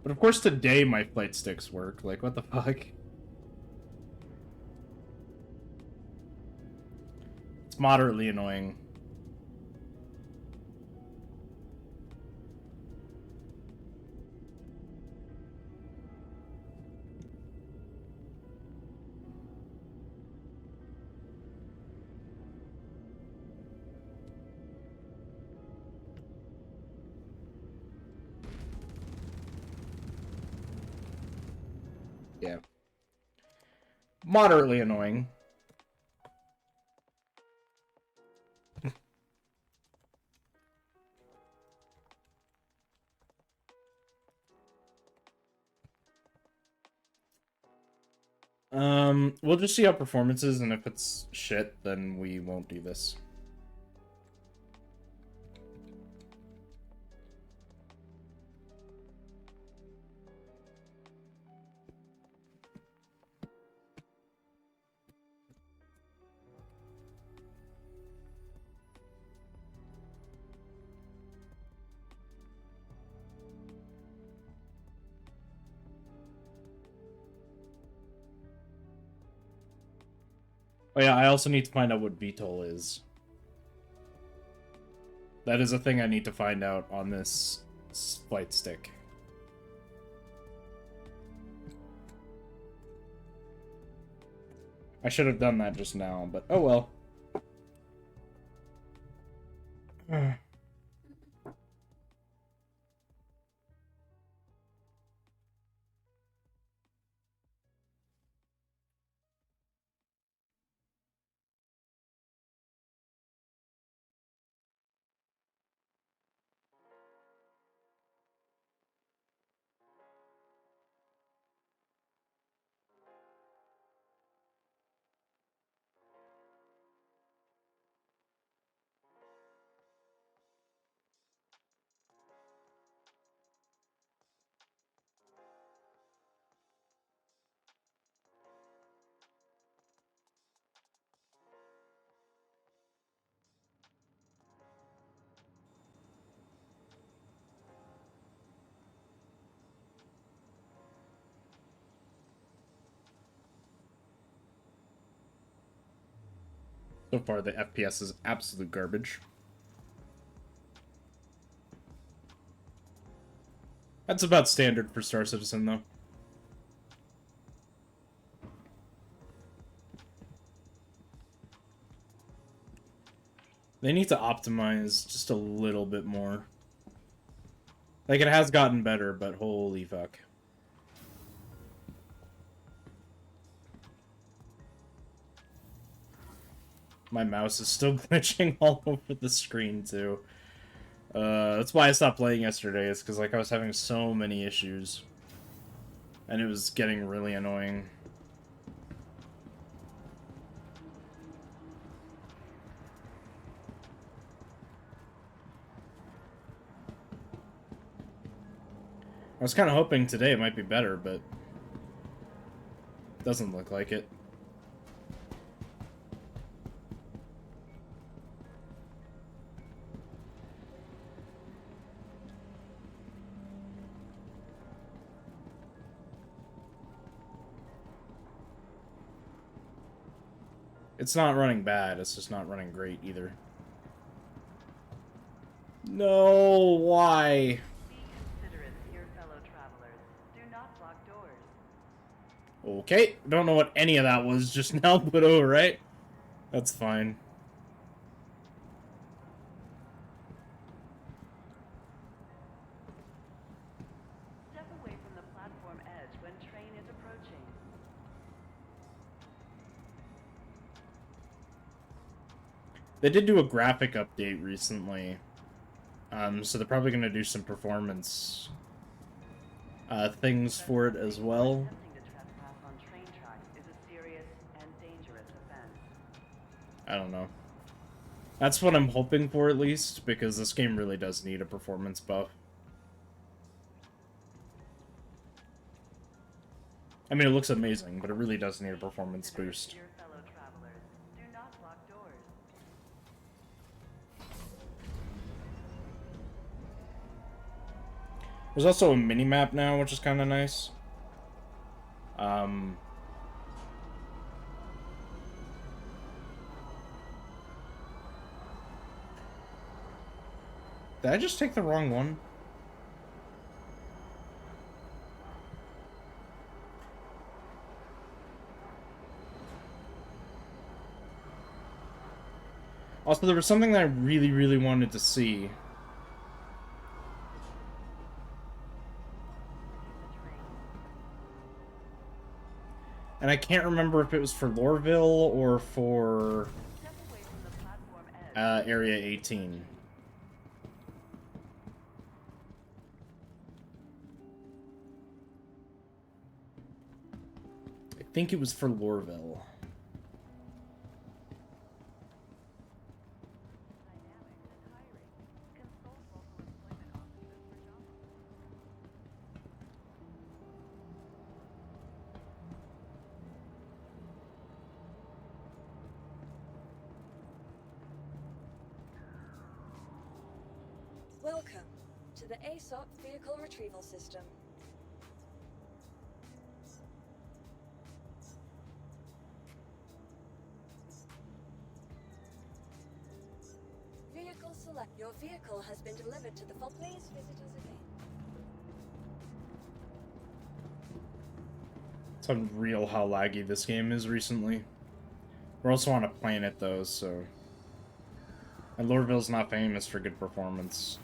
But of course today my flight sticks work. Like, what the fuck? It's moderately annoying. Yeah. Moderately annoying. We'll just see how performance is, and if it's shit, then we won't do this. Oh yeah, I also need to find out what VTOL is. That is a thing I need to find out on this flight stick. I should have done that just now, but oh well. So far, the FPS is absolute garbage. That's about standard for Star Citizen, though. They need to optimize just a little bit more. Like, it has gotten better, but holy fuck. My mouse is still glitching all over the screen, too. That's why I stopped playing yesterday, is because, like, I was having so many issues. And it was getting really annoying. I was kind of hoping today it might be better, but doesn't look like it. It's not running bad, it's just not running great either. No, why? Okay, don't know what any of that was just now, but alright. That's fine. Step away from the platform edge when train is approaching. They did do a graphic update recently. So they're probably going to do some performance things for it as well. Attempting to trespass on train tracks is a serious and dangerous offense. I don't know. That's what I'm hoping for, at least, because this game really does need a performance buff. I mean, it looks amazing, but it really does need a performance boost. Dear fellow travelers, do not block doors. There's also a mini-map now, which is kind of nice. Did I just take the wrong one? Also, there was something that I really, really wanted to see. And I can't remember if it was for Lorville or for Area 18. I think it was for Lorville. Dynamics is hiring. Consult local employment offices for job openings. Welcome to the ASOP Vehicle Retrieval System. Vehicle select. Your vehicle has been delivered to the fault. Please visit us again. It's unreal how laggy this game is recently. We're also on a planet though, so... And Lorville's not famous for good performance.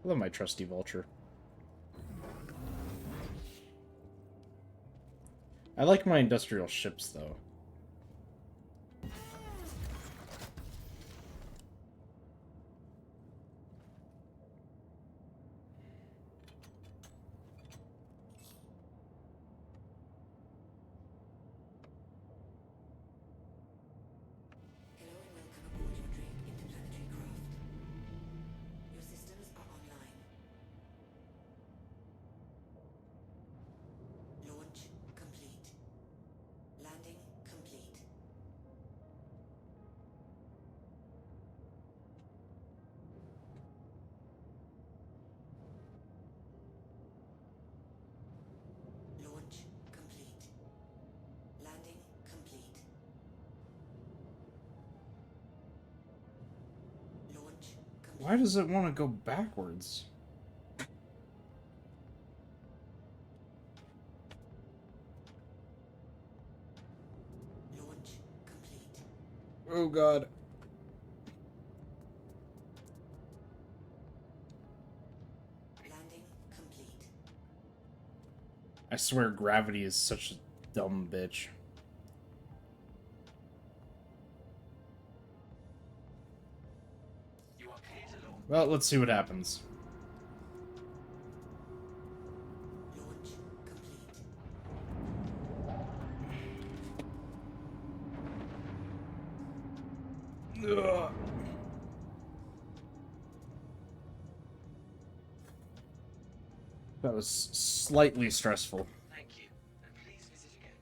I love my trusty vulture. I like my industrial ships, though. Hello and welcome aboard your Drake interplanetary craft. Your systems are online. Launch complete. Landing complete. Launch complete. Landing complete. Launch complete. Why does it want to go backwards? Launch complete. Oh god. Landing complete. I swear gravity is such a dumb bitch. Well, let's see what happens. Launch complete. Ugh. That was slightly stressful. Thank you. And please visit again.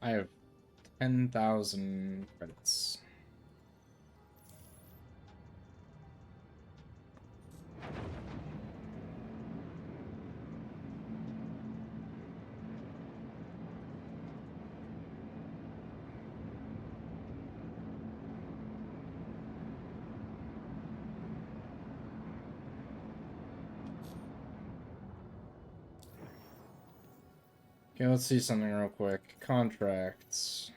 I have 10,000 credits. Okay, let's see something real quick. Contracts.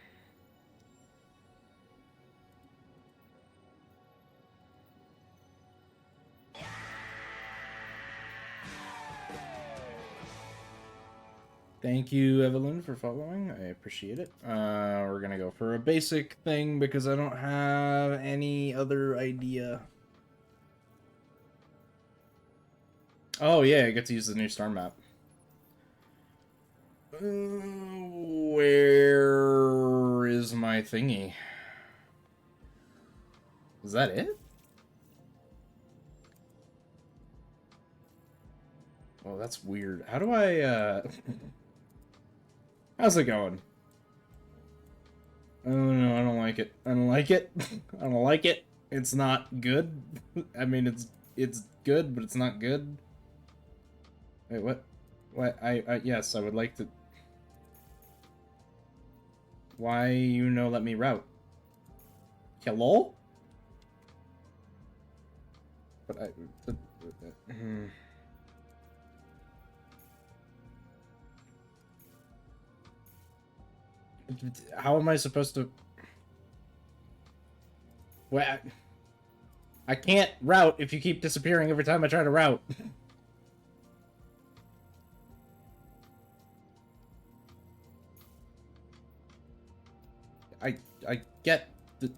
Thank you, Evelyn, for following. I appreciate it. We're gonna go for a basic thing because I don't have any other idea. Oh yeah, I get to use the new star map. Where is my thingy? Is that it? Oh, that's weird. How do I, How's it going? Oh no, I don't like it. I don't like it. I don't like it. It's not good. I mean, it's good, but it's not good. Wait, what? What? Yes, I would like to... Why you no let me route? Hello? But how am I supposed to... Well, I can't route if you keep disappearing every time I try to route. I get the...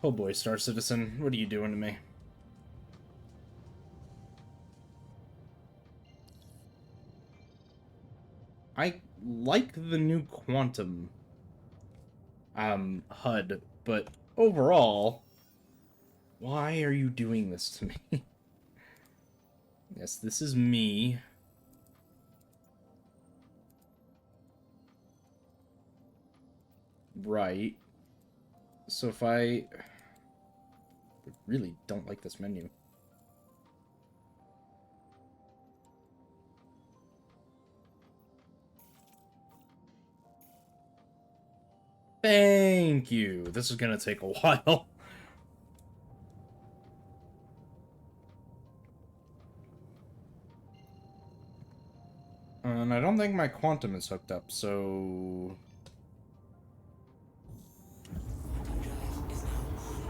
Oh boy, Star Citizen, what are you doing to me? I like the new Quantum HUD, but overall, why are you doing this to me? Yes, this is me. Right. So if I really don't like this menu. Thank you. This is gonna take a while. And I don't think my quantum is hooked up, so... Quantum drive is now on.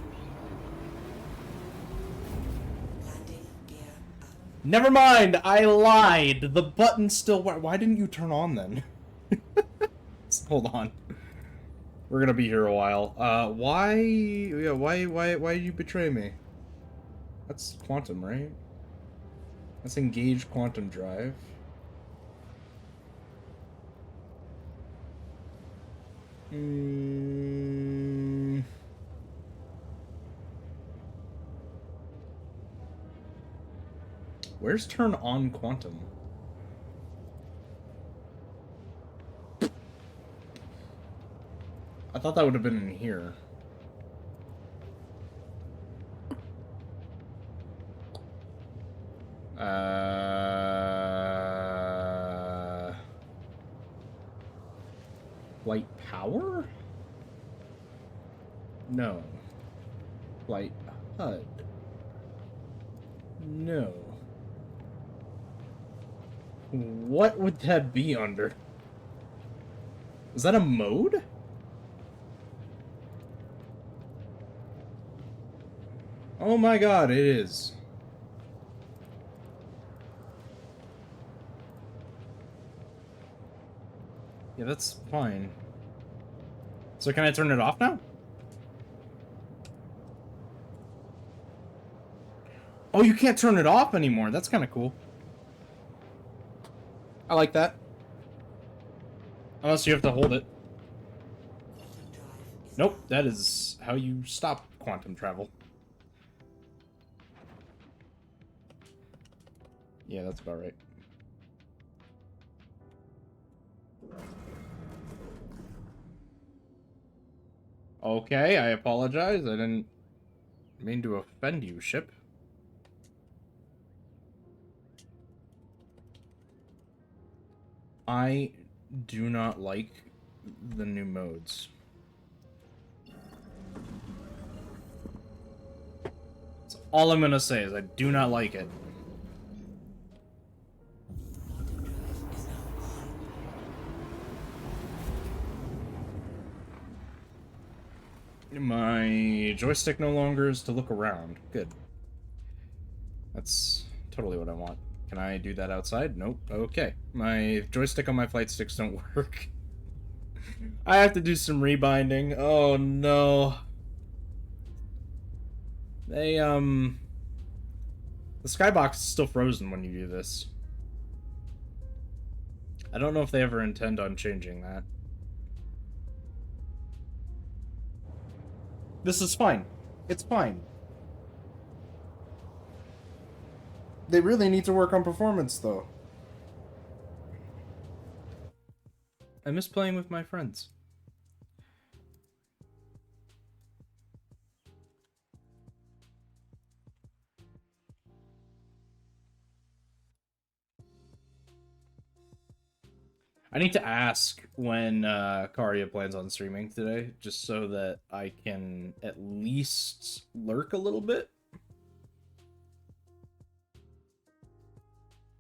Landing gear up. Never mind, I lied. The button still... Why didn't you turn on then? Hold on. We're gonna be here a while. Why... Yeah, why did you betray me? That's quantum, right? Let's engage quantum drive. Where's turn on quantum? I thought that would have been in here. Light power? No. Light HUD? No. What would that be under? Is that a mode? Oh my god, it is. Yeah, that's fine. So can I turn it off now? Oh, you can't turn it off anymore. That's kind of cool. I like that. Unless you have to hold it. Quantum drive is Nope, that is how you stop quantum travel. Yeah, that's about right. Okay, I apologize. I didn't mean to offend you, ship. I do not like the new modes. That's all I'm gonna say is I do not like it. My joystick no longer is to look around. Good. That's totally what I want. Can I do that outside? Nope. Okay. My joystick on my flight sticks don't work. I have to do some rebinding. Oh no. They, the skybox is still frozen when you do this. I don't know if they ever intend on changing that. This is fine. It's fine. They really need to work on performance, though. I miss playing with my friends. I need to ask when Karya plans on streaming today, just so that I can at least lurk a little bit.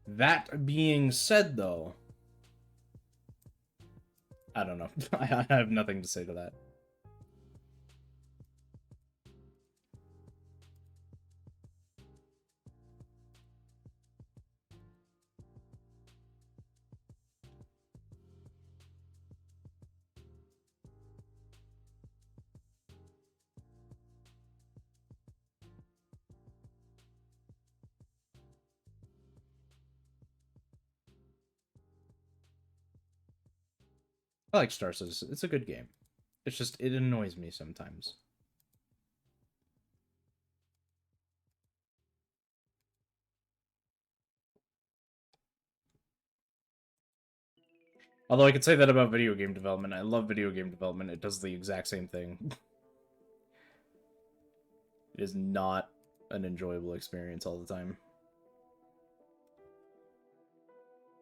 That being said, though, I don't know. I have nothing to say to that. I like Star Citizen. It's a good game. It's just, it annoys me sometimes. Although I could say that about video game development. I love video game development. It does the exact same thing. It is not an enjoyable experience all the time.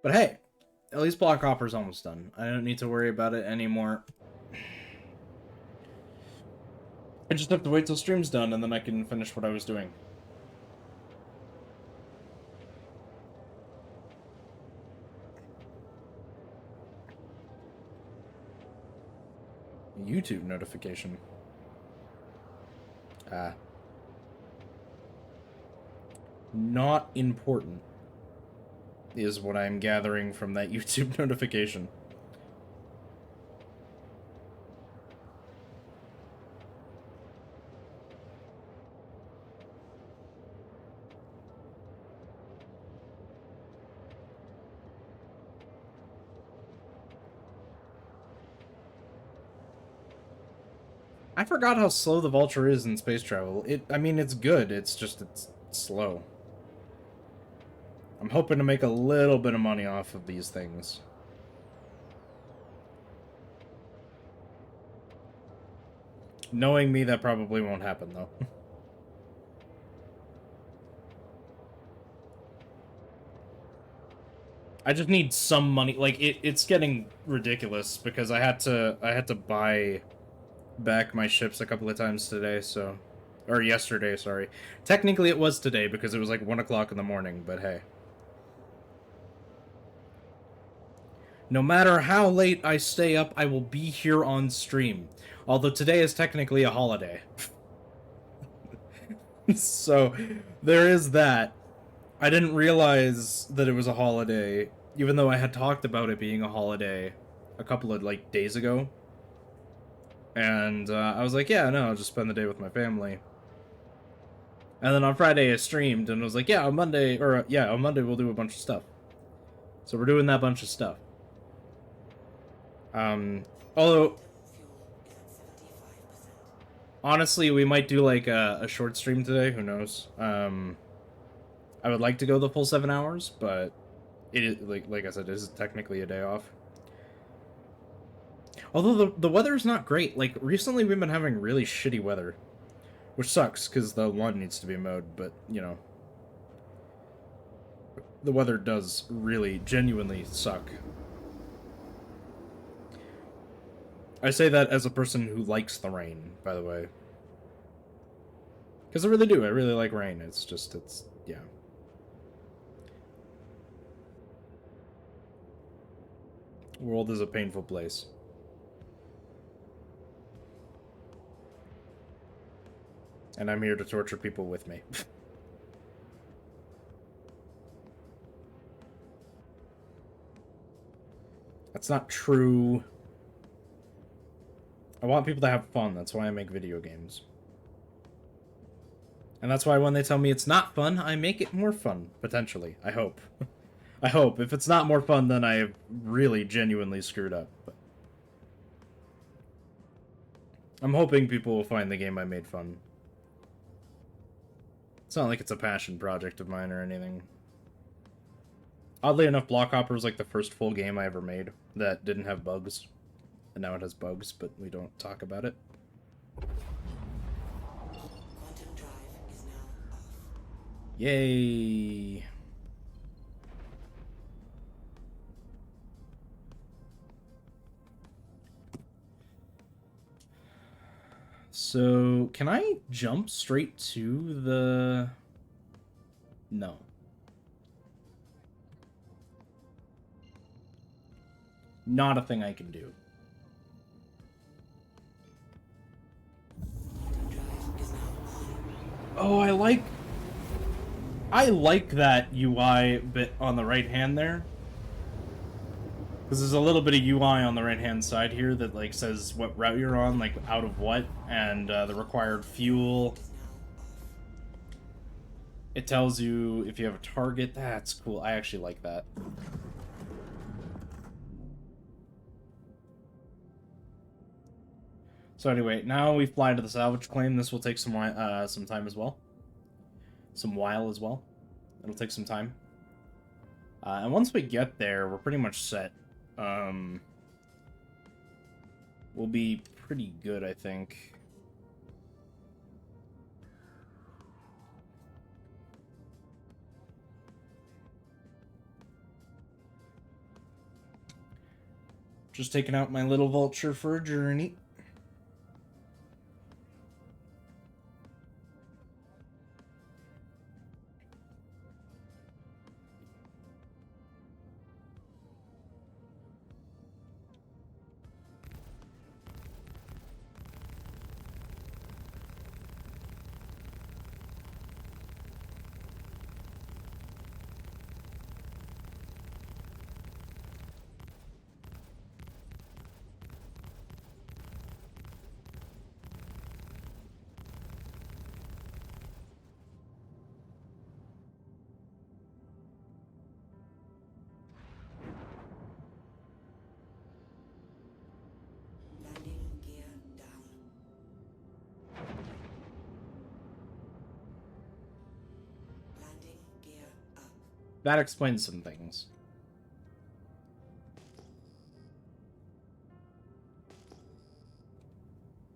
But hey, at least BlockHopper's almost done. I don't need to worry about it anymore. I just have to wait till stream's done, and then I can finish what I was doing. YouTube notification. Not important is what I'm gathering from that YouTube notification. I forgot how slow the Vulture is in space travel. I mean, it's good. It's just, it's slow. I'm hoping to make a little bit of money off of these things. Knowing me, that probably won't happen, though. I just need some money. Like, it's getting ridiculous because I had to buy back my ships a couple of times today, so... Or yesterday, sorry. Technically it was today because it was like 1 o'clock in the morning, but hey. No matter how late I stay up, I will be here on stream. Although today is technically a holiday. So, there is that. I didn't realize that it was a holiday, even though I had talked about it being a holiday a couple of, like, days ago. And I was like, yeah, no, I'll just spend the day with my family. And then on Friday I streamed and was like, yeah, on Monday, on Monday we'll do a bunch of stuff. So we're doing that bunch of stuff. Although, honestly, we might do like a short stream today, who knows. I would like to go the full 7 hours, but it is, like I said, it is technically a day off. Although the weather is not great. Like, recently we've been having really shitty weather. Which sucks, because the lawn needs to be mowed, but, you know. The weather does really, genuinely suck. I say that as a person who likes the rain, by the way. Because I really do, I really like rain. It's just, yeah. The world is a painful place. And I'm here to torture people with me. That's not true. I want people to have fun. That's why I make video games. And that's why when they tell me it's not fun, I make it more fun, potentially. I hope. I hope. If it's not more fun, then I really genuinely screwed up. But I'm hoping people will find the game I made fun. It's not like it's a passion project of mine or anything. Oddly enough, BlockHopper was like the first full game I ever made that didn't have bugs. And now it has bugs, but we don't talk about it. Quantum drive is now off. Yay! So, can I jump straight to the... No. Not a thing I can do. Quantum drive is now on. Oh, I like that UI bit on the right hand there. Because there's a little bit of UI on the right hand side here that like says what route you're on, like out of what, and the required fuel. Is now off. It tells you if you have a target. That's cool. I actually like that. So anyway, now we fly to the salvage claim. This will take some time as well. Some while as well. It'll take some time. And once we get there, we're pretty much set. We'll be pretty good, I think. Just taking out my little vulture for a journey. Landing gear down. Landing gear up. That explains some things.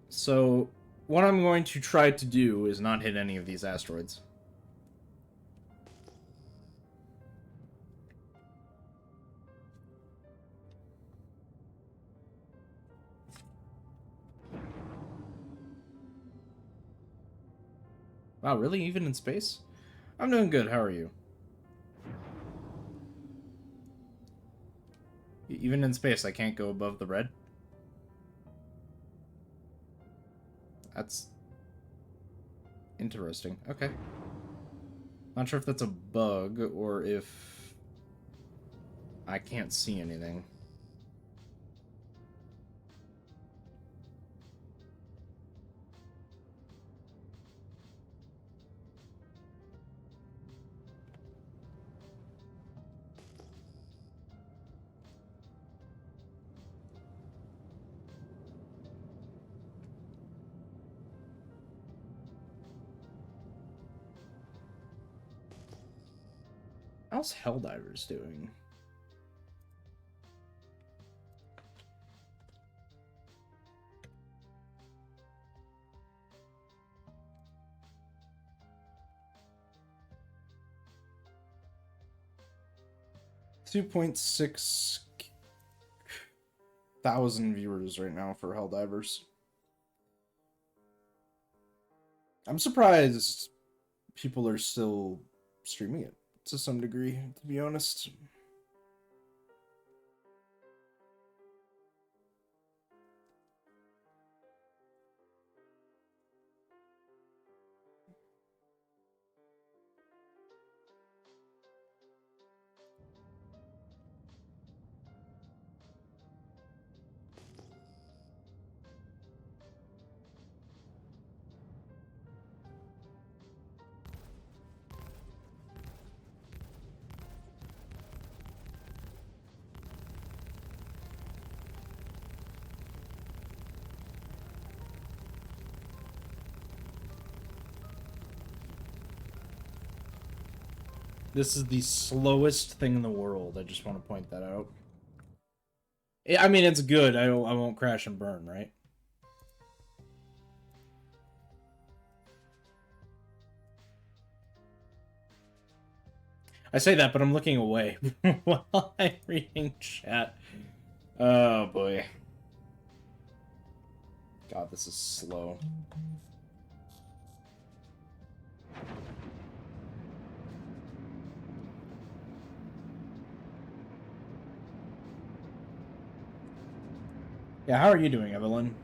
So, what I'm going to try to do is not hit any of these asteroids. Wow, really? Even in space? I'm doing good, how are you? Even in space, I can't go above the red? That's... interesting. Okay. Not sure if that's a bug, or if... I can't see anything. How's Helldivers doing? $2.6 thousand viewers right now for Helldivers. I'm surprised people are still streaming it to some degree, to be honest. This is the slowest thing in the world. I just want to point that out. I mean, it's good. I won't crash and burn, right? I say that, but I'm looking away while I'm reading chat. Oh, boy. God, this is slow. Yeah, how are you doing, Evelyn?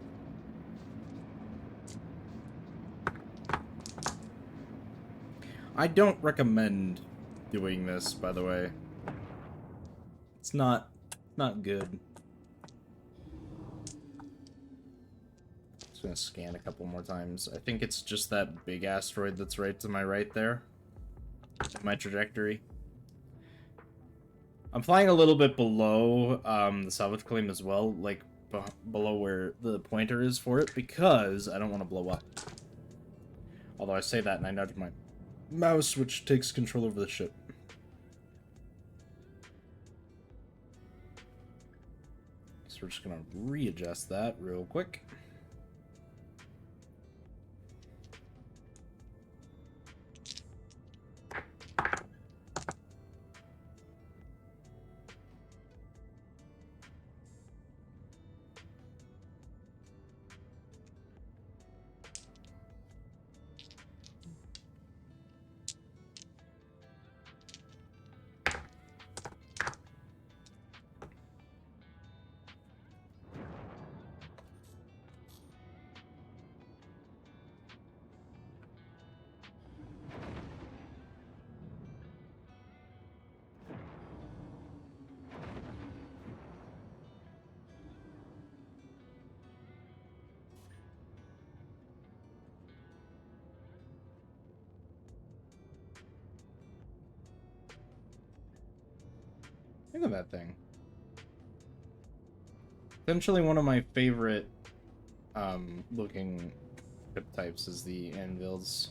I don't recommend doing this, by the way. It's not good. Just gonna scan a couple more times. I think it's just that big asteroid that's right to my right there. My trajectory. I'm flying a little bit below the salvage claim as well, like below where the pointer is for it, because I don't want to blow up. Although I say that and I nudge my mouse, which takes control over the ship. So we're just gonna readjust that real quick. Look at that thing. Essentially one of my favorite looking ship types is the anvils.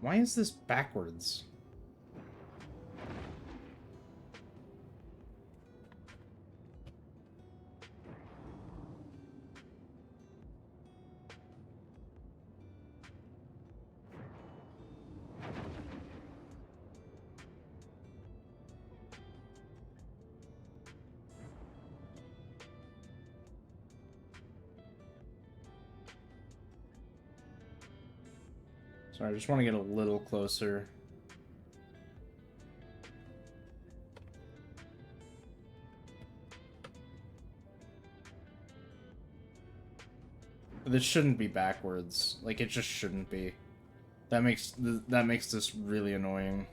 Why is this backwards? Sorry, I just want to get a little closer. But this shouldn't be backwards. Like, it just shouldn't be. That makes this really annoying.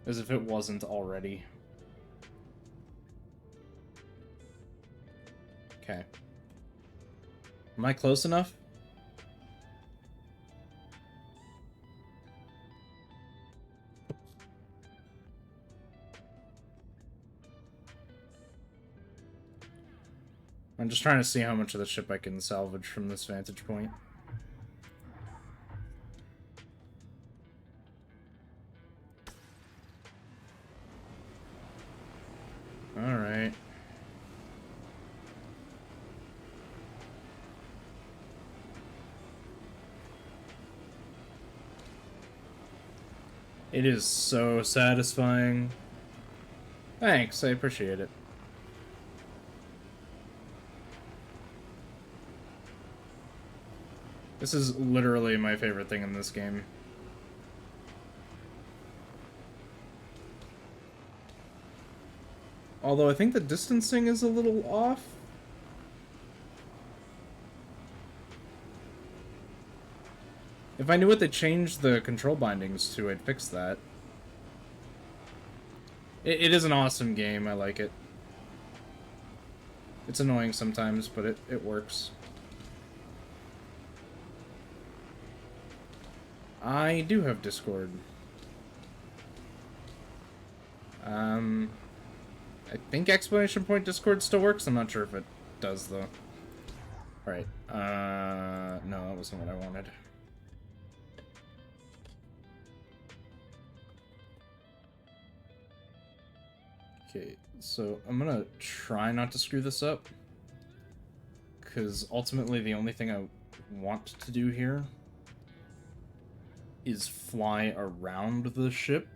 As if it wasn't already. Okay. Am I close enough? I'm just trying to see how much of the ship I can salvage from this vantage point. Alright. It is so satisfying. Thanks, I appreciate it. This is literally my favorite thing in this game. Although I think the distancing is a little off. If I knew what they changed the control bindings to, I'd fix that. It is an awesome game, I like it. It's annoying sometimes, but it works. I do have Discord. I think exclamation point Discord still works. I'm not sure if it does though. Alright, no, that wasn't what I wanted. Okay, so I'm gonna try not to screw this up, because ultimately the only thing I want to do here is fly around the ship.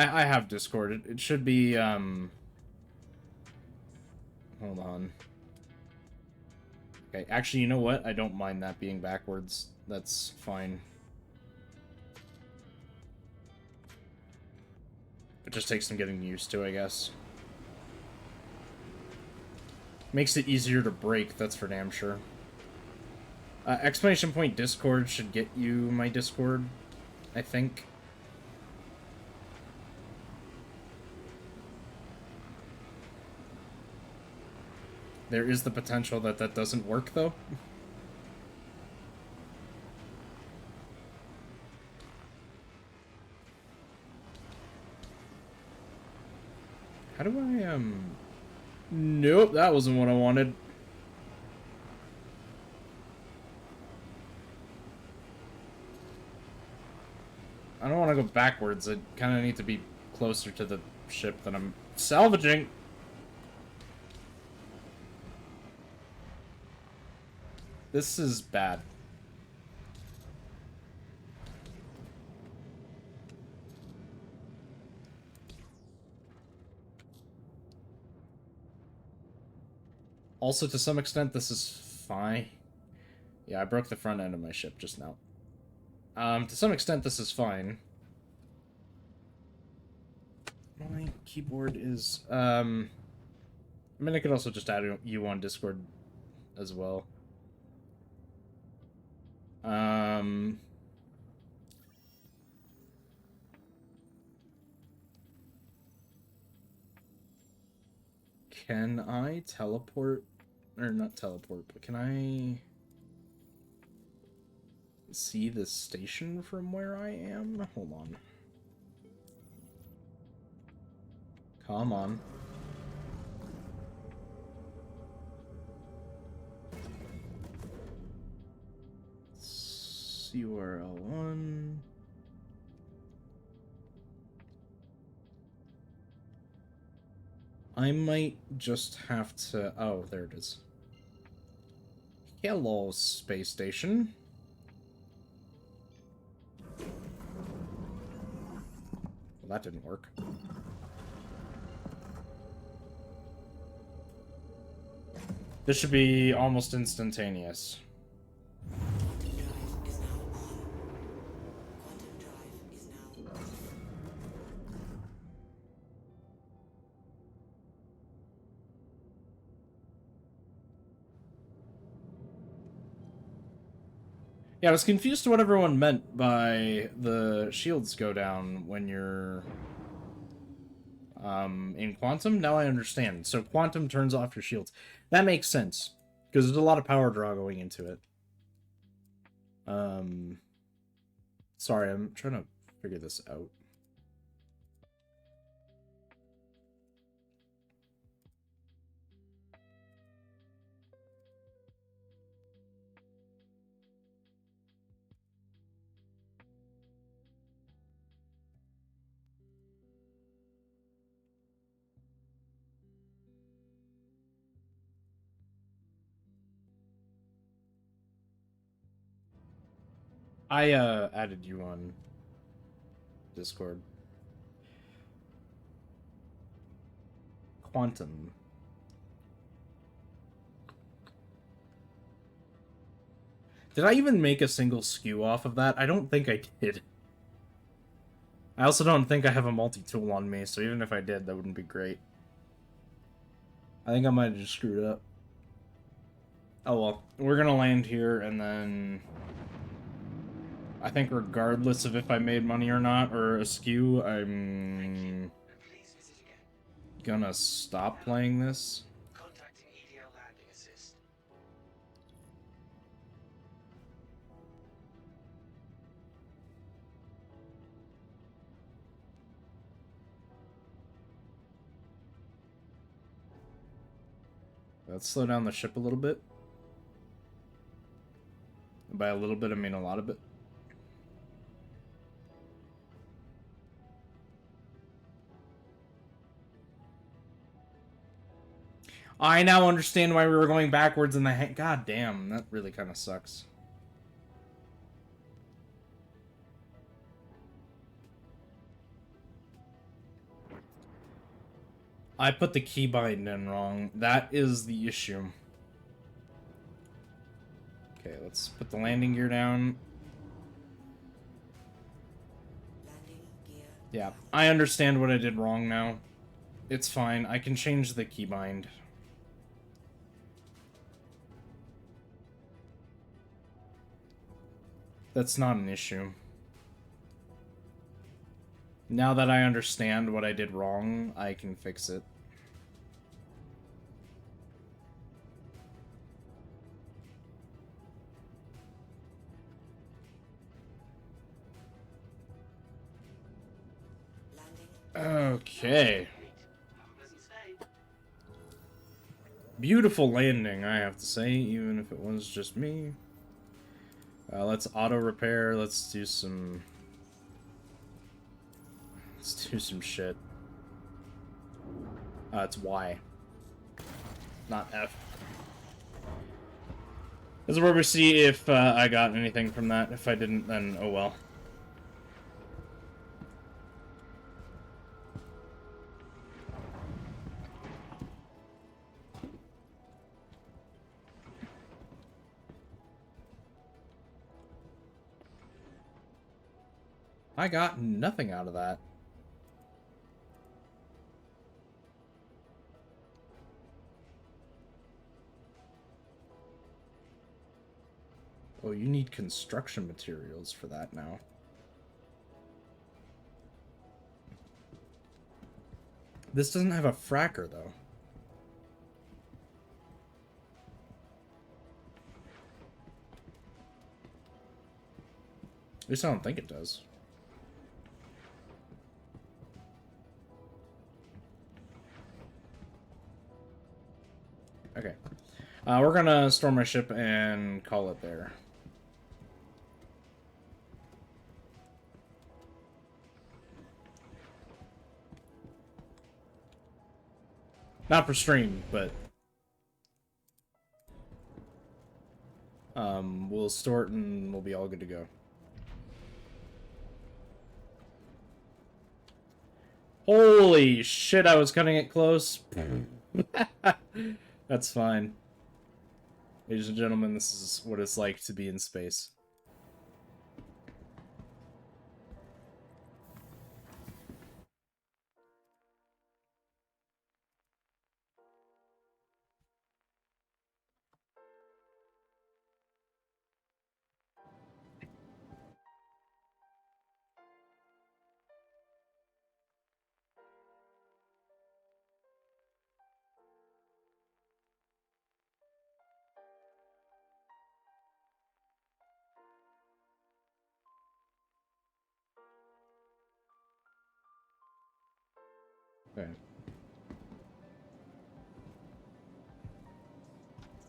I have Discord. It should be, hold on. Okay, actually, you know what? I don't mind that being backwards. That's fine. It just takes some getting used to, I guess. Makes it easier to break, that's for damn sure. Exclamation point Discord should get you my Discord, I think. There is the potential that that doesn't work, though. How do I, Nope, that wasn't what I wanted. I don't want to go backwards. I kind of need to be closer to the ship that I'm salvaging. This is bad. Also, to some extent, this is fine. Yeah, I broke the front end of my ship just now. To some extent, this is fine. My keyboard is, I mean, I could also just add you on Discord as well. Can I teleport? Or not teleport, but can I see the station from where I am? Hold on. Come on. URL1. I might just have to... Oh, there it is. Hello, space station. Well, that didn't work. This should be almost instantaneous. Quantum drive is now on. Quantum drive is now off. Yeah, I was confused to what everyone meant by the shields go down when you're in quantum. Now I understand. So quantum turns off your shields. That makes sense, because there's a lot of power draw going into it. Sorry, I'm trying to figure this out. I added you on Discord. Quantum. Did I even make a single skew off of that? I don't think I did. I also don't think I have a multi-tool on me, so even if I did, that wouldn't be great. I think I might have just screwed up. Oh well, we're gonna land here, and then... I think regardless of if I made money or not, or a skew, I'm gonna stop playing this. Contacting EDL landing assist. Let's slow down the ship a little bit. By a little bit, I mean a lot of it. I now understand why we were going backwards in the God damn, that really kind of sucks. I put the keybind in wrong. That is the issue. Okay, let's put the landing gear down. Landing gear. Yeah, I understand what I did wrong now. It's fine. I can change the keybind. That's not an issue. Now that I understand what I did wrong, I can fix it. Landing. Okay. Beautiful landing, I have to say, even if it was just me. Let's auto repair. Let's do some shit. It's Y, not F. This is where we see if I got anything from that. If I didn't, then oh well. I got nothing out of that. Oh, you need construction materials for that now. This doesn't have a fracker, though. At least I don't think it does. Okay. We're gonna store my ship and call it there. Not for stream, but we'll store it and we'll be all good to go. Holy shit, I was cutting it close. That's fine. Ladies and gentlemen, this is what it's like to be in space. Okay.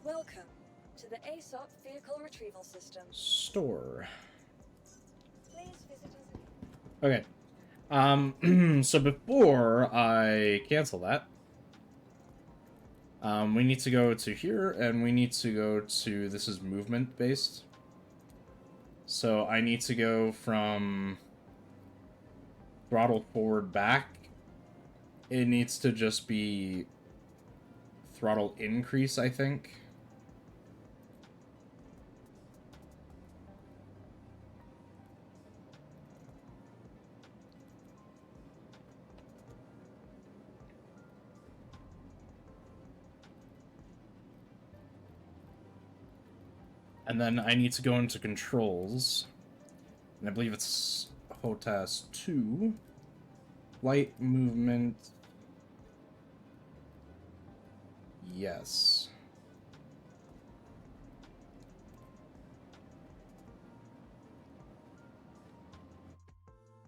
Welcome to the ASOP Vehicle Retrieval System. Store. Please visit us. Okay. So before I cancel that, we need to go to here, and we need to go to, this is movement based. So I need to go from throttle forward back. It needs to just be throttle increase, I think. And then I need to go into controls. And I believe it's HOTAS 2. Light movement. Yes.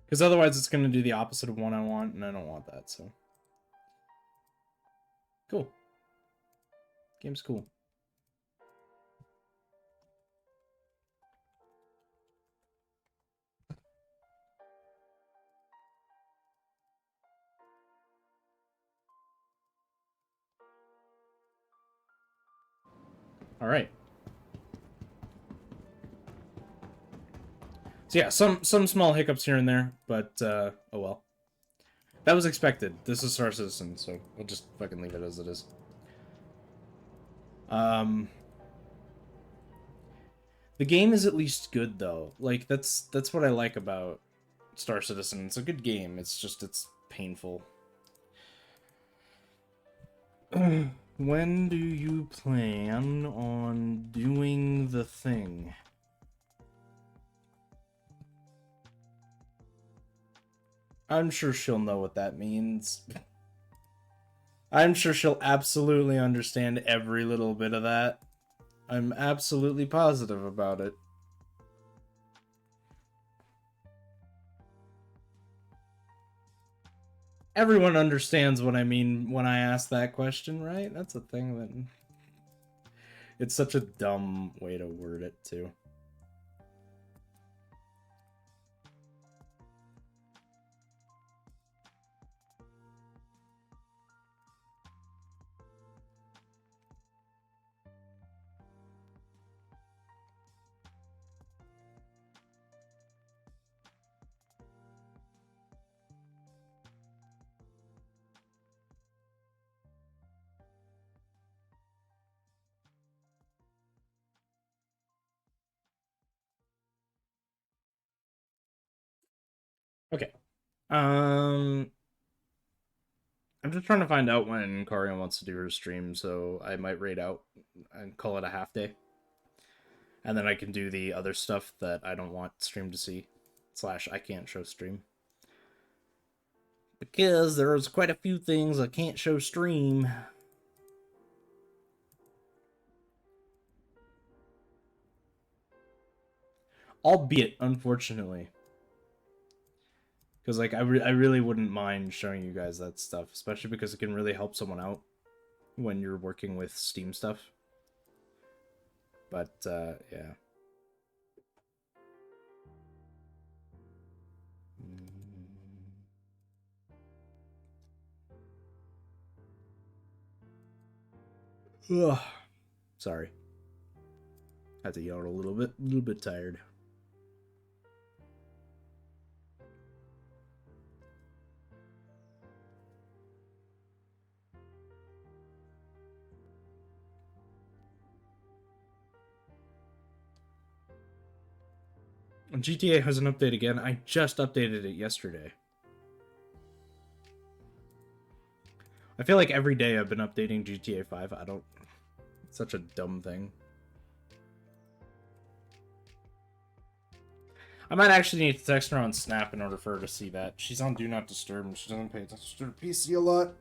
Because otherwise it's going to do the opposite of what I want, and I don't want that, so. Cool. Game's cool. All right. So yeah, some small hiccups here and there, but oh well. That was expected. This is Star Citizen, so we'll just fucking leave it as it is. The game is at least good though. Like that's what I like about Star Citizen. It's a good game. It's just it's painful. When do you plan on doing the thing? I'm sure she'll know what that means. I'm sure she'll absolutely understand every little bit of that. I'm absolutely positive about it. Everyone understands what I mean when I ask that question, right? That's a thing that... It's such a dumb way to word it, too. Okay. I'm just trying to find out when Karia wants to do her stream, so I might raid out and call it a half day. And then I can do the other stuff that I don't want stream to see. / I can't show stream. Because there's quite a few things I can't show stream. Albeit, unfortunately. Because, like, I really wouldn't mind showing you guys that stuff. Especially because it can really help someone out when you're working with Steam stuff. But, yeah. Ugh. Sorry. Had to yawn a little bit tired. GTA has an update again. I just updated it yesterday. I feel like every day I've been updating GTA 5. I don't... It's such a dumb thing. I might actually need to text her on Snap in order for her to see that. She's on Do Not Disturb and she doesn't pay attention to her PC a lot.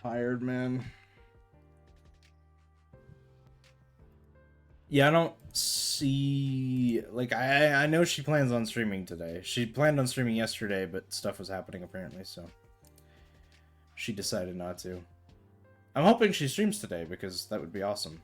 Tired, man. Yeah, I don't see... Like, I know she plans on streaming today. She planned on streaming yesterday, but stuff was happening apparently, so... She decided not to. I'm hoping she streams today, because that would be awesome.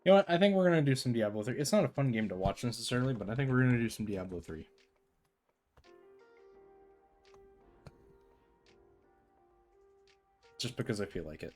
You know what? I think we're going to do some Diablo 3. It's not a fun game to watch necessarily, but I think we're going to do some Diablo 3. Just because I feel like it.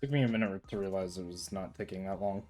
Took me a minute to realize it was not taking that long.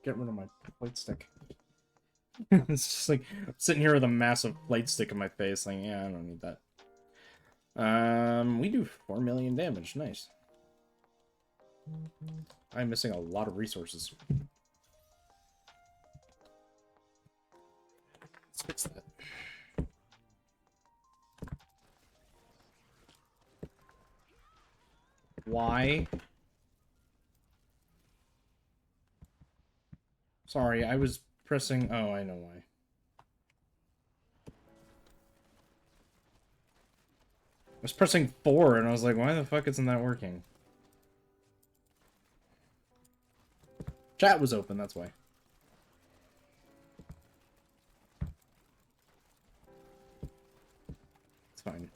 Get rid of my plate stick. It's just like I'm sitting here with a massive plate stick in my face, like, yeah, I don't need that. We do 4 million damage, nice. I'm missing a lot of resources. Let's fix that. Why? Sorry, I was pressing... Oh, I know why. I was pressing 4, and I was like, why the fuck isn't that working? Chat was open, that's why. It's fine.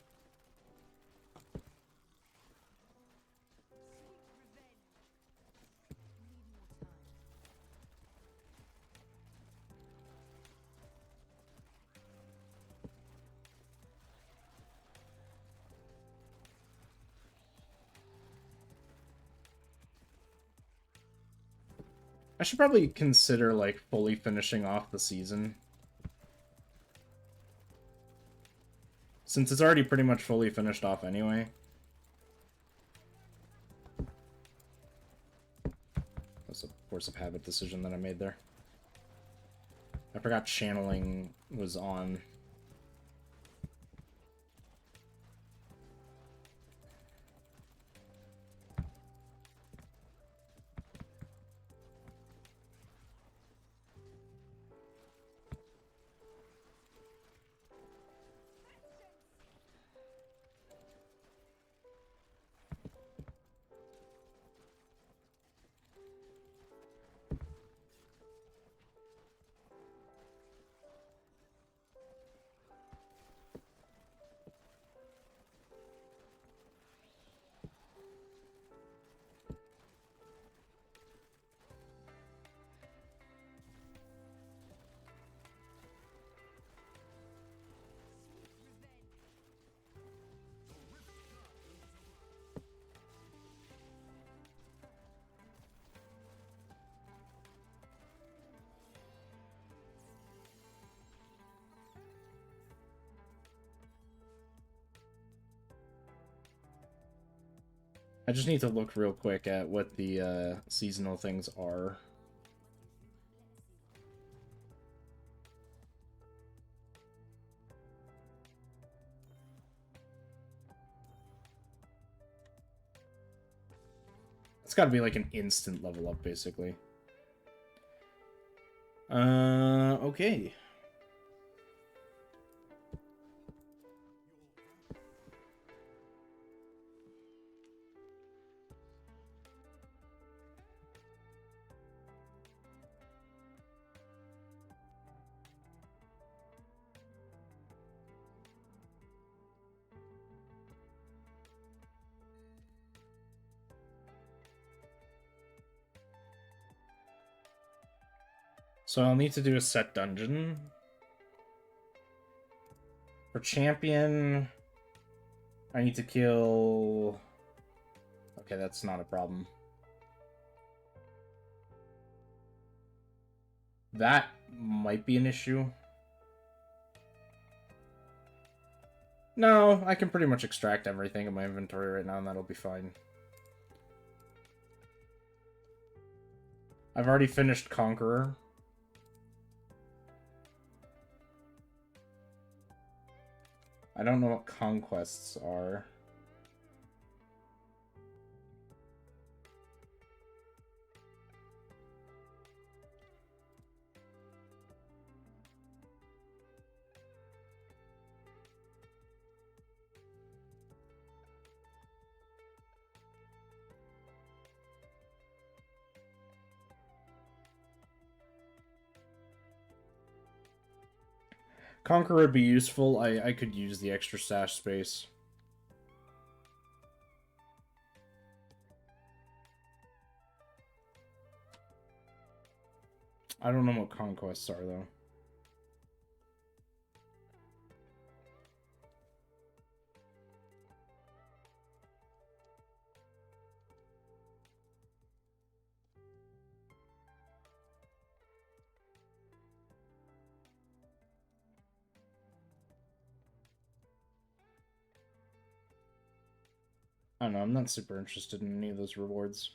I should probably consider, like, fully finishing off the season. Since it's already pretty much fully finished off anyway. That's a force of habit decision that I made there. I forgot channeling was on. I just need to look real quick at what the seasonal things are. It's got to be like an instant level up, basically. Okay. So I'll need to do a set dungeon. For champion, I need to kill... Okay, that's not a problem. That might be an issue. No, I can pretty much extract everything in my inventory right now, and that'll be fine. I've already finished Conqueror. I don't know what conquests are. Conqueror would be useful. I could use the extra stash space. I don't know what conquests are, though. I don't know, I'm not super interested in any of those rewards.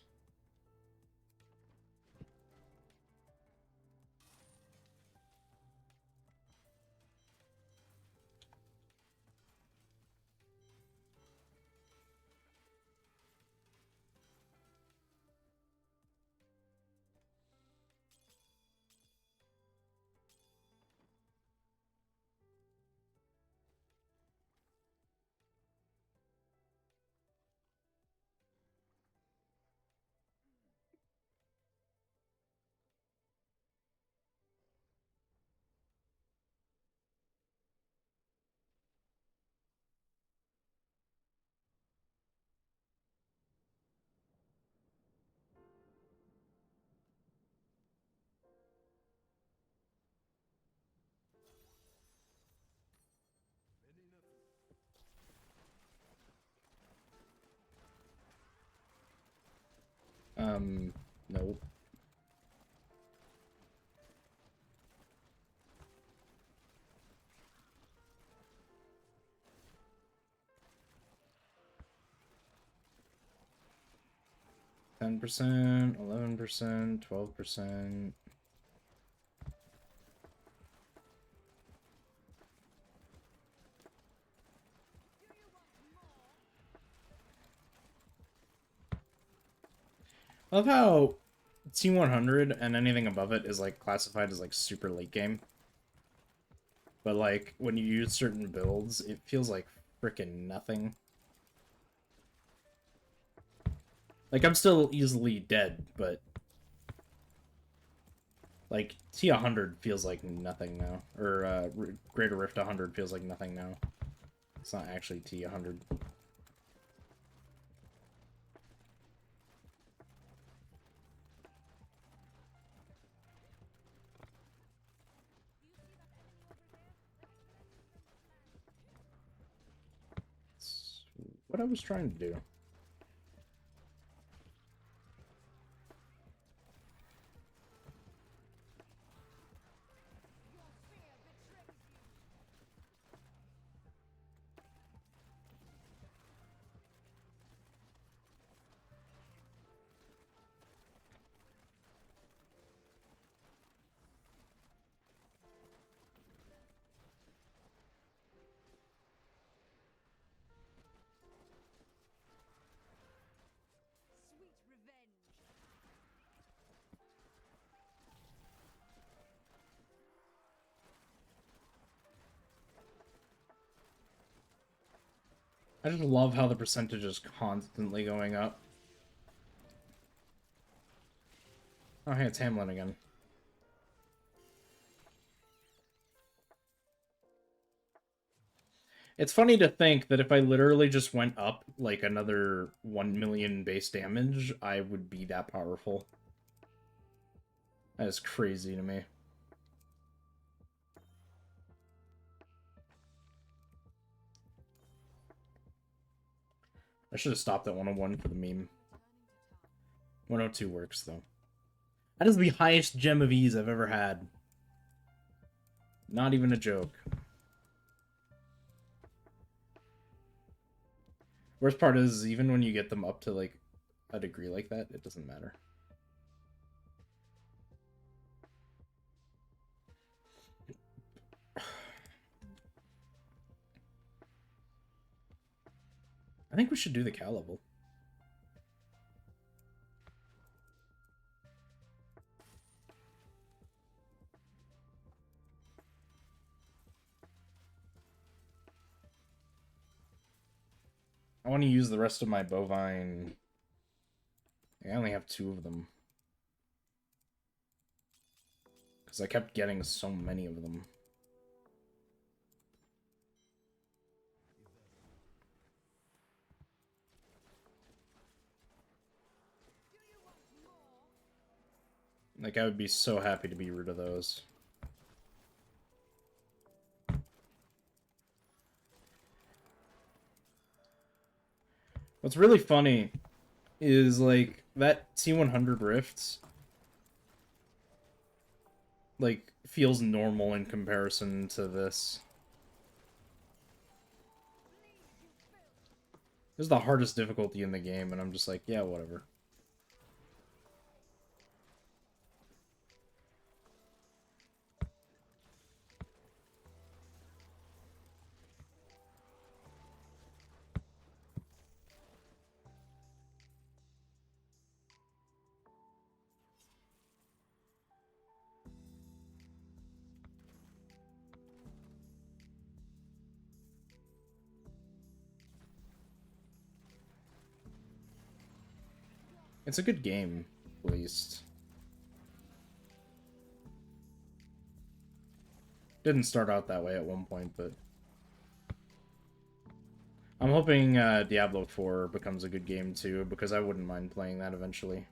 No. %, 11%, 12%. I love how T100 and anything above it is like classified as like super late game. But like when you use certain builds, it feels like freaking nothing. Like I'm still easily dead, but like T100 feels like nothing now. Or Greater Rift 100 feels like nothing now. It's not actually T100. It's what I was trying to do. I just love how the percentage is constantly going up. Oh, hey, it's Hamlin again. It's funny to think that if I literally just went up like another 1 million base damage, I would be that powerful. That is crazy to me. I should have stopped at 101 for the meme. 102 works, though. That is the highest gem of ease I've ever had. Not even a joke. Worst part is, even when you get them up to, like, a degree like that, it doesn't matter. I think we should do the cow level. I want to use the rest of my bovine. I only have 2 of them. Because I kept getting so many of them. Like, I would be so happy to be rid of those. What's really funny is, like, that T100 Rifts, like, feels normal in comparison to this. This is the hardest difficulty in the game, and I'm just like, yeah, whatever. It's a good game, at least. Didn't start out that way at one point, but... I'm hoping Diablo 4 becomes a good game, too, because I wouldn't mind playing that eventually.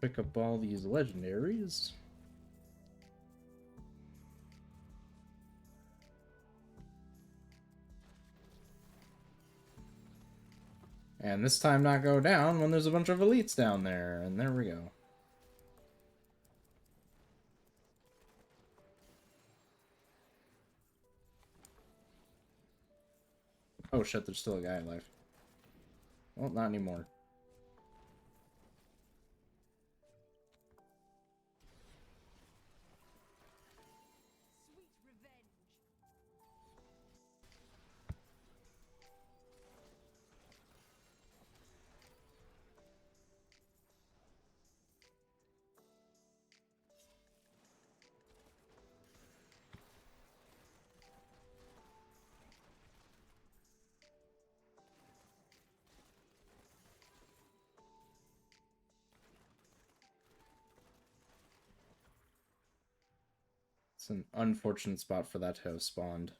Pick up all these legendaries. And this time not go down when there's a bunch of elites down there. And there we go. Oh shit, there's still a guy alive. Well, not anymore. It's an unfortunate spot for that to have spawned.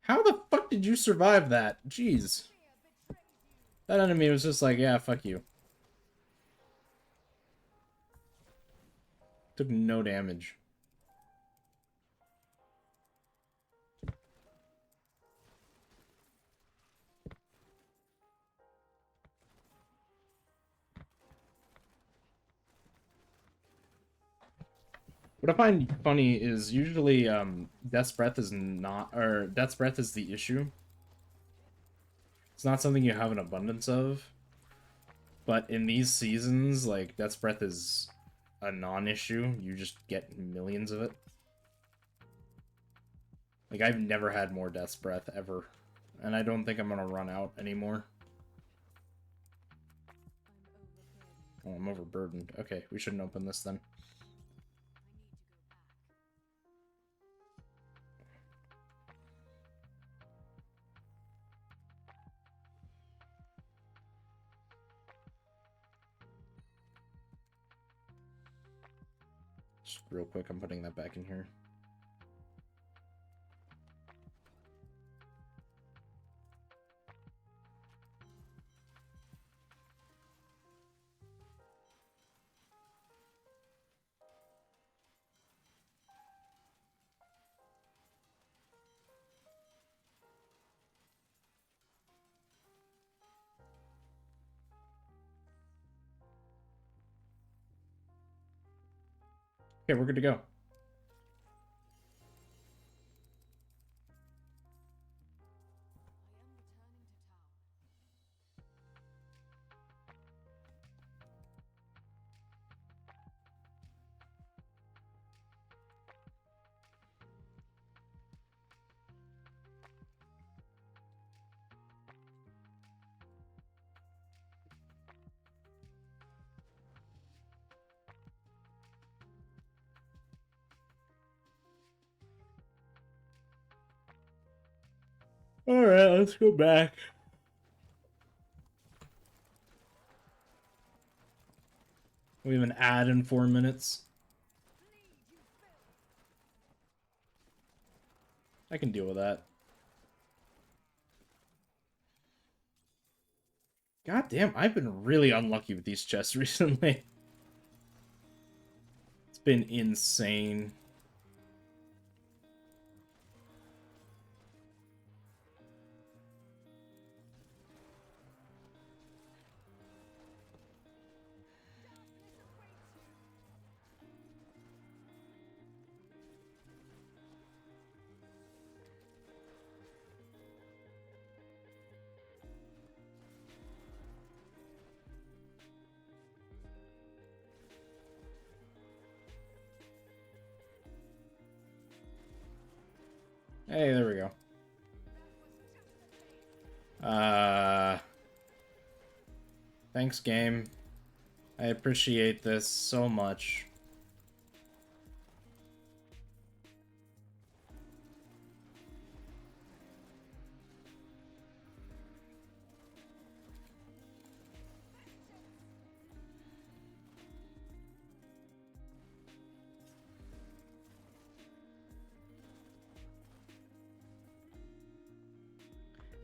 How the fuck did you survive that? Jeez. That enemy was just like, yeah, fuck you. Took no damage. What I find funny is usually Death's Breath is not, or Death's Breath is the issue. It's not something you have an abundance of. But in these seasons, like, Death's Breath is a non-issue. You just get millions of it. Like, I've never had more Death's Breath, ever. And I don't think I'm gonna run out anymore. Oh, I'm overburdened. Okay, we shouldn't open this then. Just real quick, I'm putting that back in here. Okay, we're good to go. Alright, let's go back. We have an ad in 4 minutes. I can deal with that. God damn, I've been really unlucky with these chests recently. It's been insane. Hey, there we go. Thanks, game. I appreciate this so much.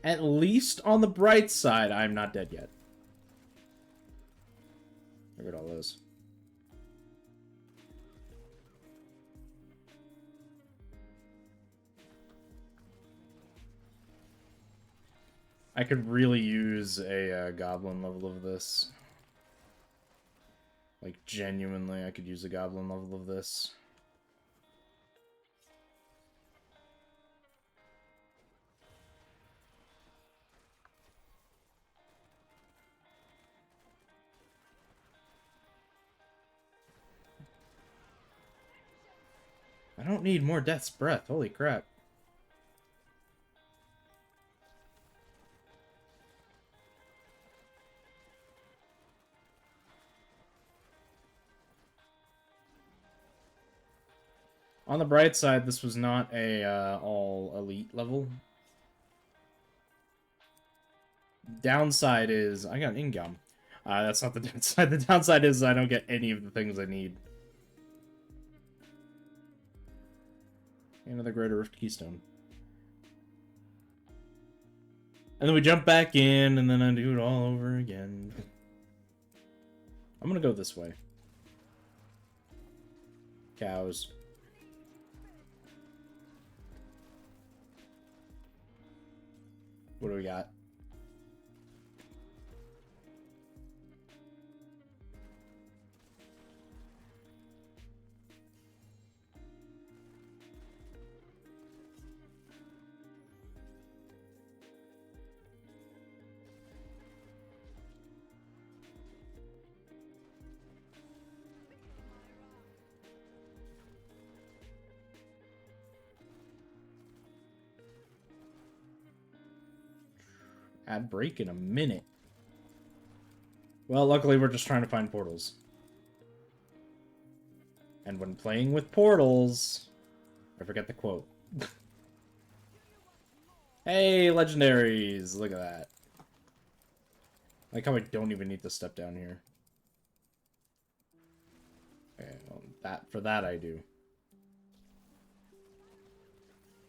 At least on the bright side, I'm not dead yet. Look at all those. I could really use a goblin level of this. Like, genuinely, I could use a goblin level of this. I don't need more Death's Breath, holy crap. On the bright side, this was not a all elite level. Downside is I got an income. That's not the downside. The downside is I don't get any of the things I need. Another Greater Rift Keystone. And then we jump back in, and then I do it all over again. I'm gonna go this way. Cows. What do we got? Ad break in a minute. Well, luckily we're just trying to find portals. And when playing with portals... I forget the quote. Hey, legendaries! Look at that. Like how I don't even need to step down here. Okay, well, for that I do.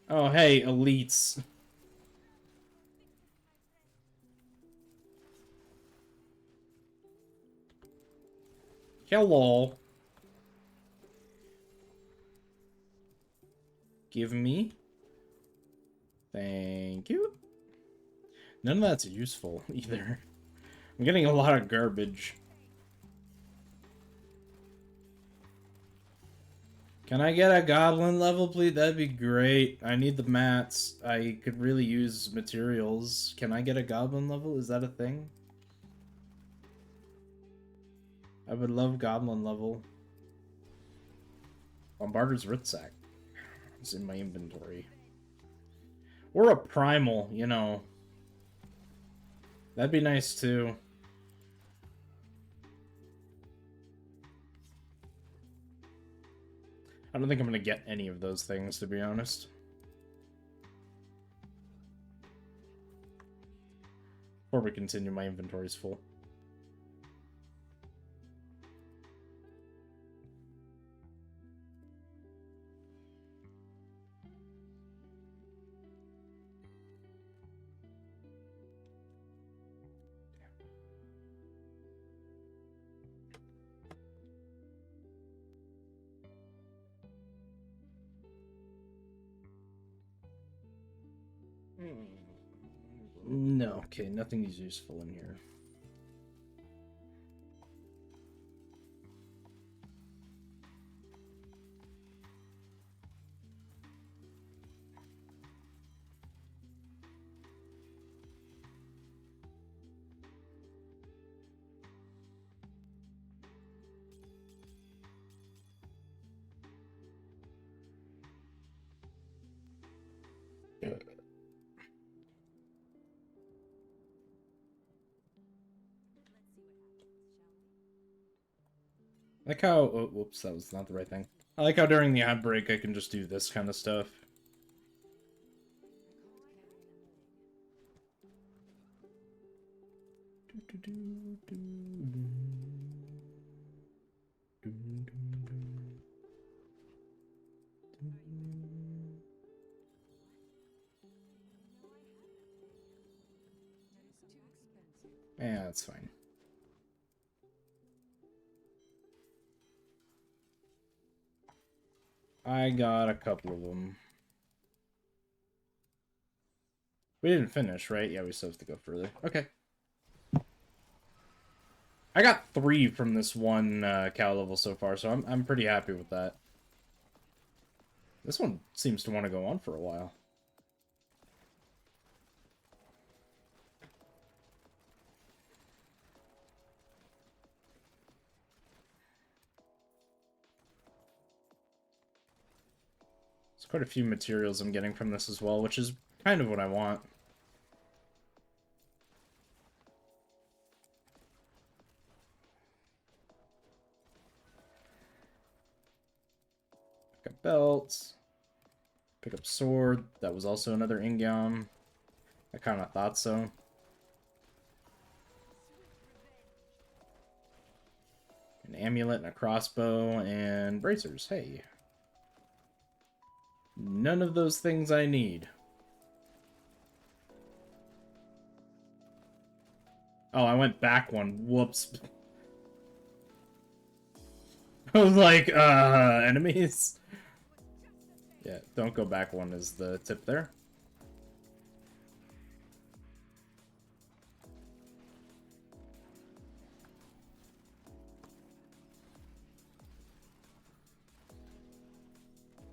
Oh, hey, elites. Hello. Give me. Thank you. None of that's useful, either. I'm getting a lot of garbage. Can I get a goblin level, please? That'd be great. I need the mats. I could really use materials. Can I get a goblin level? Is that a thing? I would love goblin level. Bombarder's Ritsack. It's in my inventory. Or a primal, you know. That'd be nice too. I don't think I'm gonna get any of those things, to be honest. Before we continue, my inventory's full. No, okay, nothing is useful in here. I like how, oh, whoops, that was not the right thing. I like how during the ad break I can just do this kind of stuff. Yeah, that's fine. I got a couple of them. We didn't finish, right? Yeah, we still have to go further. Okay. I got 3 from this one cow level so far, so I'm pretty happy with that. This one seems to want to go on for a while. There's quite a few materials I'm getting from this as well, which is kind of what I want. Pick up belts. Pick up sword. That was also another ingam. I kind of thought so. An amulet and a crossbow and bracers. Hey. None of those things I need. Oh, I went back one. Whoops. I was like, enemies? Yeah, don't go back one is the tip there.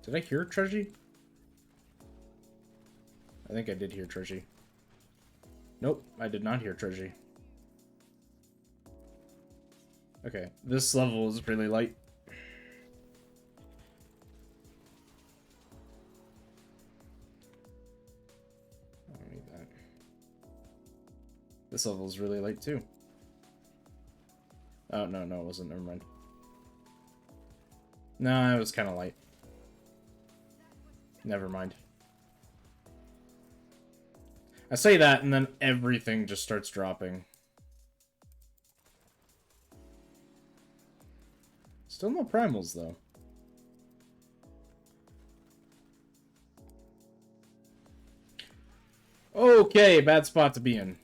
Did I hear Treasure? I think I did hear Treasure. Nope, I did not hear Treasure. Okay, this level is really light. I don't need that. This level is really light too. Oh, no, it wasn't. Never mind. No, it was kind of light. Never mind. I say that, and then everything just starts dropping. Still no primals, though. Okay, bad spot to be in.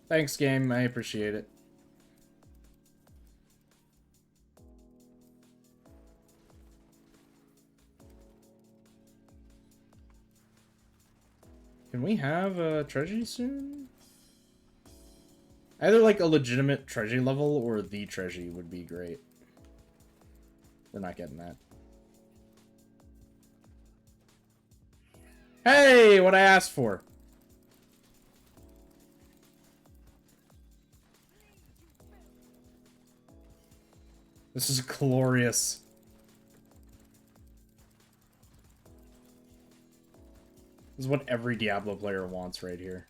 Thanks, game. I appreciate it. Can we have a treasure soon? Either like a legitimate treasure level or the treasure would be great. We're not getting that. Hey, what I asked for. This is glorious. This is what every Diablo player wants right here.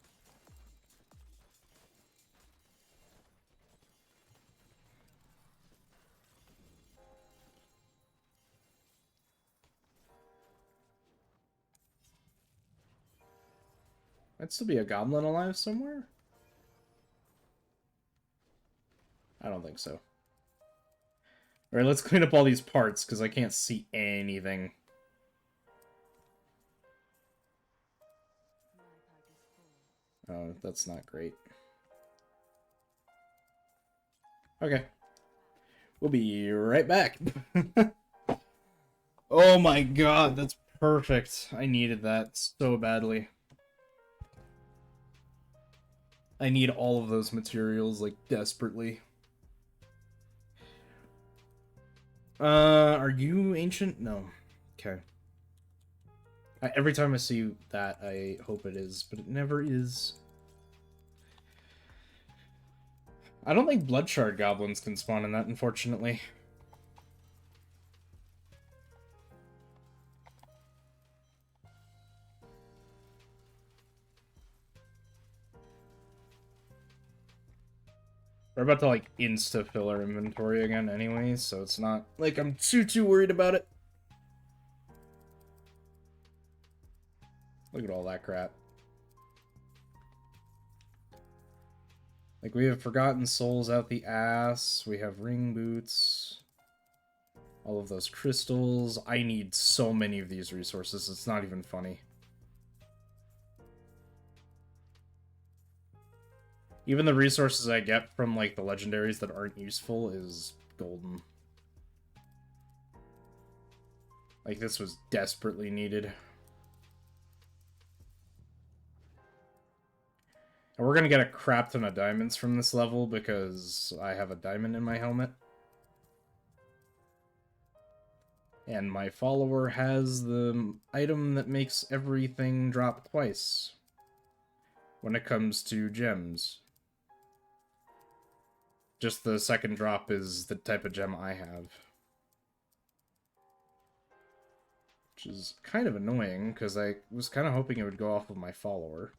Might still be a goblin alive somewhere. I don't think so. Alright, let's clean up all these parts, because I can't see anything. Oh, that's not great. Okay. We'll be right back. Oh my god, that's perfect. I needed that so badly. I need all of those materials, like, desperately. Are you ancient? No. Okay. Every time I see that, I hope it is, but it never is. I don't think blood shard goblins can spawn in that, unfortunately. We're about to, like, insta-fill our inventory again anyway, so it's not like I'm too worried about it. Look at all that crap. Like, we have Forgotten Souls out the ass, we have ring boots, all of those crystals. I need so many of these resources, it's not even funny. Even the resources I get from, like, the legendaries that aren't useful is golden. Like, this was desperately needed. And we're gonna get a crap ton of diamonds from this level because I have a diamond in my helmet. And my follower has the item that makes everything drop twice when it comes to gems. Just the second drop is the type of gem I have. Which is kind of annoying, because I was kind of hoping it would go off of my follower.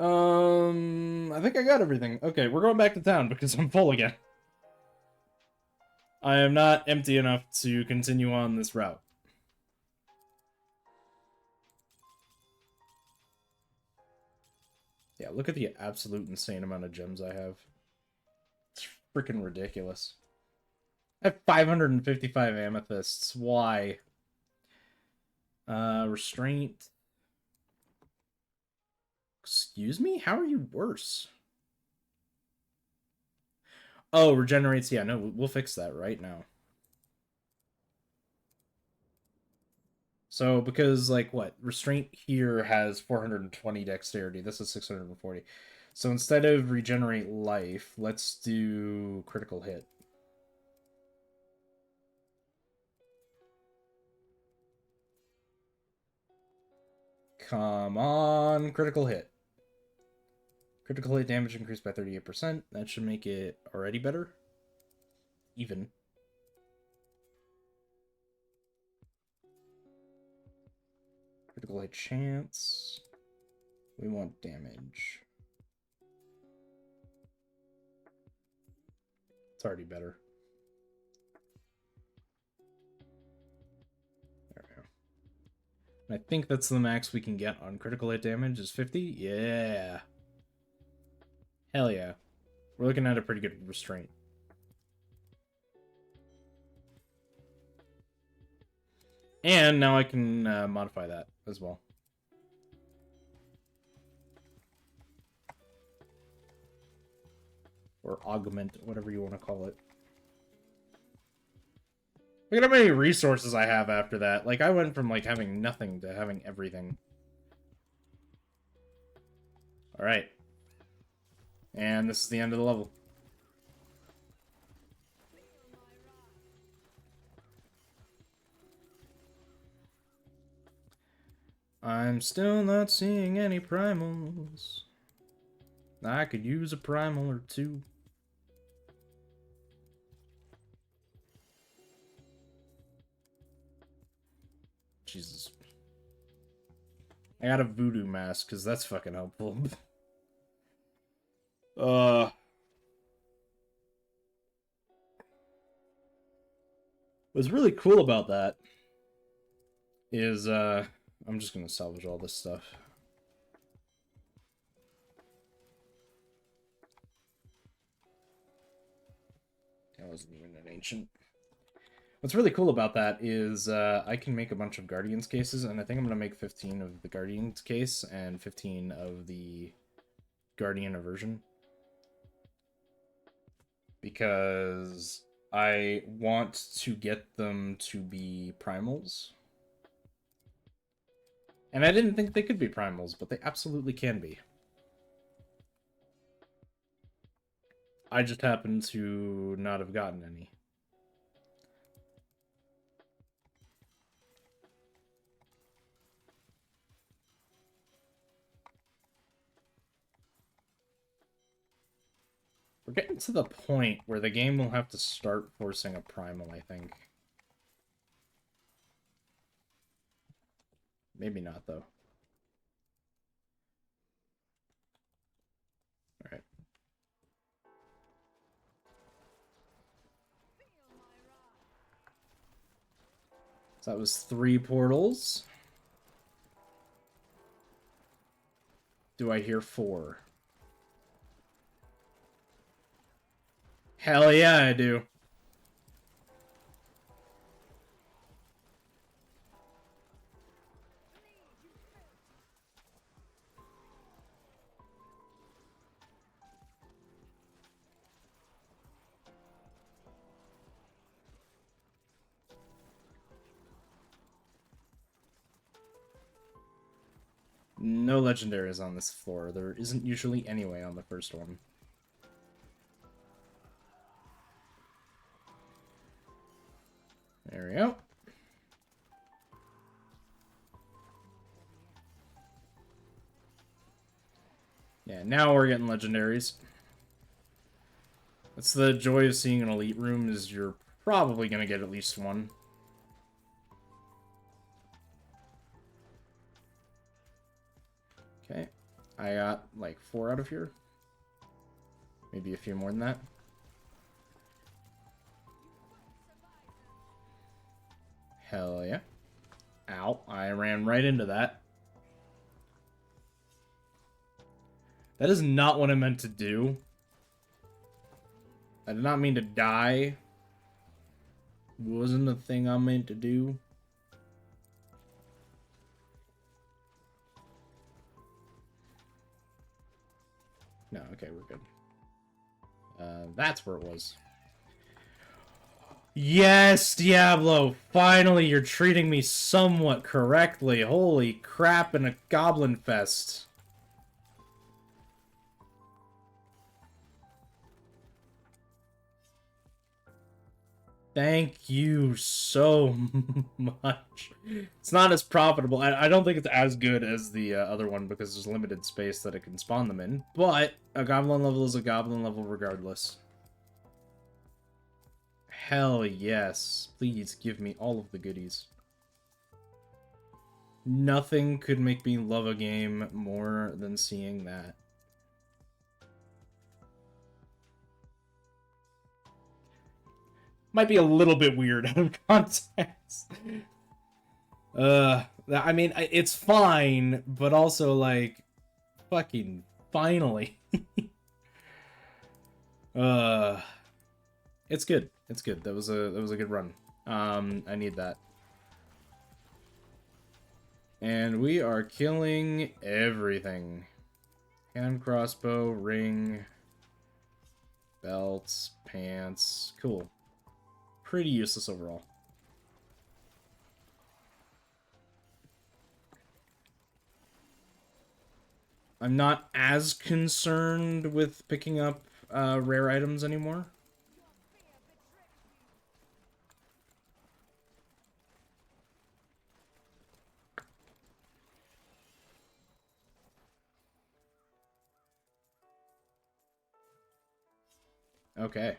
I think I got everything. Okay, we're going back to town because I'm full again. I am not empty enough to continue on this route. Yeah, look at the absolute insane amount of gems I have. It's freaking ridiculous. I have 555 amethysts. Why? Restraint. Excuse me? How are you worse? Oh, regenerates. Yeah, no, we'll fix that right now. So, because, like, what? Restraint here has 420 dexterity. This is 640. So instead of regenerate life, let's do critical hit. Come on, critical hit. Critical hit damage increased by 38%. That should make it already better. Even. Critical hit chance. We want damage. It's already better. There we go. And I think that's the max we can get on critical hit damage is 50. Yeah. Hell yeah. We're looking at a pretty good restraint. And now I can modify that as well. Or augment, whatever you want to call it. Look at how many resources I have after that. Like, I went from, like, having nothing to having everything. Alright. And this is the end of the level. I'm still not seeing any primals. I could use a primal or two. Jesus. I got a voodoo mask, because that's fucking helpful. What's really cool about that is, I'm just gonna salvage all this stuff. That wasn't even an ancient. What's really cool about that is I can make a bunch of Guardians cases, and I think I'm going to make 15 of the Guardians case and 15 of the Guardian aversion. Because I want to get them to be primals. And I didn't think they could be primals, but they absolutely can be. I just happen to not have gotten any. We're getting to the point where the game will have to start forcing a primal, I think. Maybe not, though. Alright. So that was 3 portals. Do I hear 4? Hell yeah, I do. No legendaries on this floor. There isn't usually anyway on the first one. There we go. Yeah, now we're getting legendaries. That's the joy of seeing an elite room, is you're probably going to get at least one. Okay. I got like 4 out of here. Maybe a few more than that. Hell yeah. Ow, I ran right into that. That is not what I meant to do. I did not mean to die. It wasn't the thing I meant to do. No, okay, we're good. That's where it was. Yes, Diablo! Finally, you're treating me somewhat correctly. Holy crap, in a goblin fest. Thank you so much. It's not as profitable. I don't think it's as good as the other one because there's limited space that it can spawn them in. But a goblin level is a goblin level regardless. Hell yes. Please give me all of the goodies. Nothing could make me love a game more than seeing that. Might be a little bit weird out of context. I mean, it's fine, but also, like, fucking finally. It's good. It's good. That was a good run. I need that. And we are killing everything. Hand crossbow, ring, belts, pants. Cool. Pretty useless overall. I'm not as concerned with picking up rare items anymore. Okay.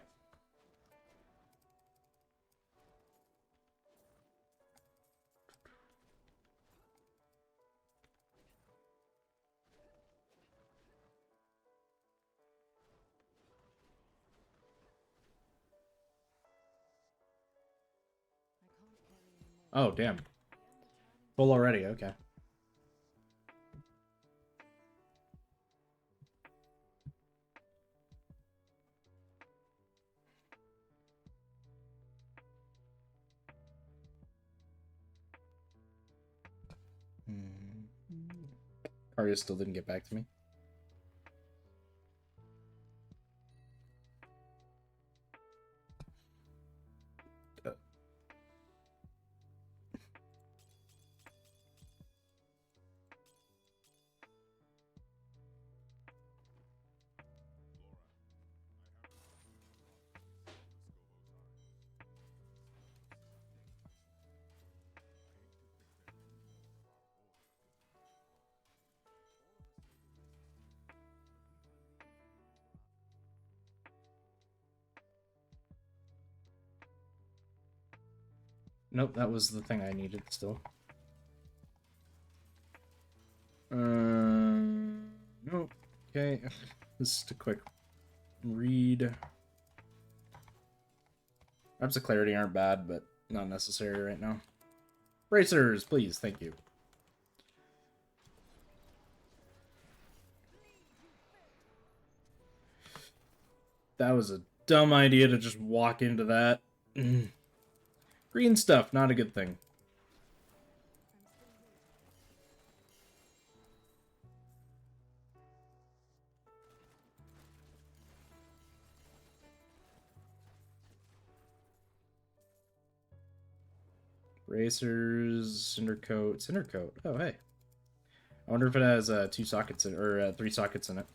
Oh, damn. Full already, okay. Arya still didn't get back to me. Nope, that was the thing I needed still. Nope. Okay, just a quick read. Maps of clarity aren't bad, but not necessary right now. Racers, please, thank you. That was a dumb idea to just walk into that. Green stuff, not a good thing. Racers, cinder coat, cinder coat. Oh, hey. I wonder if it has 2 sockets in, or 3 sockets in it.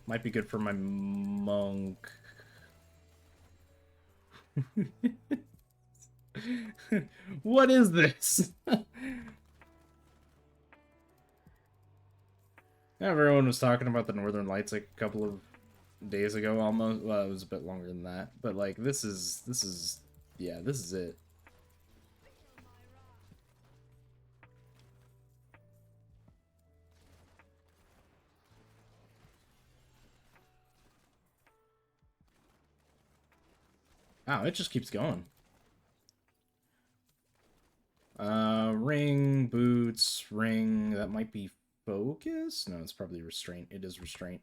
Might be good for my monk. What is this? Everyone was talking about the Northern Lights like a couple of days ago almost. Well, it was a bit longer than that. But like this is yeah, this is it. Wow, it just keeps going. Ring, boots, ring. That might be focus? No, it's probably restraint. It is restraint.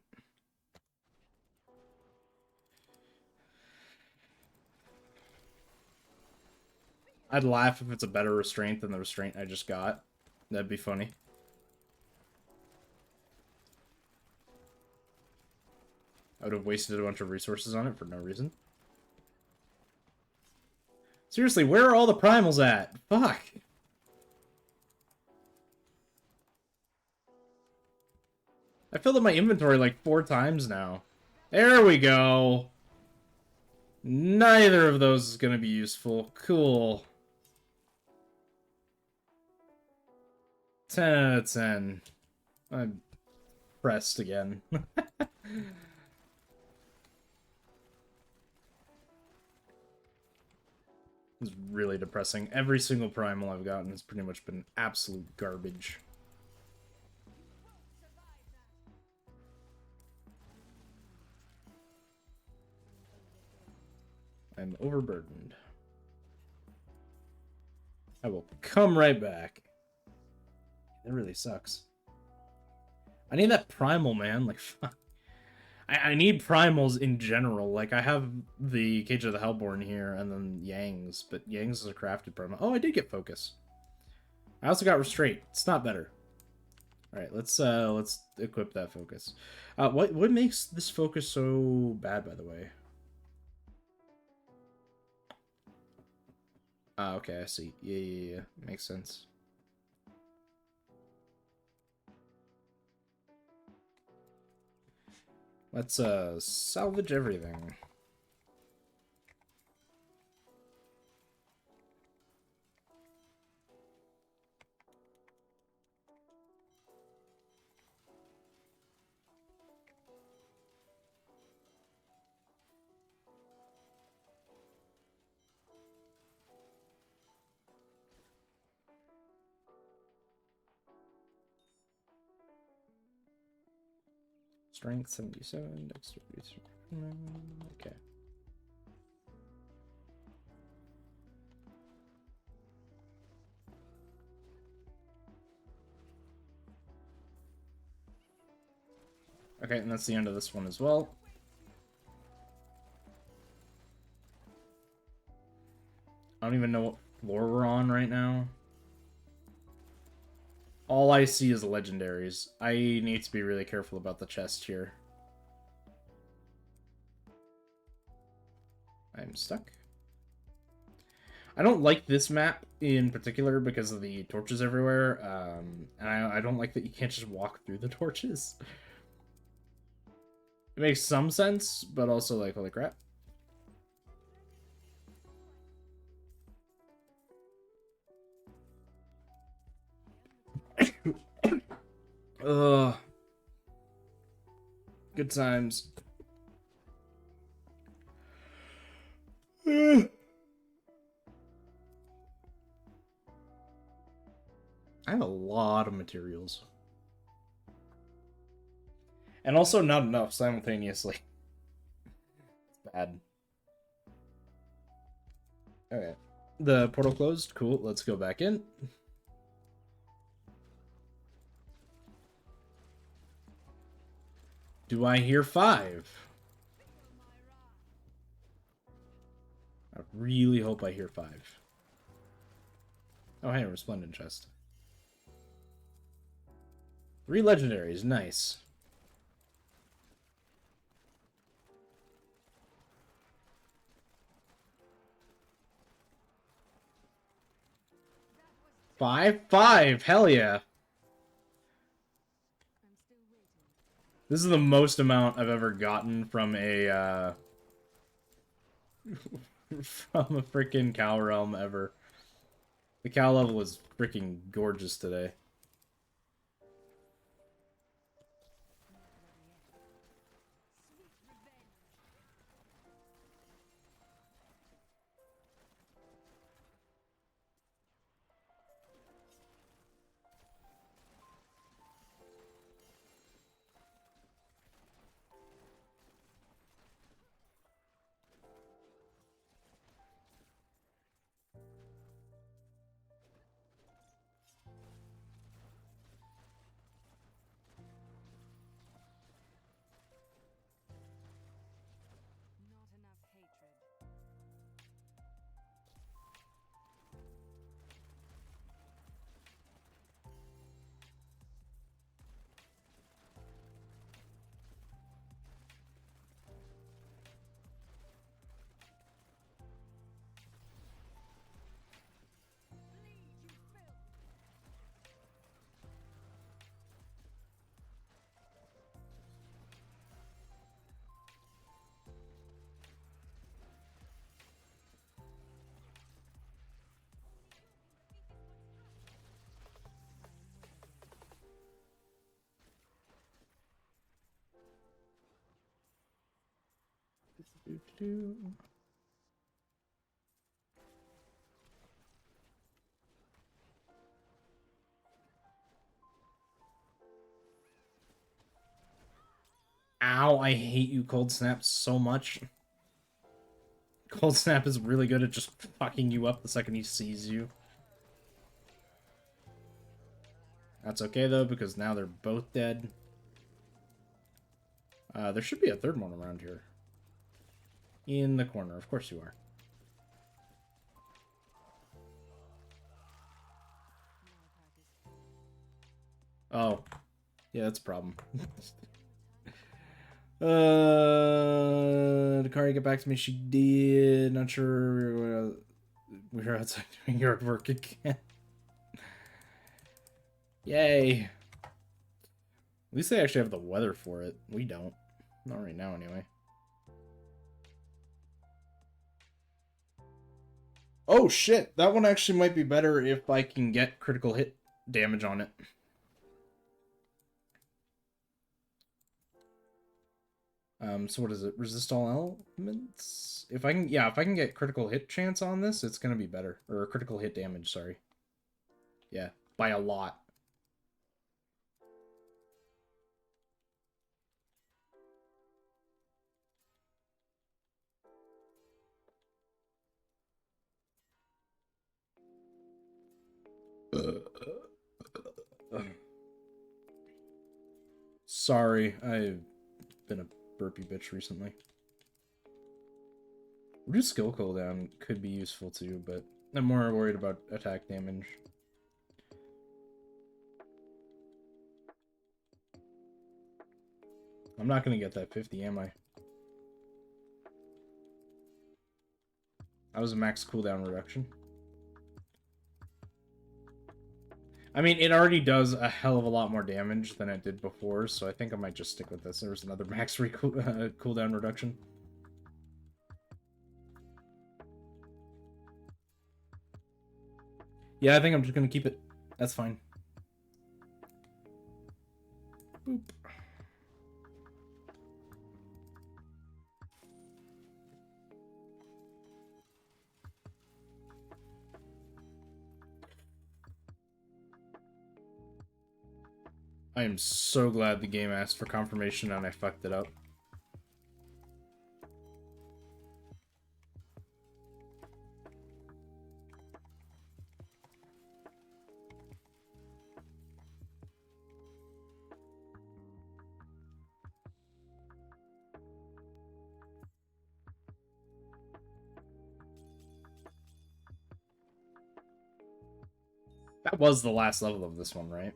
I'd laugh if it's a better restraint than the restraint I just got. That'd be funny. I would have wasted a bunch of resources on it for no reason. Seriously, where are all the primals at? Fuck. I filled up my inventory like 4 times now. There we go. Neither of those is going to be useful. Cool. 10 out of 10. I'm pressed again. It's really depressing. Every single primal I've gotten has pretty much been absolute garbage. I'm overburdened. I will come right back. That really sucks. I need that primal, man. Like, fuck. I need primals in general. Like, I have the Cage of the Hellborn here, and then Yang's, but Yang's is a crafted primal. Oh, I did get focus. I also got restraint. It's not better. All right, let's equip that focus. What makes this focus so bad, by the way? Okay, I see. Yeah. Makes sense. Let's salvage everything. Strength 77, dexterity. Okay. Okay, and that's the end of this one as well. I don't even know what floor we're on right now. All I see is legendaries. I need to be really careful about the chest here. I'm stuck. I don't like this map in particular because of the torches everywhere, and I don't like that you can't just walk through the torches. It makes some sense, but also like, holy crap. Ugh. Good times. I have a lot of materials. And also not enough simultaneously. It's bad. Okay. The portal closed. Cool. Let's go back in. Do I hear 5? I really hope I hear 5. Oh, hey, Resplendent chest. 3 legendaries. Nice. Five? Hell yeah. This is the most amount I've ever gotten from a, from a freaking cow realm ever. The cow level was freaking gorgeous today. Not enough hatred. Ow, I hate you, Cold Snap, so much. Cold Snap is really good at just fucking you up the second he sees you. That's okay, though, because now they're both dead. There should be a third one around here. In the corner, of course you are. Oh. Yeah, that's a problem. Did Kari get back to me? She did. Not sure. We're outside doing yard work again. Yay. At least they actually have the weather for it. We don't. Not right now, anyway. Oh, shit. That one actually might be better if I can get critical hit damage on it. So what is it? Resist all elements? If I can, yeah, if I can get critical hit chance on this, it's gonna be better. Or critical hit damage, sorry. Yeah, by a lot. Sorry, I've been a burpy bitch recently. Reduce skill cooldown could be useful too, but I'm more worried about attack damage. I'm not gonna get that 50, am I? That was a max cooldown reduction. I mean, it already does a hell of a lot more damage than it did before, so I think I might just stick with this. There was another max cooldown reduction. Yeah, I think I'm just gonna keep it. That's fine. Boop. I am so glad the game asked for confirmation and I fucked it up. That was the last level of this one, right?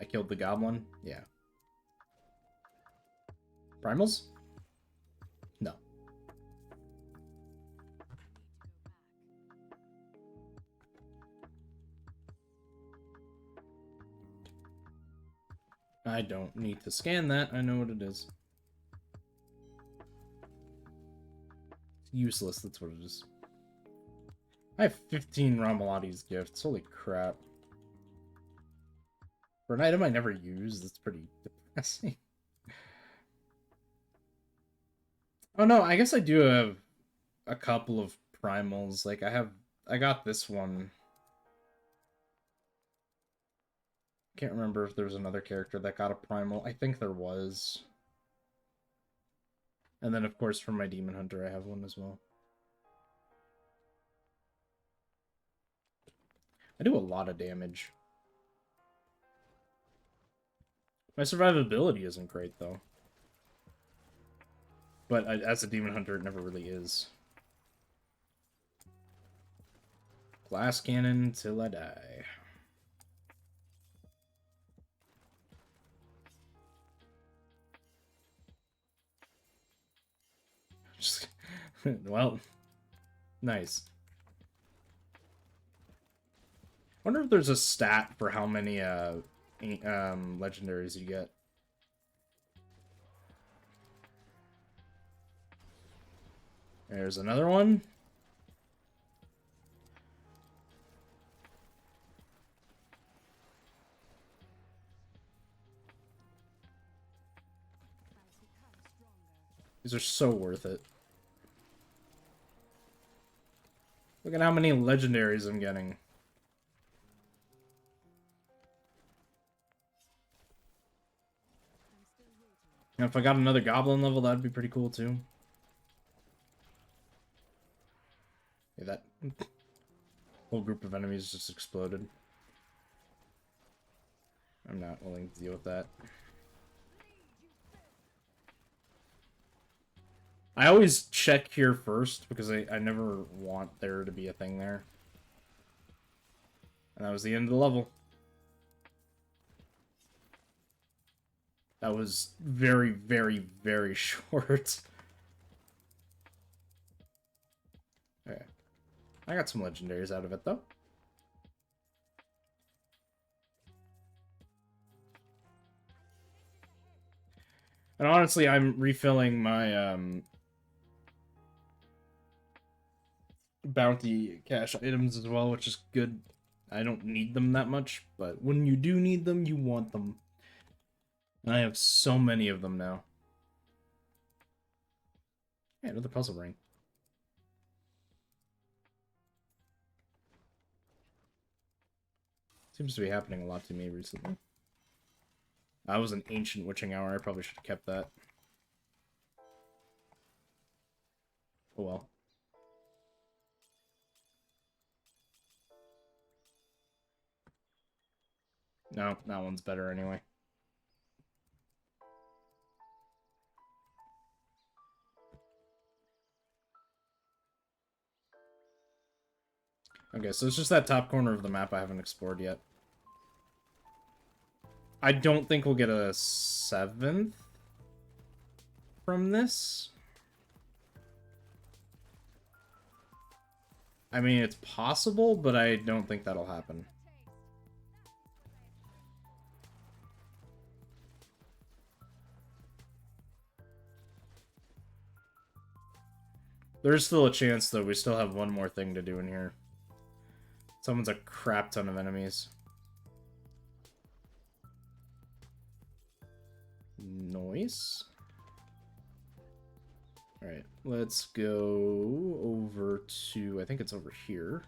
I killed the goblin? Yeah. Primals? No. I don't need to scan that. I know what it is. It's useless, that's what it is. I have 15 Ramalati's gifts. Holy crap. For an item I never use, that's pretty depressing. Oh no, I guess I do have a couple of primals. Like, I got this one. Can't remember if there was another character that got a primal. I think there was. And then, of course, for my Demon Hunter, I have one as well. I do a lot of damage. My survivability isn't great, though. But as a Demon Hunter, it never really is. Glass cannon till I die. Just, well, nice. Wonder if there's a stat for how many legendaries you get. There's another one. These are so worth it. Look at how many legendaries I'm getting. And if I got another goblin level, that'd be pretty cool too. Yeah, that whole group of enemies just exploded. I'm not willing to deal with that. I always check here first because I never want there to be a thing there. And that was the end of the level. That was very, very, very short. Okay. I got some legendaries out of it, though. And honestly, I'm refilling my, bounty cash items as well, which is good. I don't need them that much, but when you do need them, you want them. And I have so many of them now. Hey, another puzzle ring. Seems to be happening a lot to me recently. I was an ancient witching hour. I probably should have kept that. Oh well. No, that one's better anyway. Okay, so it's just that top corner of the map I haven't explored yet. I don't think we'll get a 7th. from this. I mean, it's possible, but I don't think that'll happen. There's still a chance, though. We still have one more thing to do in here. Someone's a crap ton of enemies. Noise. Alright, let's go over to... I think it's over here.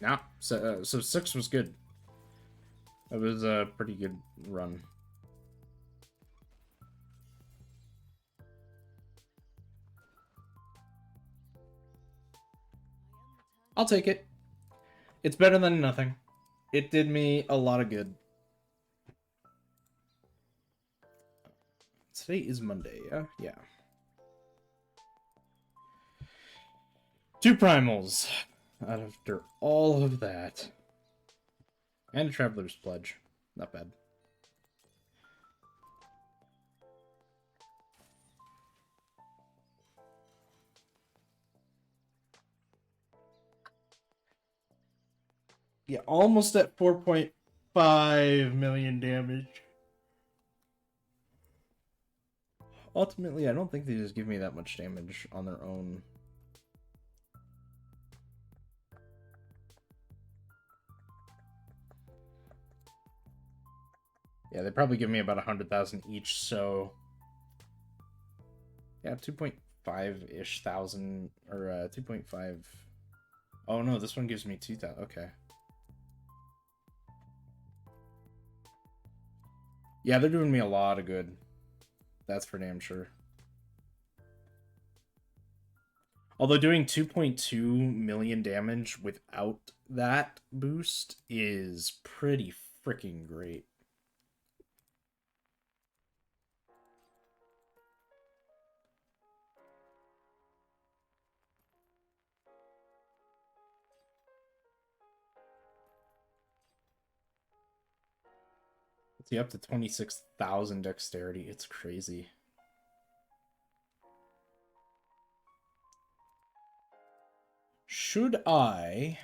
Nah, so 6 was good. That was a pretty good run. I'll take it. It's better than nothing. It did me a lot of good. Today is Monday, yeah? Yeah. 2 primals. After all of that. And a Traveler's Pledge. Not bad. Yeah, almost at 4.5 million damage. Ultimately, I don't think they just give me that much damage on their own. Yeah, they probably give me about 100,000 each, so... Yeah, 2.5-ish thousand, or 2.5... Oh no, this one gives me 2,000, okay. Yeah, they're doing me a lot of good. That's for damn sure. Although doing 2.2 million damage without that boost is pretty freaking great. It's up to 26,000 dexterity. It's crazy. Should I...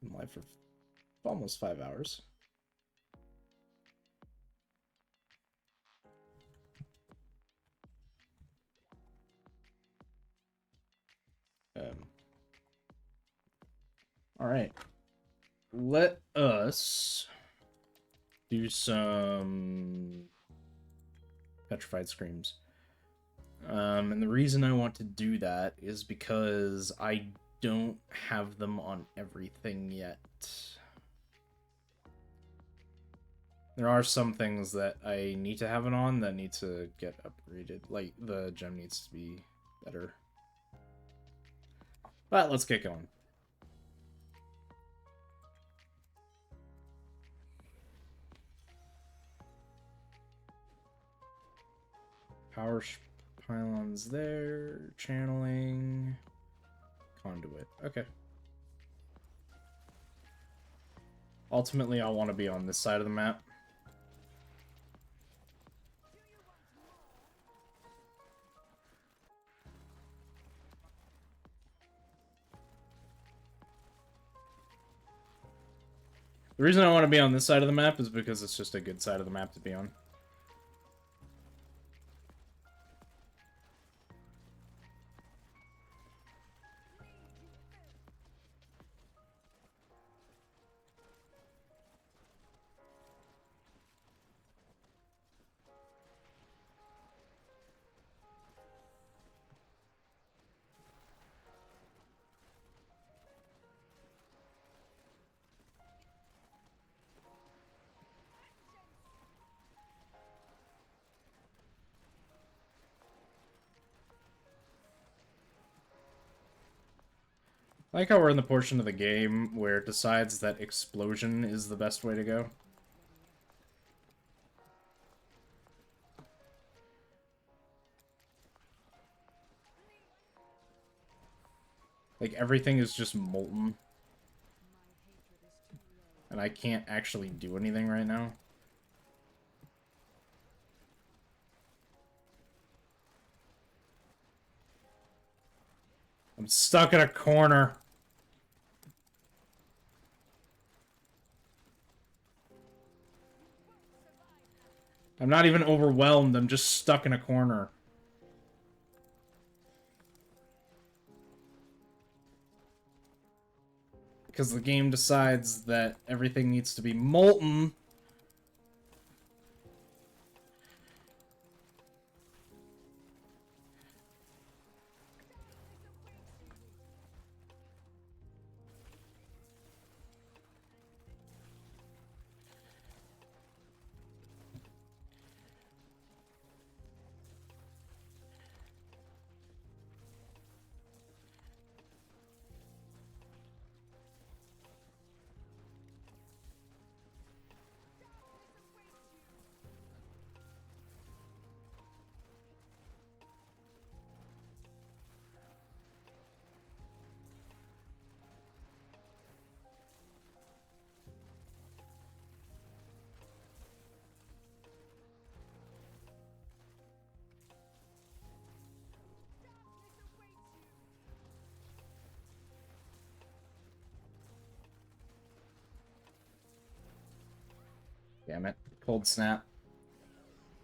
Been live for almost 5 hours. All right. Let us do some petrified screams. And the reason I want to do that is because I don't have them on everything yet. There are some things that I need to have it on that need to get upgraded. Like, the gem needs to be better. But let's get going. Power pylons there. Channeling. Conduit. Okay. Ultimately, I want to be on this side of the map. The reason I want to be on this side of the map is because it's just a good side of the map to be on. I like how we're in the portion of the game where it decides that explosion is the best way to go. Like, everything is just molten. And I can't actually do anything right now. I'm stuck in a corner. I'm not even overwhelmed, I'm just stuck in a corner. Because the game decides that everything needs to be molten. Damn it. Cold snap.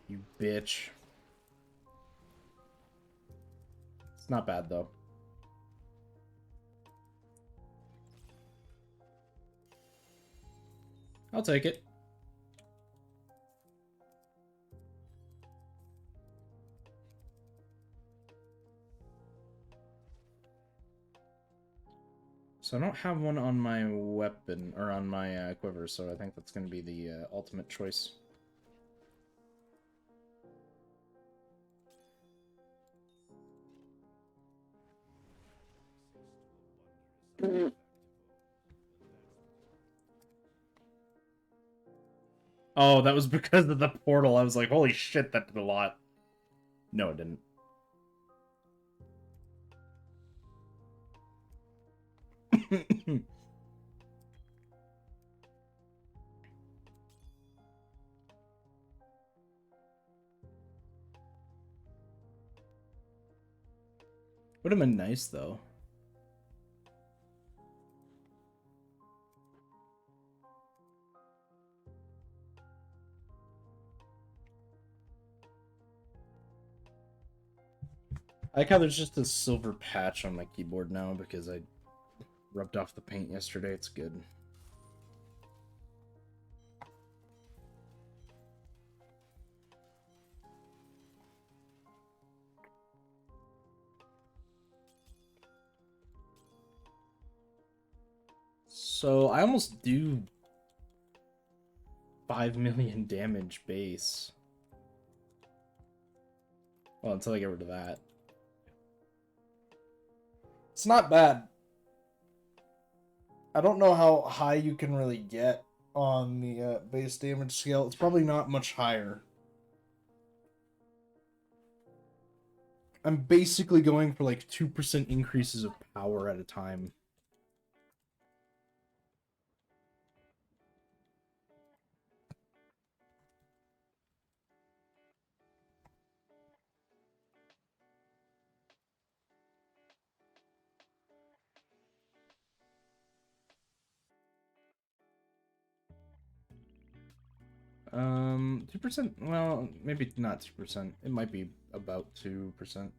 You bitch. It's not bad, though. I'll take it. So I don't have one on my weapon, or on my quiver, so I think that's going to be the ultimate choice. Oh, that was because of the portal. I was like, holy shit, that did a lot. No, it didn't. Would have been nice, though. I like how there's just a silver patch on my keyboard now because I rubbed off the paint yesterday. It's good. So I almost do 5 million damage base. Well, until I get rid of that. It's not bad. I don't know how high you can really get on the base damage scale. It's probably not much higher. I'm basically going for like 2% increases of power at a time. 2%, well, maybe not 2%. It might be about 2%.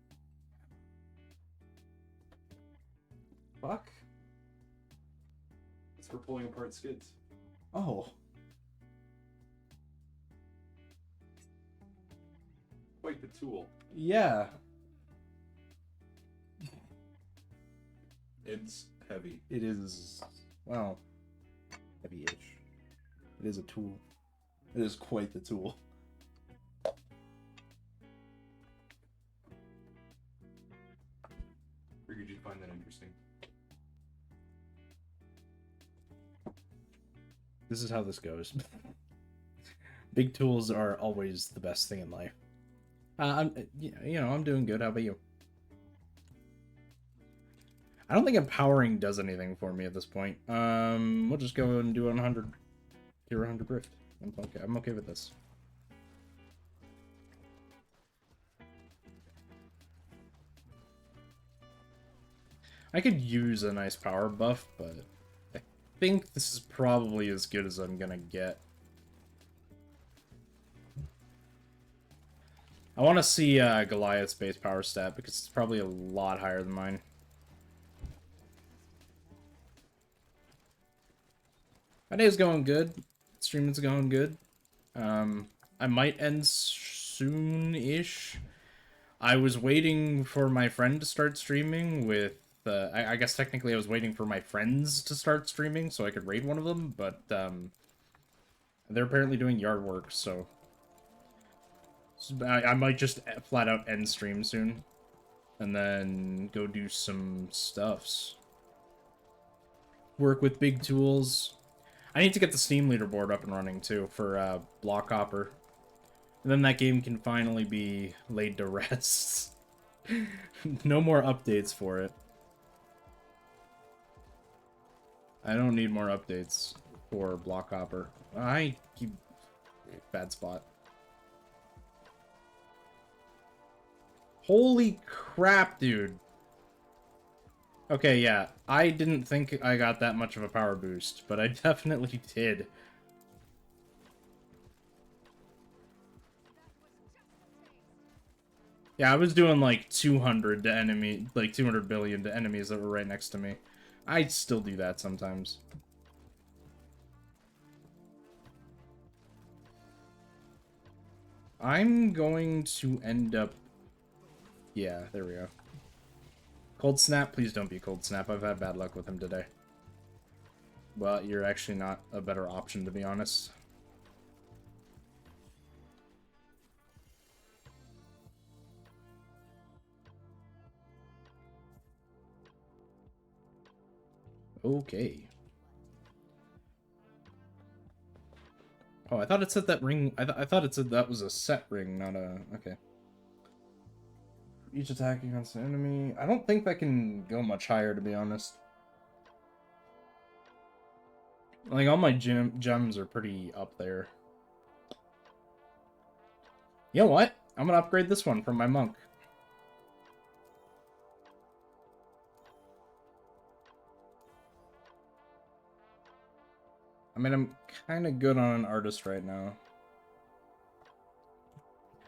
Fuck. It's for pulling apart skids. Oh. Quite the tool. Yeah. It's heavy. It is, well, heavy-ish. It is a tool. It is quite the tool. Figured you'd find that interesting. This is how this goes. Big tools are always the best thing in life. I'm doing good. How about you? I don't think empowering does anything for me at this point. We'll just go and do 100. Tier 100 Rift. I'm okay with this. I could use a nice power buff, but I think this is probably as good as I'm gonna get. I want to see Goliath's base power stat, because it's probably a lot higher than mine. My day's going good. Streaming's going good. I might end soon-ish. I was waiting for my friend to start streaming with... I guess technically I was waiting for my friends to start streaming so I could raid one of them, but they're apparently doing yard work, so... I might just flat out end stream soon. And then go do some stuffs. Work with big tools. I need to get the Steam leaderboard up and running too for BlockHopper. And then that game can finally be laid to rest. No more updates for it. I don't need more updates for BlockHopper. I keep... Bad spot. Holy crap, dude. Okay, yeah. I didn't think I got that much of a power boost, but I definitely did. Yeah, I was doing like 200 to enemy, like 200 billion to enemies that were right next to me. I still do that sometimes. I'm going to end up... Yeah, there we go. Cold Snap, please don't be Cold Snap. I've had bad luck with him today. Well, you're actually not a better option, to be honest. Okay. Oh, I thought it said that ring... I thought it said that was a set ring, not a... Okay. Each attack against an enemy... I don't think that can go much higher, to be honest. Like, all my gems are pretty up there. You know what? I'm gonna upgrade this one from my monk. I mean, I'm kind of good on an artist right now.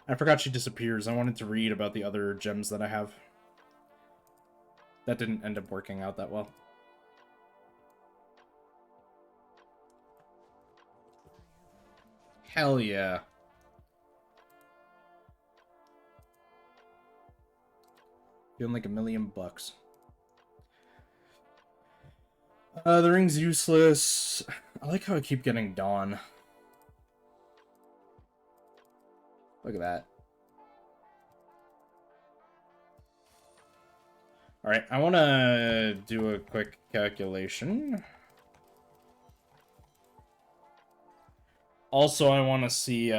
I forgot she disappears. I wanted to read about the other gems that I have. That didn't end up working out that well. Hell yeah. Feeling like $1,000,000. The ring's useless. I like how I keep getting Dawn. Look at that. Alright, I want to do a quick calculation. Also, I want to see,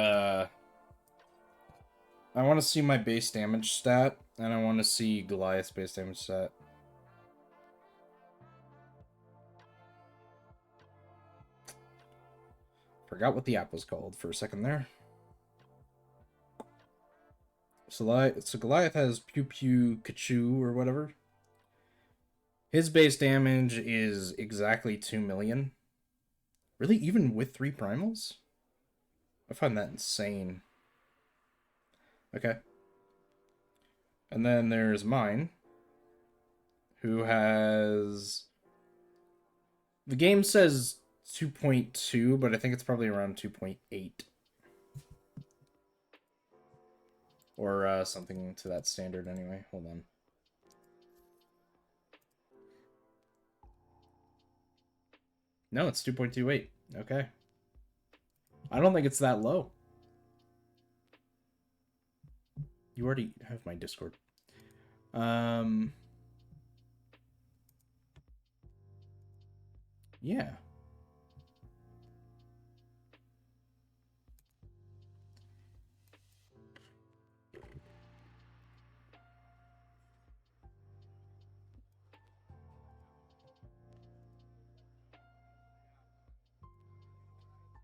my base damage stat, and I want to see Goliath's base damage stat. Forgot what the app was called for a second there. So Goliath has Pew Pew Kachu or whatever. His base damage is exactly 2 million. Really? Even with 3 primals? I find that insane. Okay. And then there's mine, who has... The game says 2.2, but I think it's probably around 2.8. Or something to that standard anyway. Hold on. No, it's 2.28. Okay. I don't think it's that low. You already have my Discord. Yeah.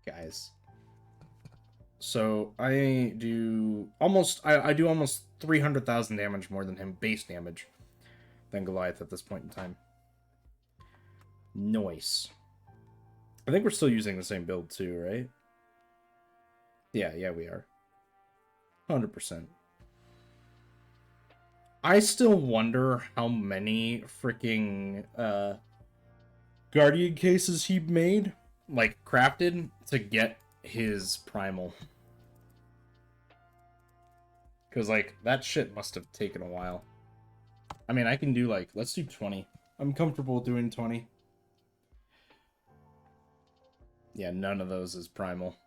guys. So I do almost 300,000 damage more than him, base damage, than Goliath at this point in time. Nice. I think we're still using the same build too, right? Yeah, we are. 100%. I still wonder how many freaking Guardian cases he made, like crafted, to get his primal. Because, like, that shit must have taken a while. I mean, I can do, like, let's do 20. I'm comfortable doing 20. Yeah, none of those is primal.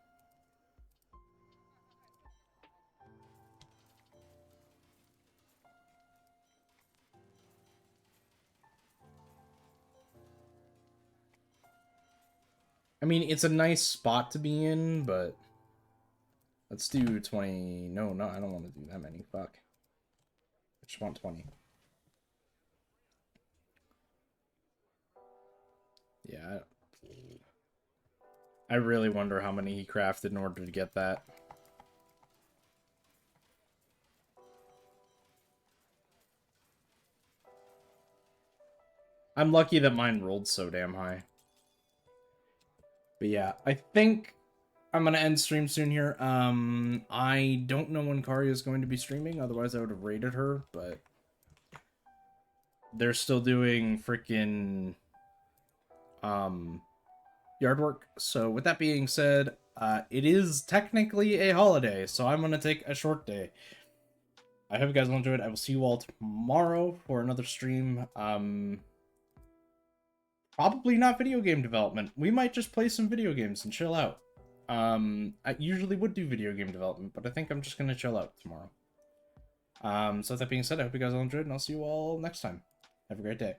I mean, it's a nice spot to be in, but let's do 20. No, I don't want to do that many. Fuck. I just want 20. Yeah. I really wonder how many he crafted in order to get that. I'm lucky that mine rolled so damn high. But yeah, I think I'm gonna end stream soon here. I don't know when Kari is going to be streaming, otherwise I would have rated her, but they're still doing freaking yard work. So with that being said, it is technically a holiday, so I'm gonna take a short day. I hope you guys will enjoy it. I will see you all tomorrow for another stream. Probably not video game development. We might just play some video games and chill out. I usually would do video game development, but I think I'm just gonna chill out tomorrow. So with that being said, I hope you guys all enjoyed, and I'll see you all next time. Have a great day.